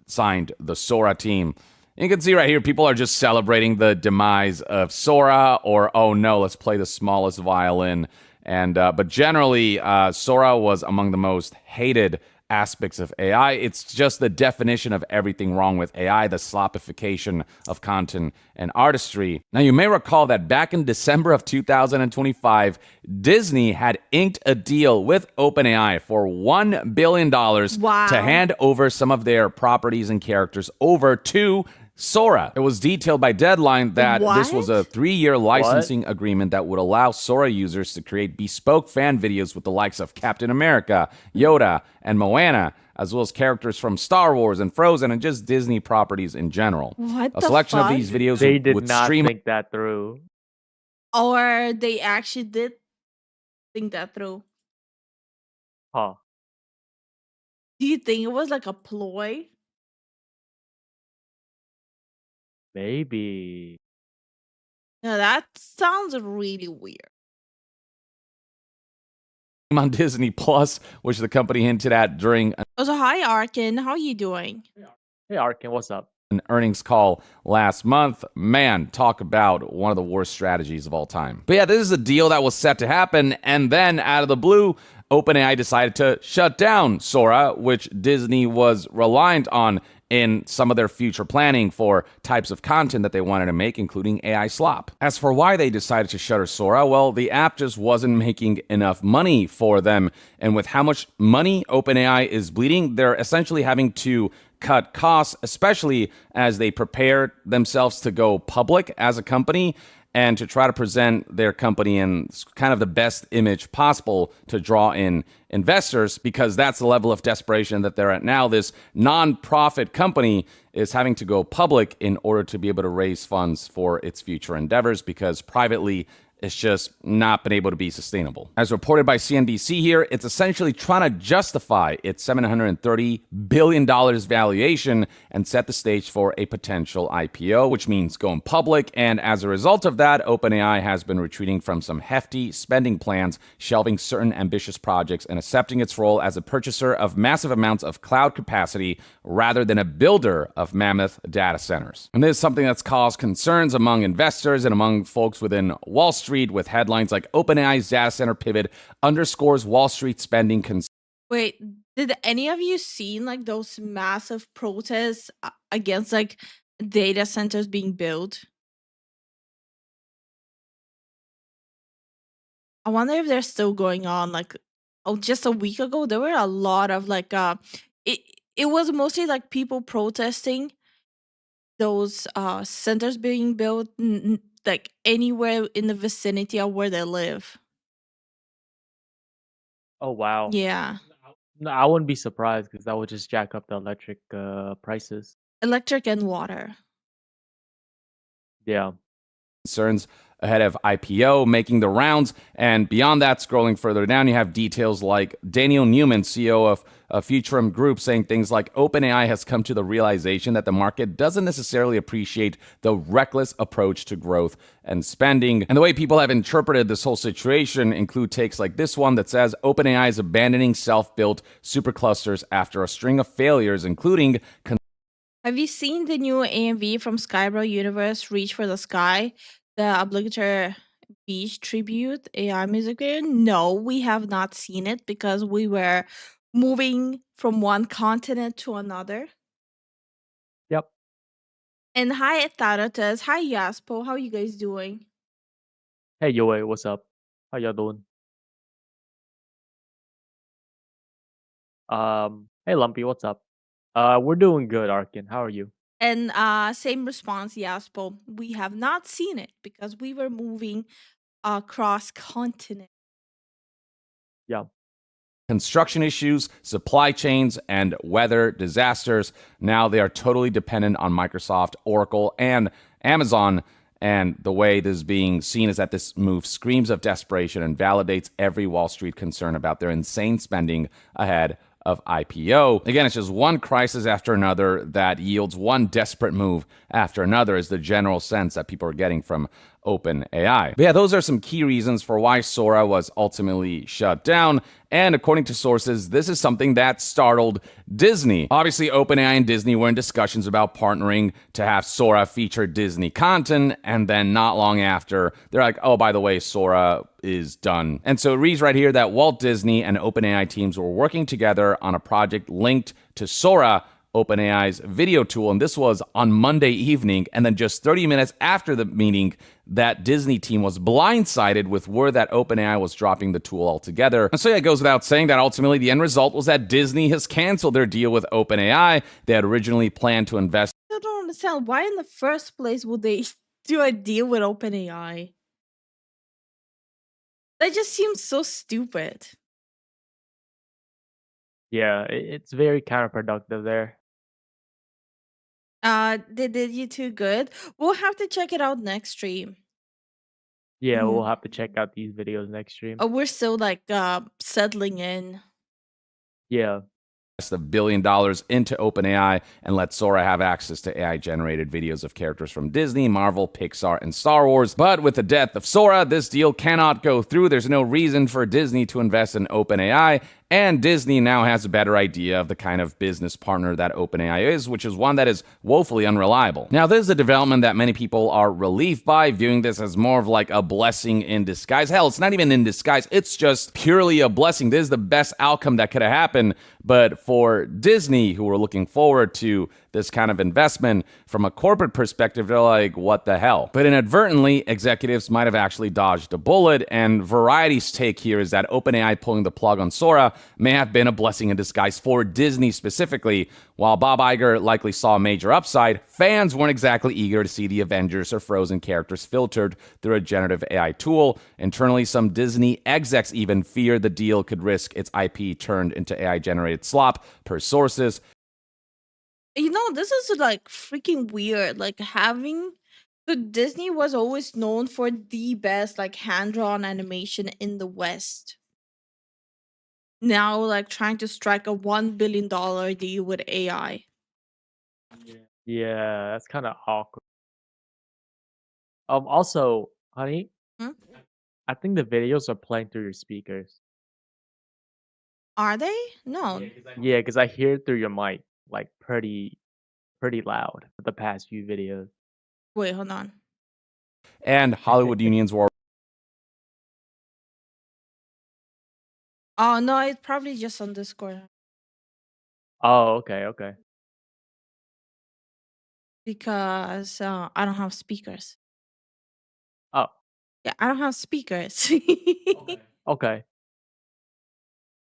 Signed, the Sora team. You can see right here, people are just celebrating the demise of Sora, or, oh no, let's play the smallest violin. And but generally, Sora was among the most hated aspects of AI. It's just the definition of everything wrong with AI, the slopification of content and artistry. Now, you may recall that back in December of 2025, Disney had inked a deal with OpenAI for $1 billion to hand over some of their properties and characters over to Sora. It was detailed by Deadline that this was a 3-year licensing agreement that would allow Sora users to create bespoke fan videos with the likes of Captain America, Yoda, and Moana, as well as characters from Star Wars and Frozen and just Disney properties in general. What a selection fuck? of these videos They did would not stream. think that through. Or they actually did think that through. Huh. Do you think it was like a ploy? Maybe. No, that sounds really weird. On Disney Plus, which the company hinted at during Also, hi Arkin, how are you doing? Hey Arkin, what's up? an earnings call last month. Man, talk about one of the worst strategies of all time. But yeah, this is a deal that was set to happen, and then out of the blue, OpenAI decided to shut down Sora, which Disney was reliant on in some of their future planning for types of content that they wanted to make, including AI slop. As for why they decided to shutter Sora, well, the app just wasn't making enough money for them. And with how much money OpenAI is bleeding, they're essentially having to cut costs, especially as they prepare themselves to go public as a company and to try to present their company in kind of the best image possible to draw in investors, because that's the level of desperation that they're at now. This non-profit company is having to go public in order to be able to raise funds for its future endeavors, because privately, It's just not been able to be sustainable. As reported by CNBC here, it's essentially trying to justify its $730 billion valuation and set the stage for a potential IPO, which means going public. And as a result of that, OpenAI has been retreating from some hefty spending plans, shelving certain ambitious projects, and accepting its role as a purchaser of massive amounts of cloud capacity rather than a builder of mammoth data centers. And this is something that's caused concerns among investors and among folks within Wall Street, with headlines like OpenAI's data center pivot underscores Wall Street spending concerns. Wait, did any of you seen like those massive protests against like data centers being built? I wonder if they're still going on. Like, oh, just a week ago, there were a lot of like it it was mostly like people protesting those centers being built like anywhere in the vicinity of where they live. Oh wow. Yeah. No, I wouldn't be surprised because that would just jack up the electric prices. Electric and water. Yeah. Concerns ahead of IPO making the rounds. And beyond that, scrolling further down, you have details like Daniel Newman, CEO of Futurum Group, saying things like OpenAI has come to the realization that the market doesn't necessarily appreciate the reckless approach to growth and spending. And the way people have interpreted this whole situation include takes like this one that says OpenAI is abandoning self-built superclusters after a string of failures, including... Have you seen the new AMV from Skybro Universe, Reach for the Sky? The obligatory beach tribute AI music video? No, we have not seen it because we were moving from one continent to another. Yep. And hi Thanatos, hi Yaspo, how you guys doing? Hey Yoey, what's up? How y'all doing? Hey Lumpy, what's up? We're doing good, Arkin. How are you? And same response, Yaspo. We have not seen it because we were moving across continent. Yeah. Construction issues, supply chains, and weather disasters. Now they are totally dependent on Microsoft, Oracle, and Amazon. And the way this is being seen is that this move screams of desperation and validates every Wall Street concern about their insane spending ahead of IPO. Again, it's just one crisis after another that yields one desperate move after another is the general sense that people are getting from OpenAI. But yeah, those are some key reasons for why Sora was ultimately shut down. And according to sources, this is something that startled Disney. Obviously, OpenAI and Disney were in discussions about partnering to have Sora feature Disney content. And then not long after, they're like, oh, by the way, Sora is done. And so it reads right here that Walt Disney and OpenAI teams were working together on a project linked to Sora, OpenAI's video tool, and this was on Monday evening, and then just 30 minutes after the meeting, that Disney team was blindsided with word that OpenAI was dropping the tool altogether. And so it goes without saying that ultimately the end result was that Disney has canceled their deal with OpenAI. They had originally planned to invest... I don't understand. Why in the first place would they do a deal with OpenAI? That just seems so stupid. Yeah, it's very counterproductive there. They did you too good. We'll have to check it out next stream. Yeah, we'll have to check out these videos next stream. We're still like settling in. Yeah. $1 billion into OpenAI and let Sora have access to AI-generated videos of characters from Disney, Marvel, Pixar, and Star Wars. But with the death of Sora, this deal cannot go through. There's no reason for Disney to invest in OpenAI, and Disney now has a better idea of the kind of business partner that OpenAI is, which is one that is woefully unreliable. Now, this is a development that many people are relieved by, viewing this as more of like a blessing in disguise. Hell, it's not even in disguise. It's just purely a blessing. This is the best outcome that could have happened. But for Disney, who were looking forward to this kind of investment from a corporate perspective, they're like, what the hell? But inadvertently, executives might have actually dodged a bullet, and Variety's take here is that OpenAI pulling the plug on Sora may have been a blessing in disguise for Disney specifically. While Bob Iger likely saw a major upside, fans weren't exactly eager to see the Avengers or Frozen characters filtered through a generative AI tool. Internally, some Disney execs even feared the deal could risk its IP turned into AI-generated slop, per sources. You know, this is like freaking weird. Like having So Disney was always known for the best like hand-drawn animation in the West. Now like trying to strike a $1 billion deal with AI. Yeah, that's kind of awkward. Also, honey, Hmm? I think the videos are playing through your speakers. Are they? No. Yeah, because I hear it through your mic, like pretty loud for the past few videos. Wait, hold on. And Hollywood unions were Oh no, it's probably just on Discord Oh, okay. because I don't have speakers. Oh, Yeah, I don't have speakers. okay.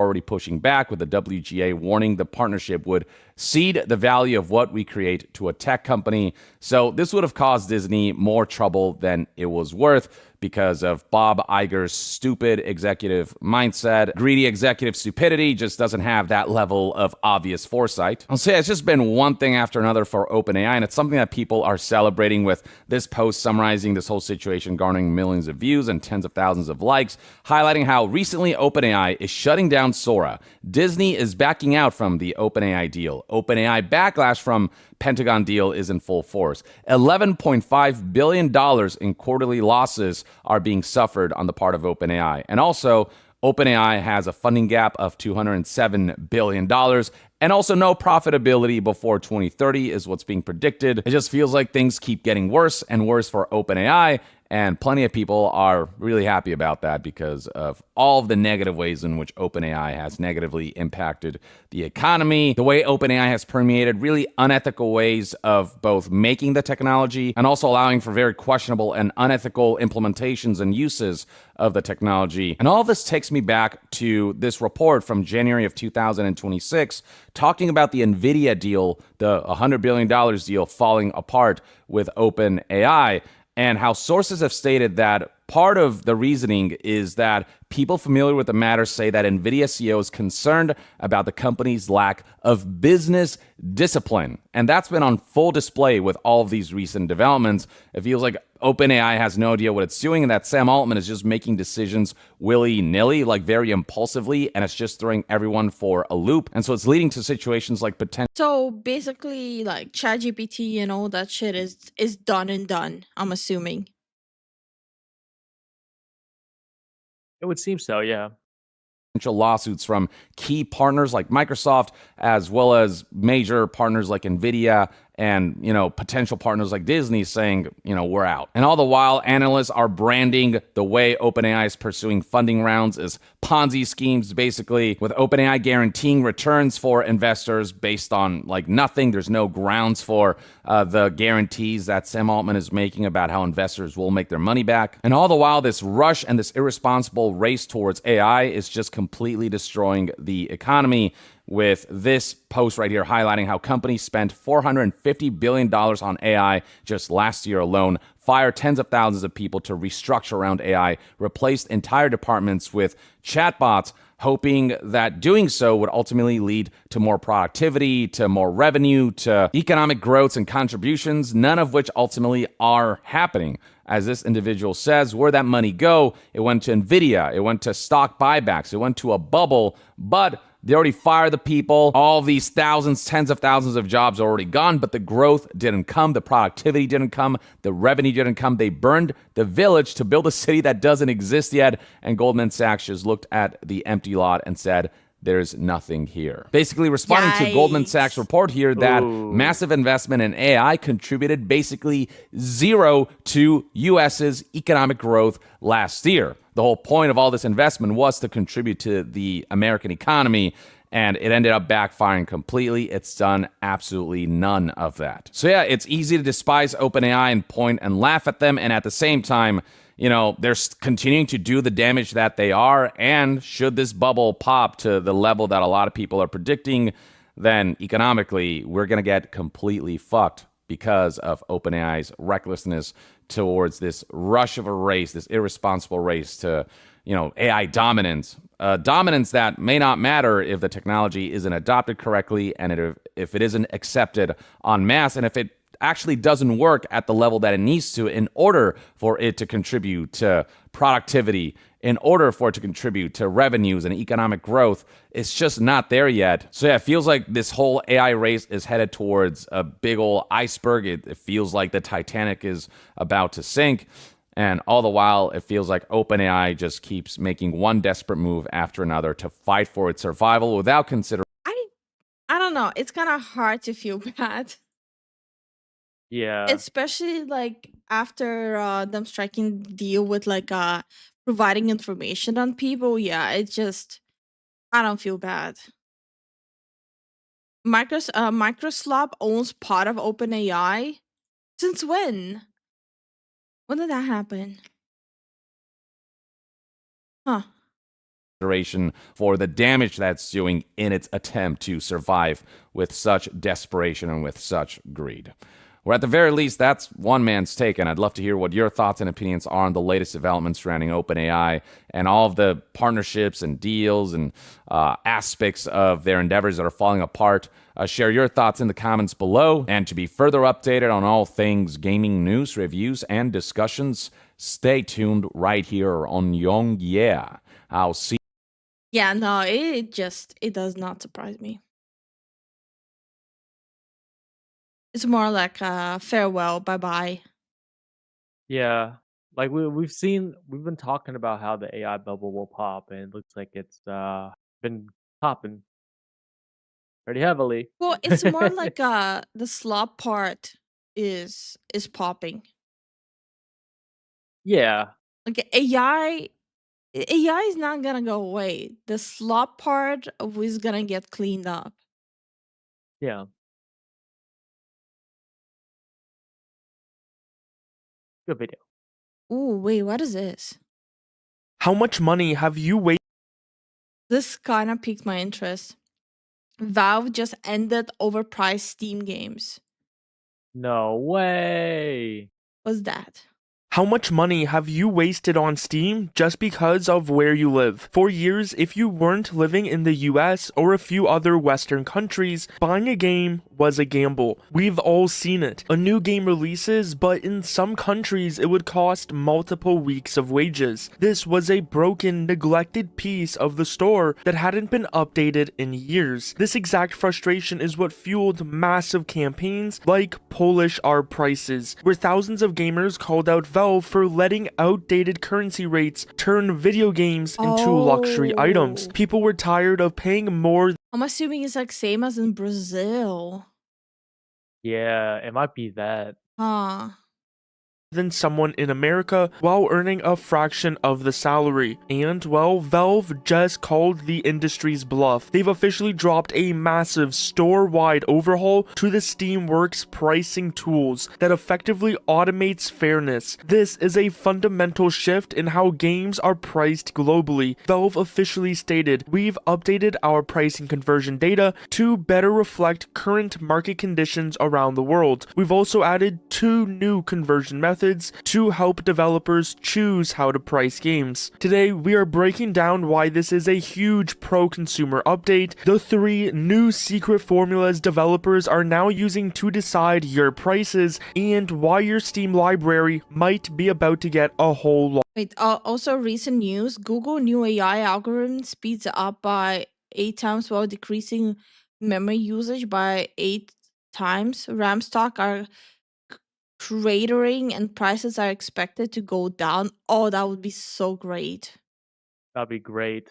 already pushing back, with the WGA warning the partnership would cede the value of what we create to a tech company. So this would have caused Disney more trouble than it was worth because of Bob Iger's stupid executive mindset. Greedy executive stupidity just doesn't have that level of obvious foresight. I'll say it's just been one thing after another for OpenAI, and it's something that people are celebrating, with this post summarizing this whole situation garnering millions of views and tens of thousands of likes, highlighting how recently OpenAI is shutting down Sora. Disney is backing out from the OpenAI deal. OpenAI backlash from Pentagon deal is in full force. $11.5 billion in quarterly losses are being suffered on the part of OpenAI. And also, OpenAI has a funding gap of $207 billion, and also no profitability before 2030 is what's being predicted. It just feels like things keep getting worse and worse for OpenAI, and plenty of people are really happy about that because of all of the negative ways in which OpenAI has negatively impacted the economy, the way OpenAI has permeated really unethical ways of both making the technology and also allowing for very questionable and unethical implementations and uses of the technology. And all of this takes me back to this report from January of 2026 talking about the NVIDIA deal, the $100 billion deal falling apart with OpenAI, and how sources have stated that part of the reasoning is that people familiar with the matter say that NVIDIA CEO is concerned about the company's lack of business discipline. And that's been on full display with all of these recent developments. It feels like OpenAI has no idea what it's doing, and that Sam Altman is just making decisions willy-nilly, like very impulsively, and it's just throwing everyone for a loop. And so it's leading to situations like potential. So basically, like ChatGPT and all that shit is done and done, I'm assuming. It would seem so, yeah. Lawsuits from key partners like Microsoft, as well as major partners like NVIDIA and, potential partners like Disney saying, we're out. And all the while, analysts are branding the way OpenAI is pursuing funding rounds as Ponzi schemes, basically, with OpenAI guaranteeing returns for investors based on nothing. There's no grounds for the guarantees that Sam Altman is making about how investors will make their money back. And all the while, this rush and this irresponsible race towards AI is just completely destroying the economy, with this post right here highlighting how companies spent $450 billion on AI just last year alone, fired tens of thousands of people to restructure around AI, replaced entire departments with chatbots, hoping that doing so would ultimately lead to more productivity, to more revenue, to economic growth and contributions, none of which ultimately are happening. As this individual says, where'd that money go? It went to NVIDIA, it went to stock buybacks, it went to a bubble, but they already fired the people. All of these thousands, tens of thousands of jobs are already gone, but the growth didn't come. The productivity didn't come. The revenue didn't come. They burned the village to build a city that doesn't exist yet. And Goldman Sachs just looked at the empty lot and said, there's nothing here. Basically responding to Goldman Sachs' report here that massive investment in AI contributed basically zero to US's economic growth last year. The whole point of all this investment was to contribute to the American economy, and it ended up backfiring completely. It's done absolutely none of that. So yeah, it's easy to despise OpenAI and point and laugh at them, and at the same time, they're continuing to do the damage that they are, and should this bubble pop to the level that a lot of people are predicting, then economically, we're going to get completely fucked because of OpenAI's recklessness towards this rush of a race, this irresponsible race to, AI dominance. Dominance that may not matter if the technology isn't adopted correctly and if it isn't accepted en masse, and if it actually doesn't work at the level that it needs to in order for it to contribute to productivity, in order for it to contribute to revenues and economic growth. It's just not there yet. So yeah, it feels like this whole AI race is headed towards a big old iceberg. It feels like the Titanic is about to sink. And all the while, it feels like OpenAI just keeps making one desperate move after another to fight for its survival without considering. I don't know. It's kind of hard to feel bad. Yeah. Especially like after them striking the deal with like providing information on people. Yeah, I don't feel bad. Microsoft owns part of OpenAI. Since when? When did that happen? Huh. For the damage that's doing in its attempt to survive with such desperation and with such greed. Or at the very least, that's one man's take, and I'd love to hear what your thoughts and opinions are on the latest developments surrounding OpenAI and all of the partnerships and deals and aspects of their endeavors that are falling apart. Share your thoughts in the comments below, and to be further updated on all things gaming news, reviews, and discussions, stay tuned right here on Young Yeah. I'll see. Yeah, no, it does not surprise me. It's more like a farewell, bye-bye. Yeah. Like we've been talking about how the AI bubble will pop, and it looks like it's been popping pretty heavily. Well, it's more like the slop part is popping. Yeah. Like AI is not gonna go away. The slop part is gonna get cleaned up. Yeah. Good video. Ooh, wait, what is this? How much money have you wasted? This kind of piqued my interest. Valve just ended overpriced Steam games. No way. What's that? How much money have you wasted on Steam just because of where you live? For years, if you weren't living in the US or a few other Western countries, buying a game was a gamble. We've all seen it. A new game releases, but in some countries it would cost multiple weeks of wages. This was a broken, neglected piece of the store that hadn't been updated in years. This exact frustration is what fueled massive campaigns like Polish our prices, where thousands of gamers called out Valve for letting outdated currency rates turn video games into luxury items. People were tired of paying more. I'm assuming it's like same as in Brazil. Yeah, it might be that. Huh. Than someone in America while earning a fraction of the salary. And, well, Valve just called the industry's bluff. They've officially dropped a massive store-wide overhaul to the Steamworks pricing tools that effectively automates fairness. This is a fundamental shift in how games are priced globally. Valve officially stated, "We've updated our pricing conversion data to better reflect current market conditions around the world. We've also added 2 new conversion methods to help developers choose how to price games." Today, we are breaking down why this is a huge pro-consumer update, the 3 new secret formulas developers are now using to decide your prices, and why your Steam library might be about to get a whole lot. Wait, also recent news, Google new AI algorithm speeds up by 8 times while decreasing memory usage by 8 times. RAM stock are cratering and prices are expected to go down. Oh, that would be so great. That'd be great.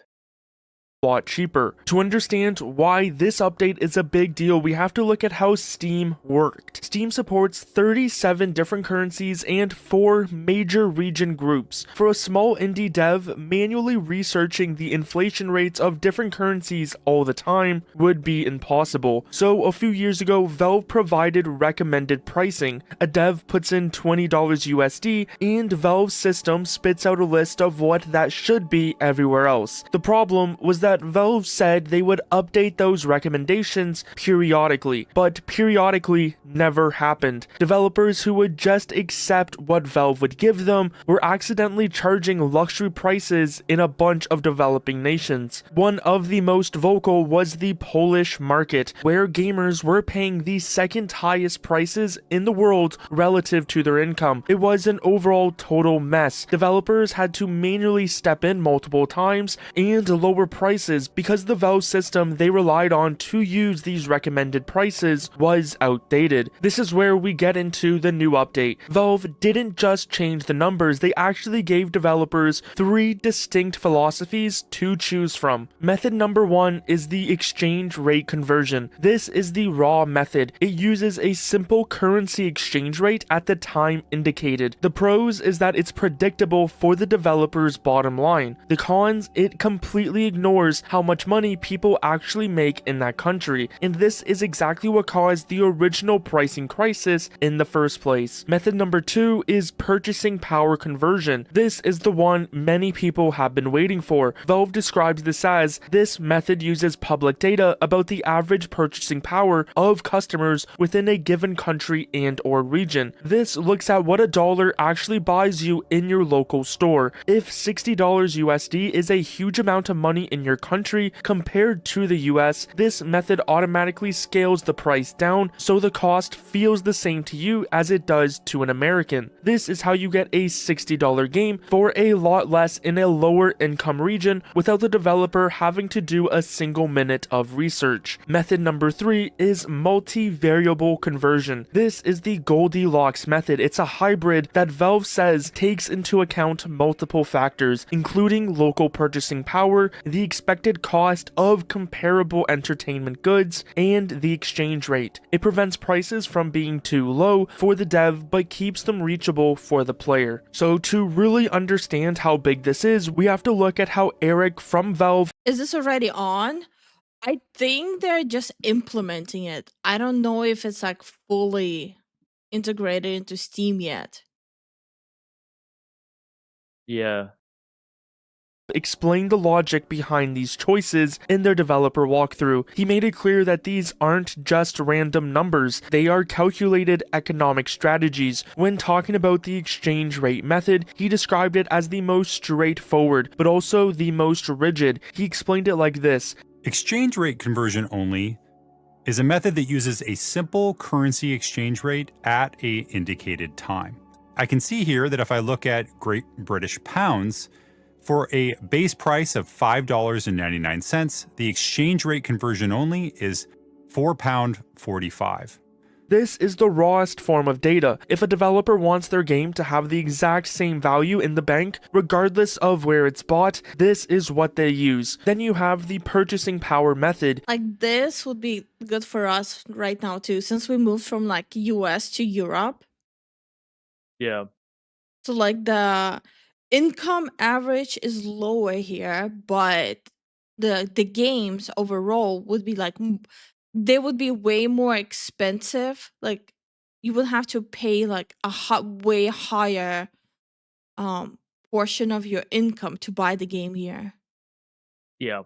Lot cheaper. To understand why this update is a big deal, we have to look at how Steam worked. Steam supports 37 different currencies and 4 major region groups. For a small indie dev, manually researching the inflation rates of different currencies all the time would be impossible. So a few years ago, Valve provided recommended pricing. A dev puts in $20 USD, and Valve's system spits out a list of what that should be everywhere else. The problem was that that Valve said they would update those recommendations periodically, but periodically never happened. Developers who would just accept what Valve would give them were accidentally charging luxury prices in a bunch of developing nations. One of the most vocal was the Polish market, where gamers were paying the second highest prices in the world relative to their income. It was an overall total mess. Developers had to manually step in multiple times and lower prices because the Valve system they relied on to use these recommended prices was outdated. This is where we get into the new update. Valve didn't just change the numbers, they actually gave developers 3 distinct philosophies to choose from. Method number 1 is the exchange rate conversion. This is the raw method. It uses a simple currency exchange rate at the time indicated. The pros is that it's predictable for the developer's bottom line. The cons, it completely ignores how much money people actually make in that country, and this is exactly what caused the original pricing crisis in the first place. Method number 2 is purchasing power conversion. This is the one many people have been waiting for. Valve describes this as, this method uses public data about the average purchasing power of customers within a given country and or region. This looks at what a dollar actually buys you in your local store. If $60 USD is a huge amount of money in your country compared to the US, this method automatically scales the price down so the cost feels the same to you as it does to an American. This is how you get a $60 game for a lot less in a lower income region without the developer having to do a single minute of research. Method number 3 is multi-variable conversion. This is the Goldilocks method. It's a hybrid that Valve says takes into account multiple factors, including local purchasing power, the expected cost of comparable entertainment goods, and the exchange rate. It prevents prices from being too low for the dev, but keeps them reachable for the player. So to really understand how big this is, we have to look at how Eric from Valve... Is this already on? I think they're just implementing it. I don't know if it's like fully integrated into Steam yet. Yeah. Explained the logic behind these choices in their developer walkthrough. He made it clear that these aren't just random numbers, they are calculated economic strategies. When talking about the exchange rate method, he described it as the most straightforward, but also the most rigid. He explained it like this. Exchange rate conversion only is a method that uses a simple currency exchange rate at an indicated time. I can see here that if I look at Great British pounds, for a base price of $5.99, the exchange rate conversion only is £4.45. This is the rawest form of data. If a developer wants their game to have the exact same value in the bank, regardless of where it's bought, this is what they use. Then you have the purchasing power method. Like this would be good for us right now too, since we moved from like US to Europe. Yeah. So like the income average is lower here, but the games overall would be like, they would be way more expensive. Like you would have to pay like a way higher portion of your income to buy the game here. Yeah.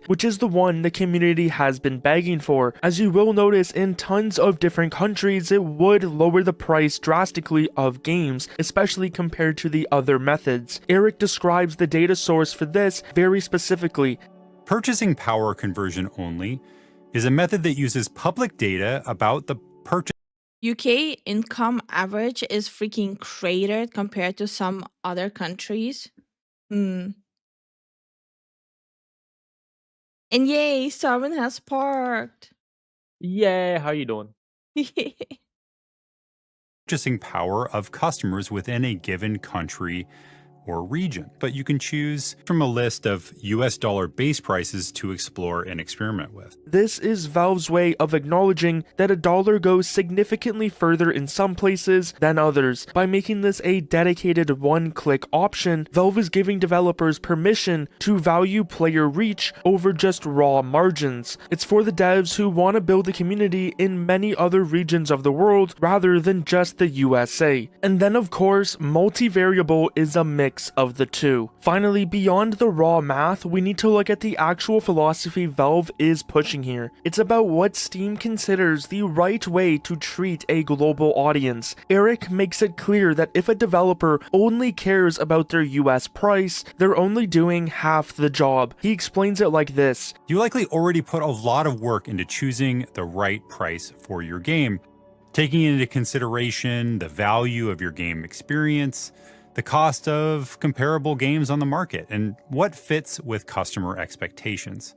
Which is the one the community has been begging for. As you will notice, in tons of different countries, it would lower the price drastically of games, especially compared to the other methods. Eric describes the data source for this very specifically. Purchasing power conversion only is a method that uses public data about the purchase. UK income average is freaking cratered compared to some other countries. And yay, Starman has parked. Yeah, how you doing? Purchasing power of customers within a given country or region. But you can choose from a list of US dollar base prices to explore and experiment with. This is Valve's way of acknowledging that a dollar goes significantly further in some places than others. By making this a dedicated one-click option, Valve is giving developers permission to value player reach over just raw margins. It's for the devs who want to build a community in many other regions of the world rather than just the USA. And then of course, multivariable is a mix mix of the two. Finally, beyond the raw math, we need to look at the actual philosophy Valve is pushing here. It's about what Steam considers the right way to treat a global audience. Eric makes it clear that if a developer only cares about their US price, they're only doing half the job. He explains it like this. You likely already put a lot of work into choosing the right price for your game, taking into consideration the value of your game experience, the cost of comparable games on the market, and what fits with customer expectations.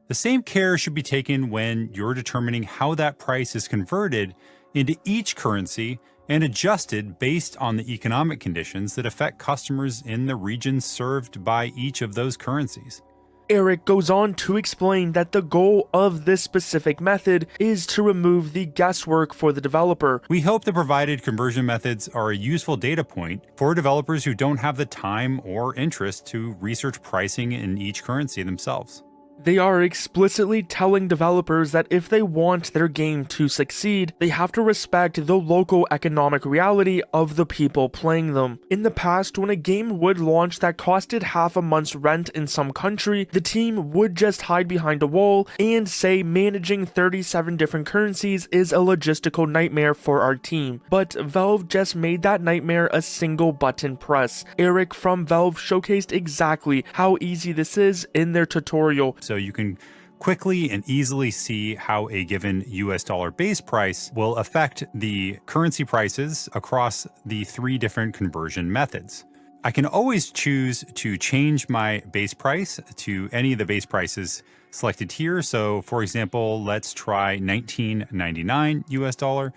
The same care should be taken when you're determining how that price is converted into each currency and adjusted based on the economic conditions that affect customers in the regions served by each of those currencies. Eric goes on to explain that the goal of this specific method is to remove the guesswork for the developer. We hope the provided conversion methods are a useful data point for developers who don't have the time or interest to research pricing in each currency themselves. They are explicitly telling developers that if they want their game to succeed, they have to respect the local economic reality of the people playing them. In the past, when a game would launch that costed half a month's rent in some country, the team would just hide behind a wall and say managing 37 different currencies is a logistical nightmare for our team. But Valve just made that nightmare a single button press. Eric from Valve showcased exactly how easy this is in their tutorial. So you can quickly and easily see how a given US dollar base price will affect the currency prices across the 3 different conversion methods. I can always choose to change my base price to any of the base prices selected here. So for example, let's try 19.99 US dollar,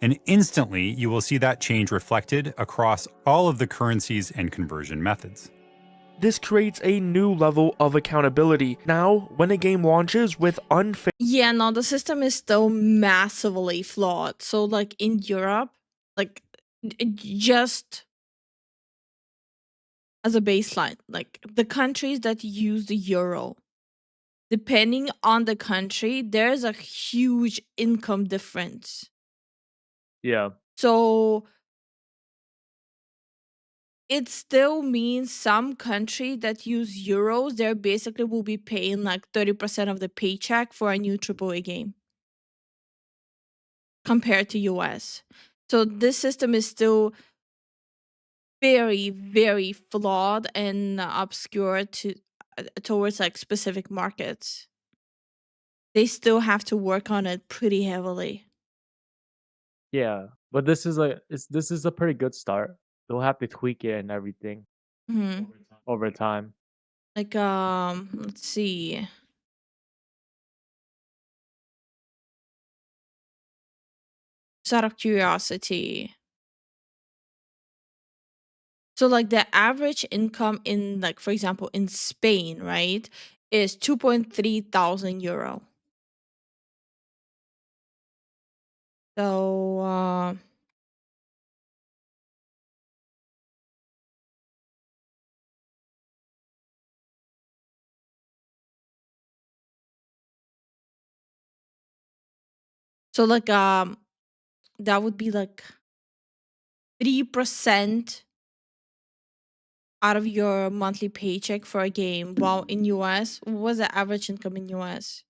and instantly you will see that change reflected across all of the currencies and conversion methods. This creates a new level of accountability. Now, when a game launches with unfair... Yeah, no, the system is still massively flawed. So, like, in Europe, like, just as a baseline, like, the countries that use the euro, depending on the country, there's a huge income difference. Yeah. So it still means some country that use euros, they basically will be paying like 30% of the paycheck for a new AAA game compared to US. So this system is still very, very flawed and obscure towards like specific markets. They still have to work on it pretty heavily. Yeah, but this is a pretty good start. They'll have to tweak it and everything over time. Like let's see. Just out of curiosity. So like the average income in, like, for example, in Spain, right, is 2.3 thousand euro. So like that would be like 3% out of your monthly paycheck for a game. While in US, what was the average income in US?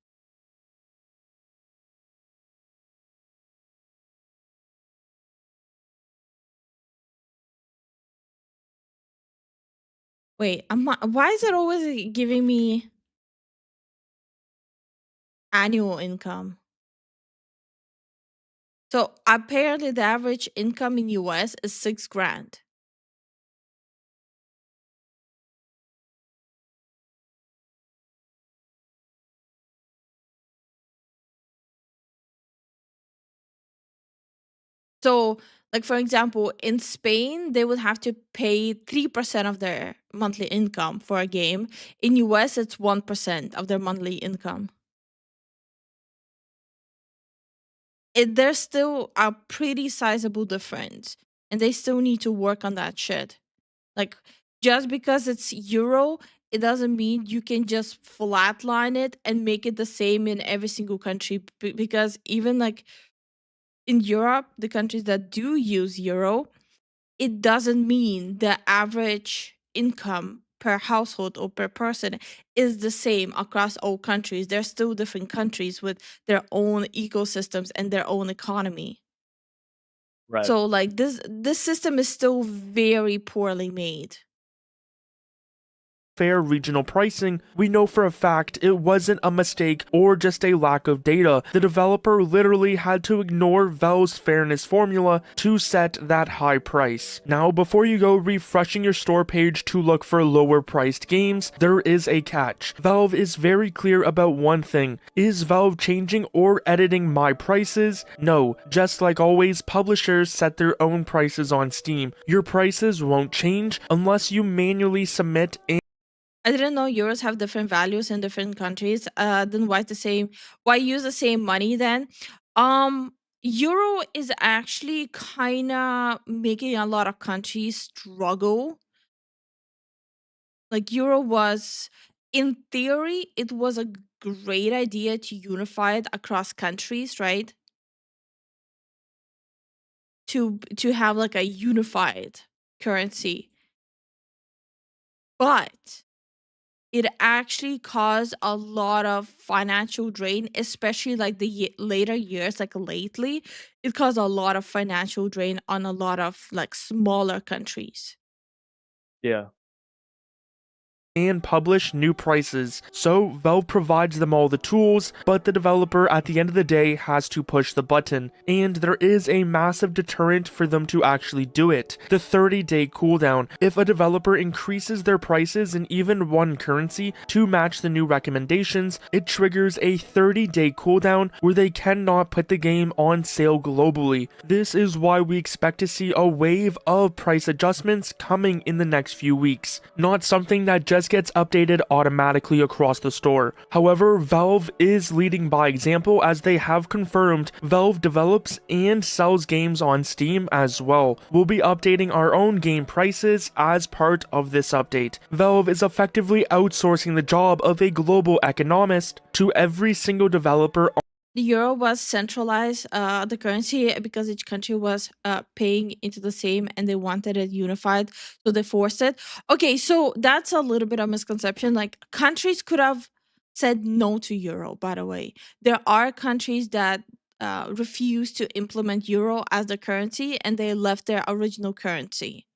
Wait, why is it always giving me annual income? So apparently the average income in US is 6 grand. So, like, for example, in Spain, they would have to pay 3% of their monthly income for a game. In US, it's 1% of their monthly income. There's still a pretty sizable difference, and they still need to work on that shit. Like, just because it's euro, it doesn't mean you can just flatline it and make it the same in every single country, because even like in Europe, the countries that do use euro, it doesn't mean the average income per household or per person is the same across all countries. There's still different countries with their own ecosystems and their own economy. Right. So like this system is still very poorly made. Fair regional pricing, we know for a fact it wasn't a mistake or just a lack of data. The developer literally had to ignore Valve's fairness formula to set that high price. Now, before you go refreshing your store page to look for lower priced games, there is a catch. Valve is very clear about one thing. Is Valve changing or editing my prices? No. Just like always, publishers set their own prices on Steam. Your prices won't change unless you manually submit I didn't know euros have different values in different countries. Then why use the same money then? Euro is actually kind of making a lot of countries struggle. Like euro was, in theory, it was a great idea to unify it across countries, right? To have like a unified currency. But it actually caused a lot of financial drain, especially like the later years, like lately. It caused a lot of financial drain on a lot of like smaller countries. Yeah. and publish new prices. So Valve provides them all the tools, but the developer at the end of the day has to push the button, and there is a massive deterrent for them to actually do it. The 30-day cooldown. If a developer increases their prices in even one currency to match the new recommendations, it triggers a 30-day cooldown where they cannot put the game on sale globally. This is why we expect to see a wave of price adjustments coming in the next few weeks. Not something that just gets updated automatically across the store. However, Valve is leading by example, as they have confirmed Valve develops and sells games on Steam as well. We'll be updating our own game prices as part of this update. Valve is effectively outsourcing the job of a global economist to every single developer. The euro was centralized, the currency, because each country was paying into the same and they wanted it unified, so they forced it. Okay, so that's a little bit of misconception. Like, countries could have said no to euro, by the way. There are countries that refuse to implement euro as the currency and they left their original currency.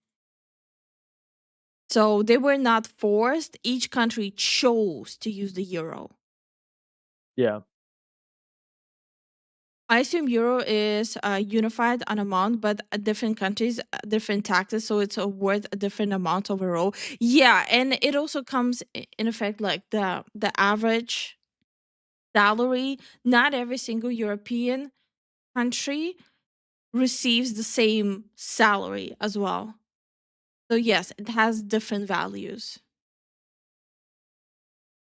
So they were not forced. Each country chose to use the euro. Yeah. I assume euro is unified on amount, but different countries, different taxes, so it's worth a different amount overall. Yeah, and it also comes in effect like the average salary. Not every single European country receives the same salary as well. So yes, it has different values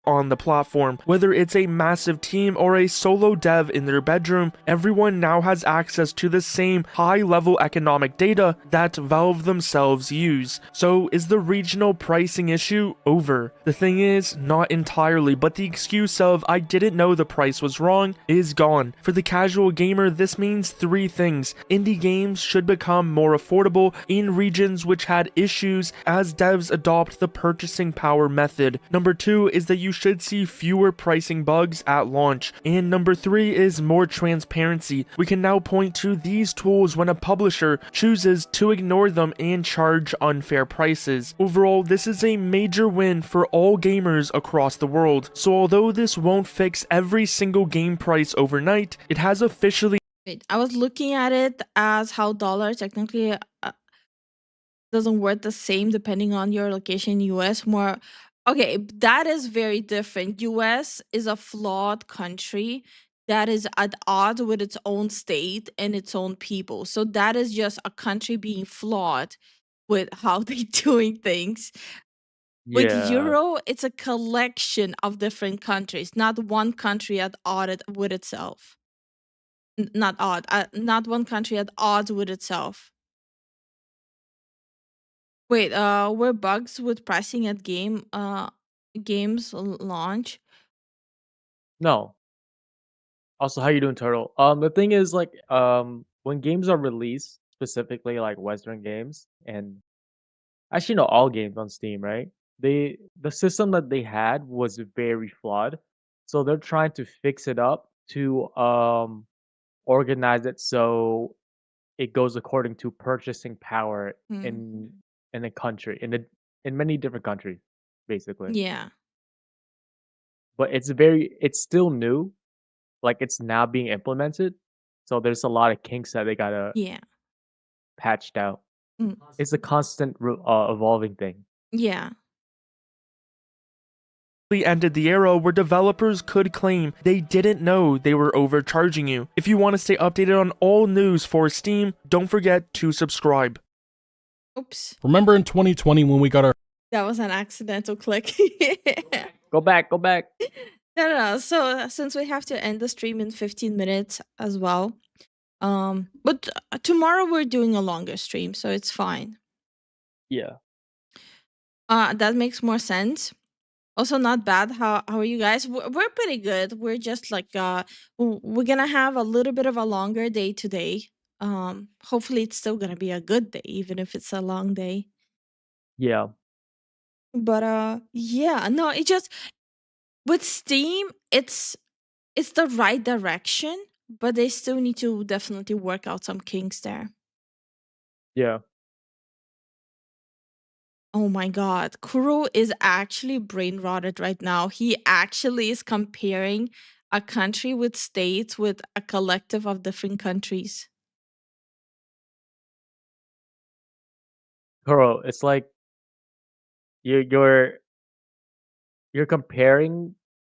on the platform. Whether it's a massive team or a solo dev in their bedroom, everyone now has access to the same high-level economic data that Valve themselves use. So is the regional pricing issue over? The thing is, not entirely, but the excuse of "I didn't know the price was wrong" is gone. For the casual gamer, this means three things. Indie games should become more affordable in regions which had issues as devs adopt the purchasing power method. Number two is that you should see fewer pricing bugs at launch. And number three is more transparency. We can now point to these tools when a publisher chooses to ignore them and charge unfair prices. Overall, this is a major win for all gamers across the world. So although this won't fix every single game price overnight, it has officially... Wait, I was looking at it as how dollar technically doesn't work the same depending on your location. US more... Okay, that is very different. US is a flawed country that is at odds with its own state and its own people. So that is just a country being flawed with how they're doing things. With Euro, it's a collection of different countries, not one country at odds with itself. Not one country at odds with itself. Wait, were bugs with pricing at games launch? No. Also, how you doing, Turtle? The thing is, like, when games are released, specifically like Western games, and actually no, all games on Steam, right? The system that they had was very flawed, so they're trying to fix it up to organize it so it goes according to purchasing power Hmm. in a country in many different countries, basically. Yeah. But it's still new, like it's now being implemented, so there's a lot of kinks that they gotta Yeah. patched out. Mm. It's a constant evolving thing. Yeah. We ended the era where developers could claim they didn't know they were overcharging you. If you want to stay updated on all news for Steam, don't forget to subscribe. Oops. Remember in 2020 when we got our That was an accidental click. Go back. No. So since we have to end the stream in 15 minutes as well, but tomorrow we're doing a longer stream, so it's fine. Yeah. That makes more sense. Also, not bad. How are you guys? We're pretty good. We're just like we're gonna have a little bit of a longer day today. Hopefully it's still gonna be a good day, even if it's a long day. Yeah. But yeah, no, it just with Steam, it's the right direction, but they still need to definitely work out some kinks there. Yeah. Oh my god, Kuro is actually brain rotted right now. He actually is comparing a country with states with a collective of different countries. Kuro, it's like you're comparing.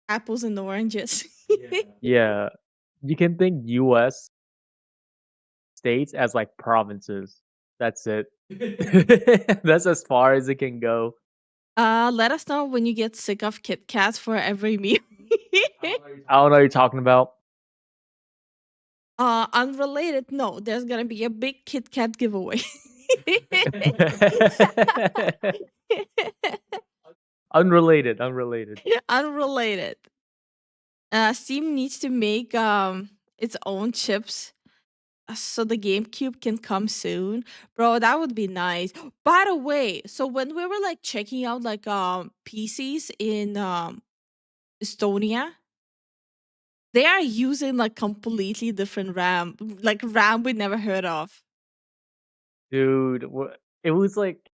Apples and oranges. Yeah. You can think US states as like provinces. That's it. That's as far as it can go. Let us know when you get sick of Kit Kats for every meal. I don't know what you're talking about. Unrelated, no, there's gonna be a big Kit Kat giveaway. Unrelated. Unrelated. Steam needs to make its own chips so the GameCube can come soon. Bro, that would be nice. By the way, so when we were like checking out like PCs in Estonia, they are using like completely different RAM, like RAM we never heard of. Dude, it was like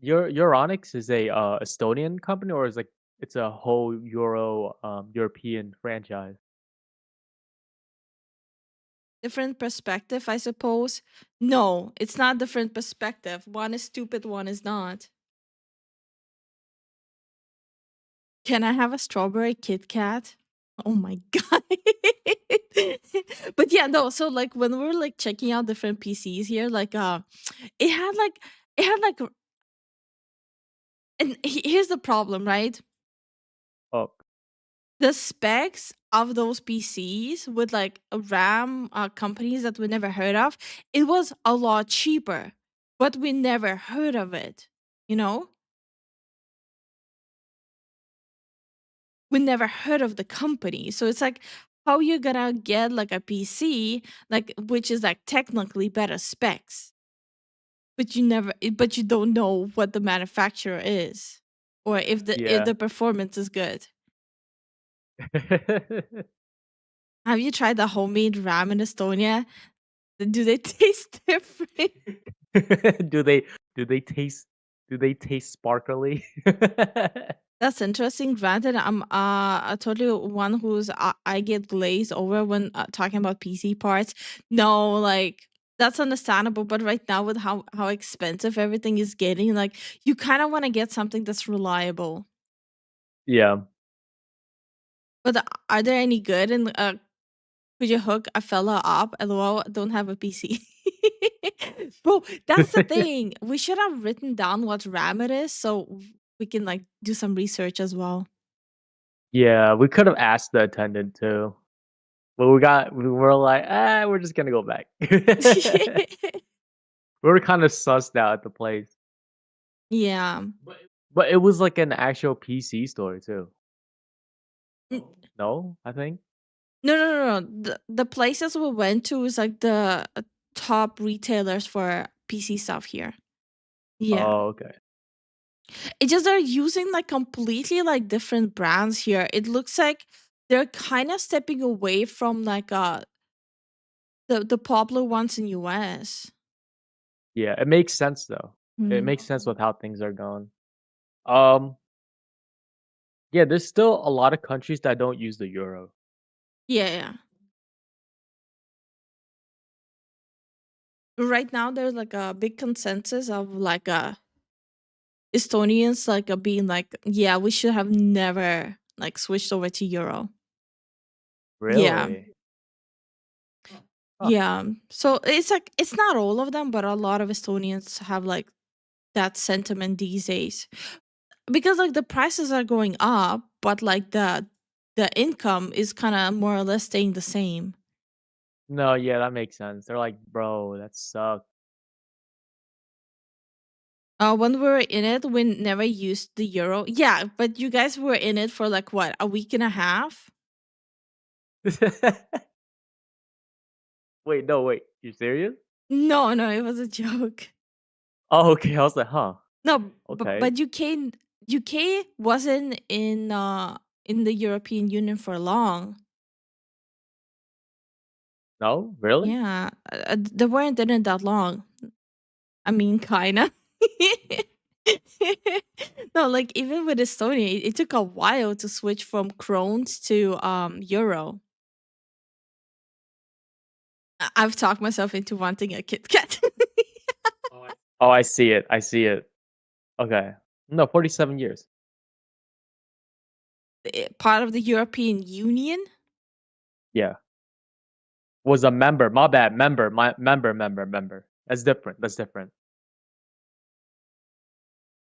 Euronics is a Estonian company, or is like it's a whole European franchise? Different perspective, I suppose. No, it's not different perspective. One is stupid, one is not. Can I have a strawberry Kit Kat? Oh my god. But yeah, no, so like when we're like checking out different PCs here, like it had like and here's the problem, right? Oh. The specs of those PCs with like RAM companies that we never heard of, it was a lot cheaper, but we never heard of it, you know? We never heard of the company. So it's like, how you gonna get like a PC like which is like technically better specs, but you don't know what the manufacturer is, or if Yeah. the performance is good. Have you tried the homemade RAM in Estonia? Do they taste different? do they taste sparkly? That's interesting. Granted, I'm totally one who's I get glazed over when talking about PC parts. No, like that's understandable, but right now with how expensive everything is getting, like you kind of want to get something that's reliable. Yeah. But are there any good? And could you hook a fella up? LOL, don't have a PC. Bro, that's the thing. We should have written down what RAM it is so we can like do some research as well. Yeah, we could have asked the attendant too. But we were like, we're just gonna go back. We were kind of sussed out at the place. Yeah. But it was like an actual PC store too. Mm. No, I think. No. The places we went to is like the top retailers for PC stuff here. Yeah. Oh, okay. It's just they're using like completely like different brands here. It looks like they're kind of stepping away from like the popular ones in US. Yeah, it makes sense though. It Hmm. makes sense with how things are going. Um, yeah, there's still a lot of countries that don't use the euro. Yeah. Right now there's like a big consensus of like Estonians like being like, yeah, we should have never like switched over to euro. Yeah. Really? Huh. Yeah. So it's like it's not all of them, but a lot of Estonians have like that sentiment these days. Because like the prices are going up, but like the income is kind of more or less staying the same. No, yeah, that makes sense. They're like, bro, that sucks. When we were in it, we never used the euro. Yeah, but you guys were in it for like what, a week and a half? Wait, no, wait. You serious? No, it was a joke. Oh, okay. I was like, huh. No, Okay. but UK wasn't in the European Union for long. No, really? Yeah, they weren't in it that long. I mean, kinda. No, like even with Estonia, it took a while to switch from krones to euro. I've talked myself into wanting a Kit Kat. Oh, I see it. I see it. Okay. No, 47 years. Part of the European Union. Yeah. Was a member. My bad. Member. My member. That's different. That's different.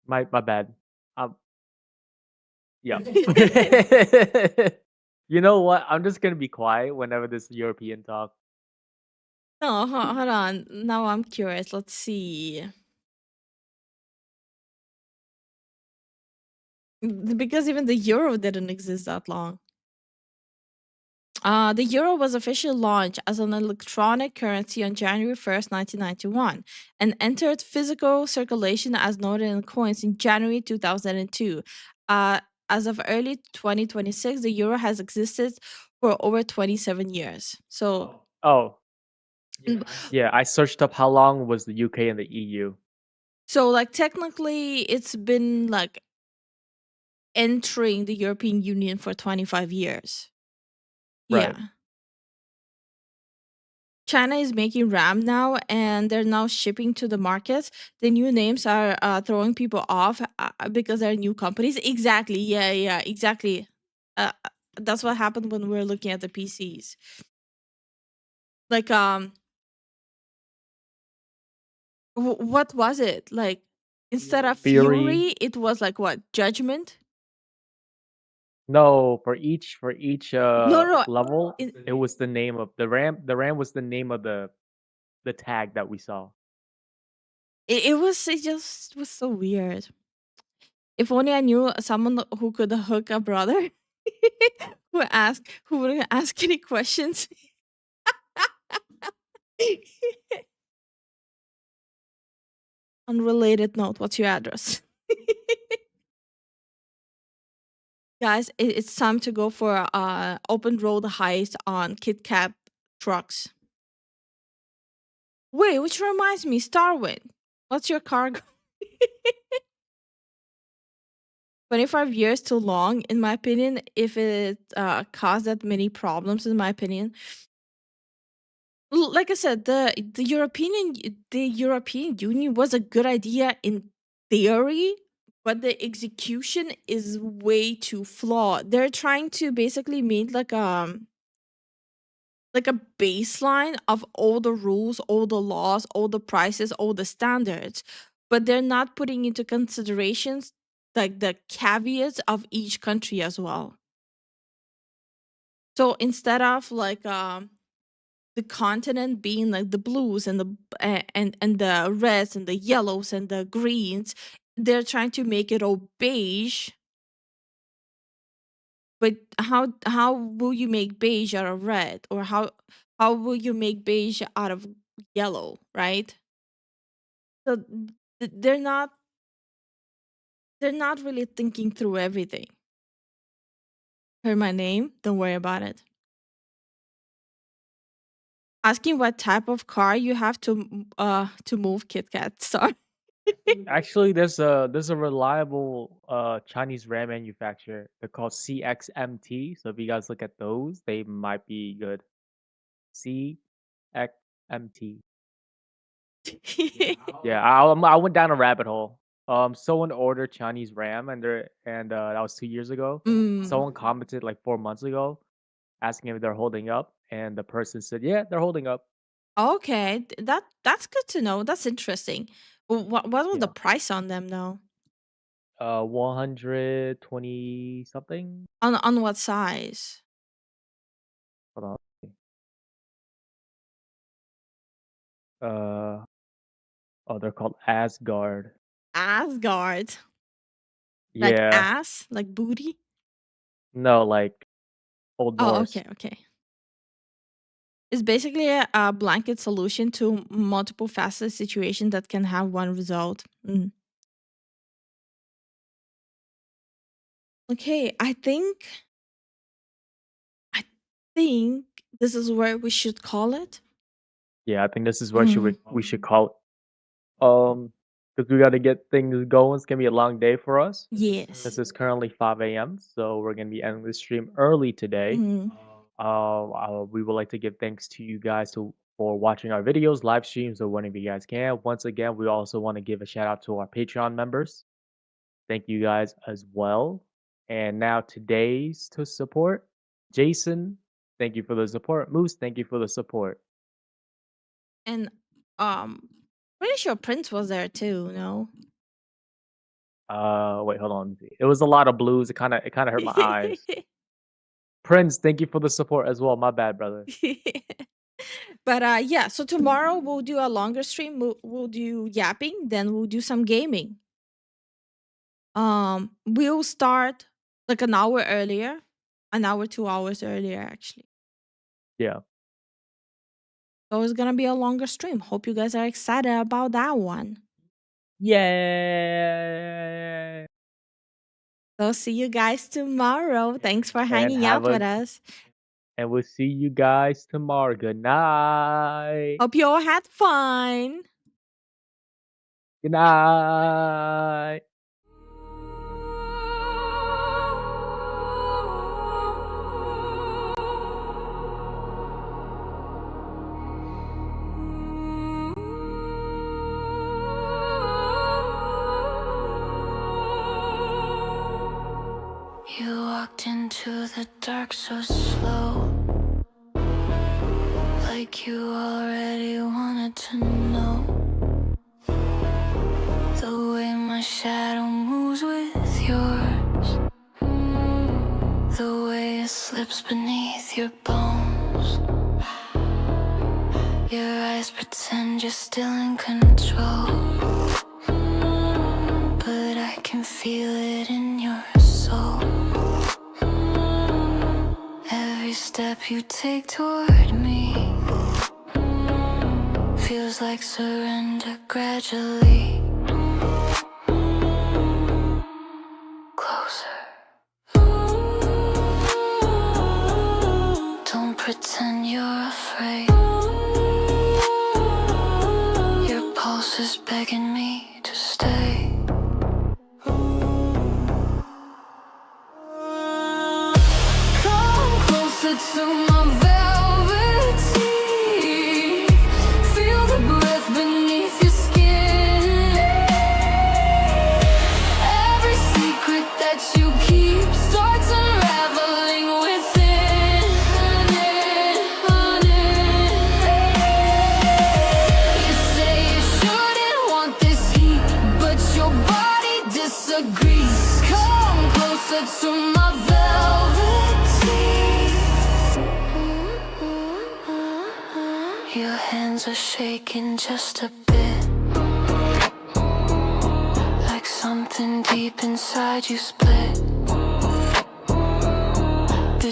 My bad. Yeah. You know what? I'm just gonna be quiet whenever this European talk. No, hold on. Now I'm curious. Let's see. Because even the euro didn't exist that long. The euro was officially launched as an electronic currency on January 1st, 1991, and entered physical circulation as noted in coins in January 2002. As of early 2026, the euro has existed for over 27 years. So, Oh. Yeah, I searched up how long was the UK and the EU. so like technically, it's been like entering the European Union for 25 years. Right. Yeah. China is making RAM now, and they're now shipping to the markets. The new names are throwing people off because they're new companies. Exactly. Yeah, exactly. That's what happened when we were looking at the PCs. Like, what was it? Like, instead of Fury, it was like what? Judgment? No, for each No. level, it was the name of the RAM. The RAM was the name of the tag that we saw. It just was so weird. If only I knew someone who could hook a brother who wouldn't ask any questions. Unrelated note, what's your address? Guys, it's time to go for open road heist on Kit Kat trucks. Wait, which reminds me, Starwind. What's your cargo? 25 years too long, in my opinion, if it caused that many problems, in my opinion. Like I said, the European Union was a good idea in theory, but the execution is way too flawed. They're trying to basically make like a baseline of all the rules, all the laws, all the prices, all the standards, but they're not putting into considerations like the caveats of each country as well. So instead of like the continent being like the blues and the reds and the yellows and the greens, they're trying to make it all beige. But how will you make beige out of red, or how will you make beige out of yellow, right? So they're not really thinking through everything. Heard my name? Don't worry about it. Asking what type of car you have to move Kit Kat. Sorry. Actually, there's a reliable Chinese RAM manufacturer. They're called CXMT. So if you guys look at those, they might be good. CXMT. Yeah, I went down a rabbit hole. Someone ordered Chinese RAM and that was 2 years ago. Someone commented like 4 months ago, asking if they're holding up, and the person said, "Yeah, they're holding up." Okay, that's good to know. That's interesting. What was the price on them though? 120 something. On what size? Hold on. They're called Asgard. Asgard. Like Yeah. ass, like booty. No, like Old Oh, Norse. okay. It's basically a blanket solution to multiple facet situations that can have one result. Okay, I think this is where we should call it. Yeah, I think this is what we should call it. Because we got to get things going. It's gonna be a long day for us. Yes. This is currently 5 a.m. So we're gonna be ending the stream early today. We would like to give thanks to you guys for watching our videos, live streams, or whenever you guys can. Once again, we also want to give a shout out to our Patreon members. Thank you guys as well. And now today's to support. Jason, thank you for the support. Moose, thank you for the support. And pretty sure Prince was there too, no? Wait, hold on. It was a lot of blues. It kind of hurt my eyes. Prince, thank you for the support as well. My bad, brother. But yeah, so tomorrow we'll do a longer stream. We'll do yapping, then we'll do some gaming. We'll start like an hour earlier, an hour, 2 hours earlier, actually. Yeah. So it's gonna be a longer stream. Hope you guys are excited about that one. Yay! So see you guys tomorrow. Thanks for hanging out with us. And we'll see you guys tomorrow. Good night. Hope you all had fun. Good night. You walked into the dark so slow, like you already wanted to know the way my shadow moves with yours, the way it slips beneath your bones. Your eyes pretend you're still in control, but I can feel it in your soul. Every step you take toward me feels like surrender gradually. Closer. Don't pretend you're afraid. Your pulse is begging me to stay. To my velvet teeth, feel the breath beneath your skin. Every secret that you keep starts unraveling within. You say you shouldn't want this heat, but your body disagrees. Come closer to my velvet teeth. Your hands are shaking just a bit, like something deep inside you split.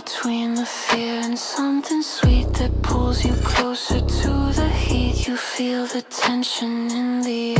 between the fear and something sweet that pulls you closer to the heat. You feel the tension in the